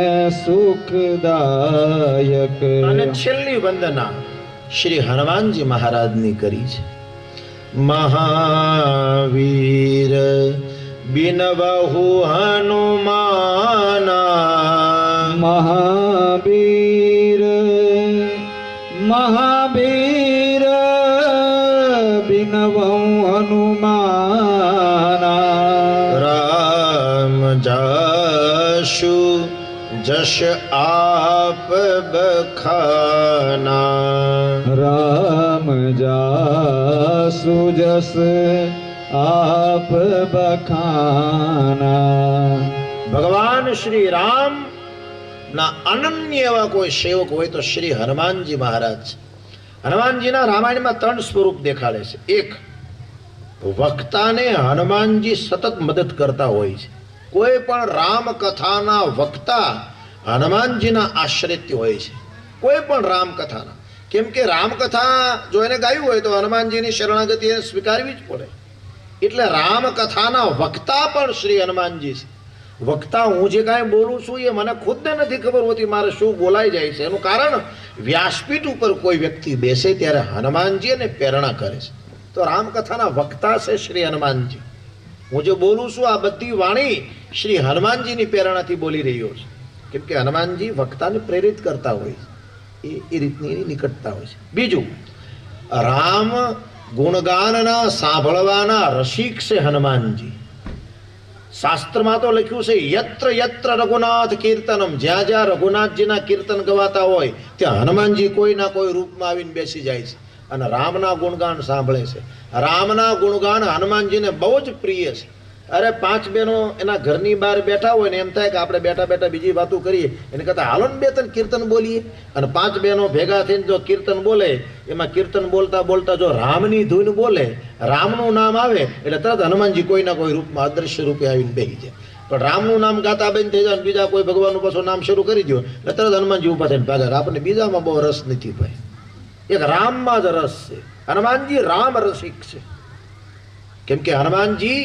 સુખદાયક. અને છેલ્લી વંદના શ્રી હનુમાનજી મહારાજની કરી છે. મહાવીર બિનવહુ હનુમાના, મહાવીર મહાવીર બિનવહુ હનુમાના, રામ જાશુ જશ આપ બખાના, રામ જાસુ જસ આપ બખાના. ભગવાન શ્રી રામ ના અનન્ય એવા કોઈ સેવક હોય તો શ્રી હનુમાનજી મહારાજ છે. હનુમાનજીના રામાયણમાં 3 સ્વરૂપ દેખાડે છે. એક, વક્તાને હનુમાનજી સતત મદદ કરતા હોય છે. કોઈ પણ રામ કથાના વક્તા હનુમાનજીના આશ્રિત હોય છે. કોઈ પણ રામ કથાના, કેમ કે રામકથા જો એને ગાયું હોય તો હનુમાનજીની શરણાગતિ એને સ્વીકારવી જ પડે. એટલે રામકથાના વક્તા પણ શ્રી હનુમાનજી છે. વક્તા હું જે કાંઈ બોલું છું એ મને ખુદને નથી ખબર હોતી મારે શું બોલાઈ જાય છે. એનું કારણ વ્યાસપીઠ ઉપર કોઈ વ્યક્તિ બેસે ત્યારે હનુમાનજી એને પ્રેરણા કરે છે. તો રામકથાના વક્તા છે શ્રી હનુમાનજી. હું જે બોલું છું આ બધી વાણી શ્રી હનુમાનજીની પ્રેરણાથી બોલી રહ્યો છું. કેમ કે હનુમાનજી વક્તાને પ્રેરિત કરતા હોય છે. એ રીતની એની નિકટતા હોય છે. બીજું, રામ ગુણગાનના સાંભળવાના રસિક છે હનુમાનજી. શાસ્ત્રમાં તો લખ્યું છે યત્ર યત્ર રઘુનાથ કીર્તનમ, જ્યાં જ્યાં રઘુનાથજીના કીર્તન ગવાતા હોય ત્યાં હનુમાનજી કોઈના કોઈ રૂપમાં આવીને બેસી જાય છે અને રામના ગુણગાન સાંભળે છે. રામના ગુણગાન હનુમાનજીને બહુ જ પ્રિય છે. અરે 5 બહેનો એના ઘરની બહાર બેઠા હોય ને એમ થાય કે આપણે બેઠા બેઠા બીજી વાતો કરીએ, એને કરતા હાલો ને 2-3 કીર્તન બોલીએ. અને 5 બહેનો ભેગા થઈને જો કીર્તન બોલે, એમાં કીર્તન બોલતા બોલતા જો રામની ધૂન બોલે, રામનું નામ આવે એટલે તરત હનુમાનજી કોઈના કોઈ રૂપમાં અદ્રશ્ય રૂપે આવીને બેસી જાય. પણ રામનું નામ ગાતા બંધ થઈ જાય, બીજા કોઈ ભગવાનનું પાછું નામ શરૂ કરી દો એટલે તરત હનુમાનજી ઉભા થઈને ભાગે. આપણને બીજામાં બહુ રસ નથી ભાઈ, એક રામમાં જ રસ છે. હનુમાનજી રામ રસિક છે. કેમ કે હનુમાનજી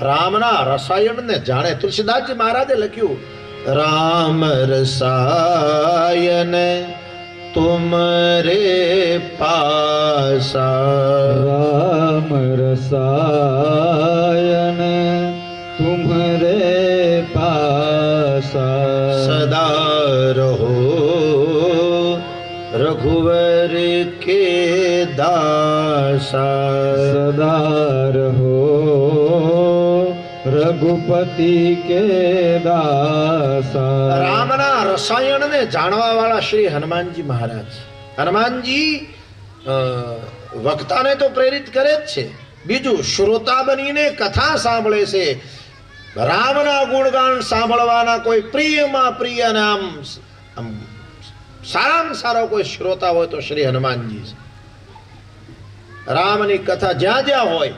રામના રસાયણને જાણે. તુલસીદાસજી મહારાજે લખ્યું, રામ રસાયન તુમરે પાસા, રામ રસાયન તુમરે પાસા, સદા રહો रघुवर के दासा सदा रहो रघुपति के दासा। રામના રસાયણને જાણવા વાળા શ્રી હનુમાનજી મહારાજ. હનુમાનજી વક્તાને તો પ્રેરિત કરે જ છે, બીજું શ્રોતા બનીને કથા સાંભળે છે. રામના ગુણગાન સાંભળવાના કોઈ પ્રિયમાં પ્રિય અને આમ સારામાં સારો કોઈ શ્રોતા હોય તો શ્રી હનુમાનજી છે. રામની કથા જ્યાં જ્યાં હોય,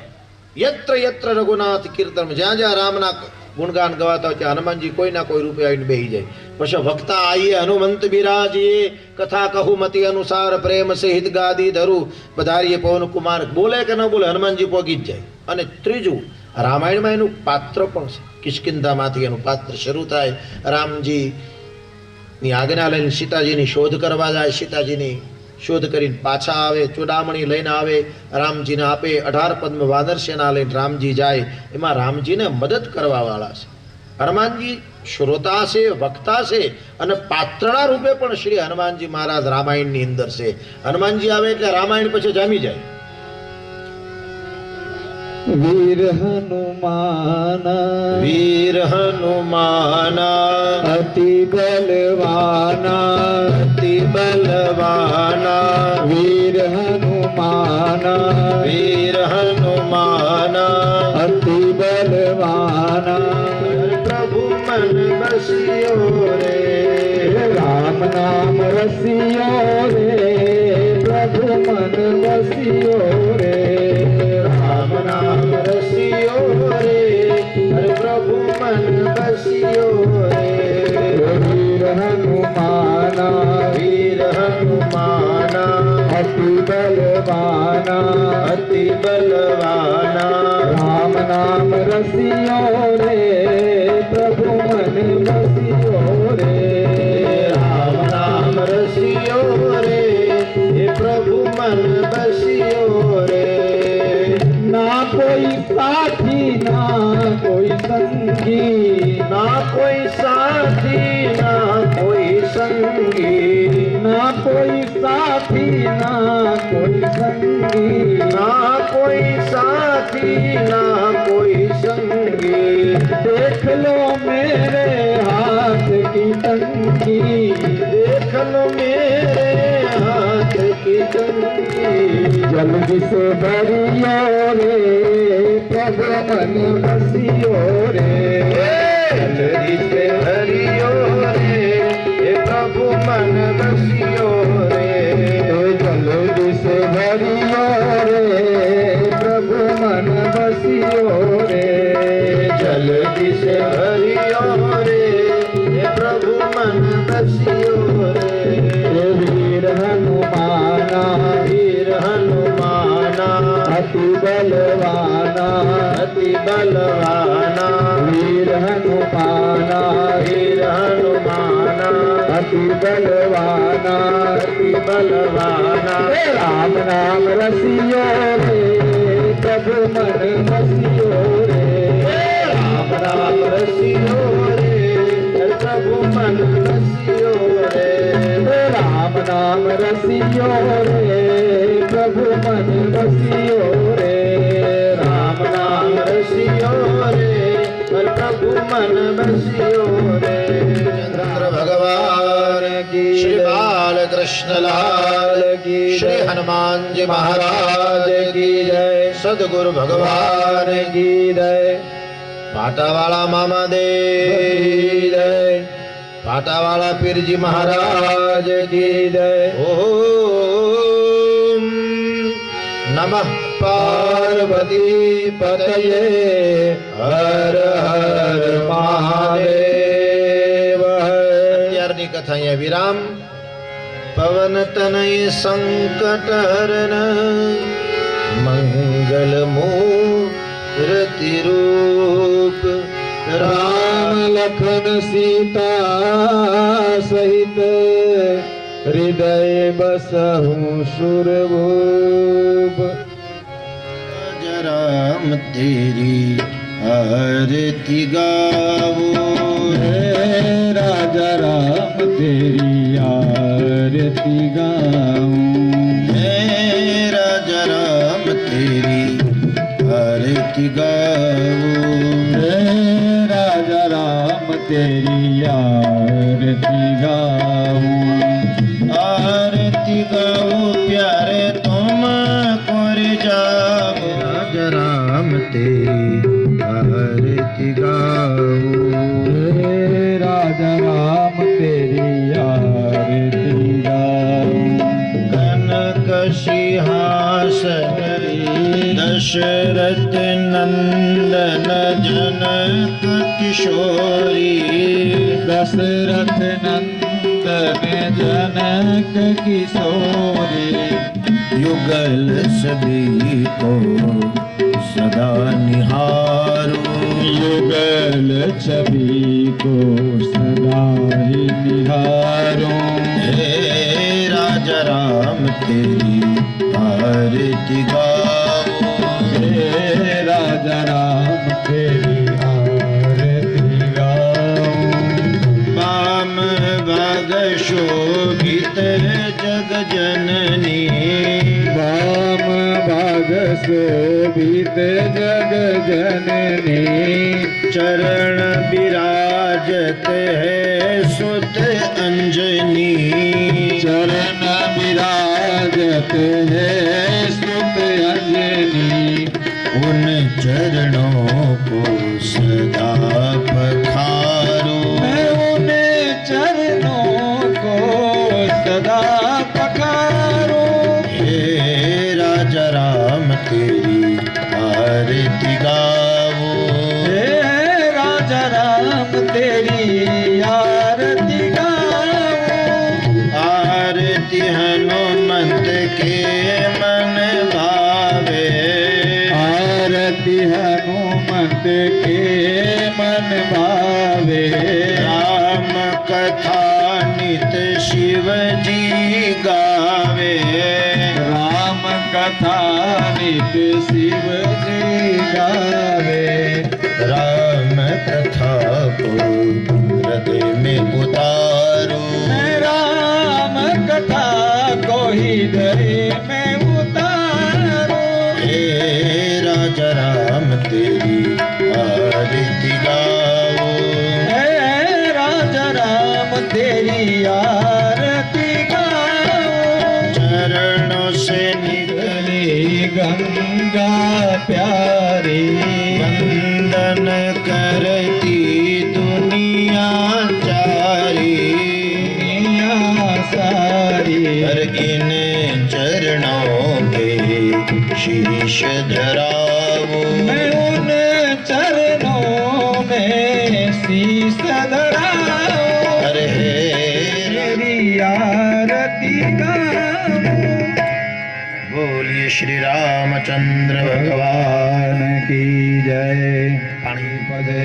યત્ર યત્ર રઘુનાથ કીર્તન, જ્યાં જ્યાં રામના ગુણગાન ગવાતા હોય ત્યાં હનુમાનજી કોઈના કોઈ રૂપે આવીને બેહી જાય. પછી વક્તા આઈએ હનુમંત બિરાજીએ, કથા કહું મતિ અનુસાર પ્રેમ સહિત ગાદી ધરું, પધારીએ પવન કુમાર. બોલે કે ન બોલે હનુમાનજી પોગી જ જાય. અને ત્રીજું, રામાયણમાં એનું પાત્ર પણ છે. કિષ્કિંધામાંથી એનું પાત્ર શરૂ થાય. રામજીની આજ્ઞા લઈને સીતાજીની શોધ કરવા જાય, સીતાજીની શોધ કરીને પાછા આવે, ચૂડામણી લઈને આવે, રામજીને આપે. 18 પદ્મ વાનર સેના લઈને રામજી જાય. એમાં રામજીને મદદ કરવા વાળા છે. હનુમાનજી શ્રોતા છે, વક્તા છે અને પાત્રના રૂપે પણ શ્રી હનુમાનજી મહારાજ રામાયણની અંદર છે. હનુમાનજી આવે એટલે રામાયણ પછી જામી જાય. વીર હનુમાના, વીર હનુમાના, અતિ બલવાના, અતિ બલવાના, વીર હનુમાના, વીર હનુમાના, અતિ બલવાના. પ્રભુ મન બસ્યો રે, રામ નામ રસિયો રે, પ્રભુ મન બસ્યો રે. રામ નામ રસિયો રે, પ્રભુ મન બસ્યો રે. વીર હનુમાના, વીર હનુમાના, અતિ બલવાના, અતિ બલવાના, રામ નામ રસિયો રે, પ્રભુ મન બસ્યો રે. રામ નામ રસિયો રે, એ પ્રભુ મન બસ્યો રે. ના કોઈ સાથી ના કોઈ સંગી, ના કોઈ સાથી ના કોઈ સંગી, ના કોઈ સાથી ના કોઈ સંગી, ના કોઈ સાથી ના કોઈ સંગી. देख लो मेरे हाथ की तंगी, देख लो मेरे हाथ की तंगी. जल्दी से भरियो रे, प्रभु मन बसियो रे. जल्दी से भरियो रे, हे प्रभु मन बसियो रे. जल्दी से भरियो रे, प्रभु मन बसियो रे. जल्दी से भरियो रे, हे प्रभु मन बसियो रे. वीर हनुमाना, वीर हनुमाना, अति बलवाना, अति बलवाना, वीर हनुमाना, वीर हनुमाना, अति बलवाना, अति बलवाना. राम नाम रसियो रे, प्रभु मन बसियो रे. राम नाम रसियो रे, प्रभु मन बसियो रे. राम नाम रसियो रे, प्रभु मन बसियो रे. राम नाम रसियो रे, प्रभु मन बसियो रे. चंद्र भगवान की, श्री बालकृष्ण लाल की, श्री हनुमान जी महाराज की जय. सदगुरु भगवान की जय. पाटावाला मामा देव जय. पाटावाला पीरजी महाराज की जय. ओम नमः पार्वती पतये, हर हर महादेव. અત્યારની કથા અહીંયા વિરામ. પવન તનય સંકટ હરણ, મંગલ મૂર્તિ રૂપ, राम लखन सीता सहित हृदय बसहु सुरभूप. राम तेरी आरती गावो, राजा राम तेरी आरती गावो. आरती गाऊं प्यारे तुम कोर जाओ राजा राम तेरी आरती गाऊं राजा राम तेरी आरती गाऊं कनक सिंहासन दशरथ नंदन जनक किशोरी दशरथ नंदन जनक किशोरी युगल सभी को सदा निहारो युगल छवि को सदा ही निहारो हे राजा राम तेरी आरती गाओ हे राजा राम तेरी आरती गाऊं वाम भाग शोभित जग जननी वाम भाग शोभित जग जननी चरण विराजत है सुत अंजनी चरण विराजत है सुत अंजनी उन चरणों को सदा पखारो मैं उन चरणों को सदा पखारो हे राजा राम तेरी आरती गाओ हे राजा राम तेरी आरती गाऊं आरती हनुमंत के मन भावे आरती हनुमत के मन भावे राम कथा नित शिव जी गावे राम कथा नित शिव जी गावे राम कथा को हृदय में उतारो राम कथा को हृदय में उतारो हे राजा राम तेरी आरती गाओ हे राजा राम तेरी आरती गाऊं चरणों से निकले गंगा प्यारी वंदन करती दुनिया चारी दुनिया सारी पर इन चरणों पे शीश धराओ मैं उन चरणों में शीश धराऊं अरे तेरी आरती गाऊं बोलिए श्री रामचंद्र भगवान भगवान की जय पदे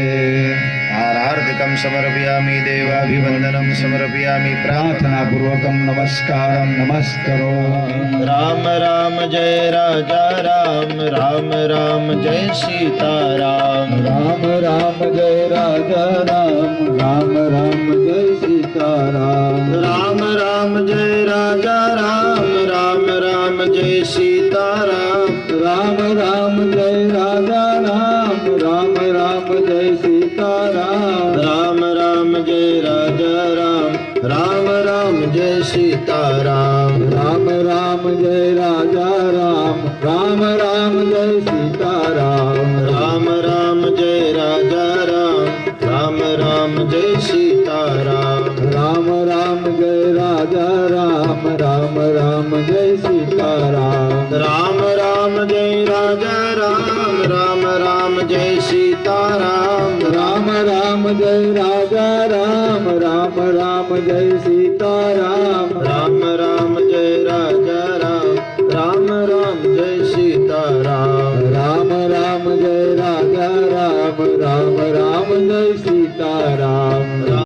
आरार्धकं समर्पयामि देवाभिवंदनं समर्पयामि प्रार्थना पूर्वकं नमस्कारं नमस्करोमि राम राम जय राजा राम राम राम जय सीताराम राम राम जय राजा राम राम राम जय सीताराम राम राम जय राजा राम राम राम जय सीताराम राम राम जय राजा राम राम राम जय सीताराम राम राम जय राजा राम राम राम जय सीताराम राम राम जय राजा राम राम राम जय सीताराम राम राम जय राजा राम राम राम जय सीताराम राम राम जय राजा राम राम राम जय सीताराम राम राम जय राजा राम राम राम जय सीताराम राम राम जय राजा राम राम राम जय सीताराम राम राम जय राजा राम राम राम जय सीताराम राम राम जय राजा राम राम राम जय सीताराम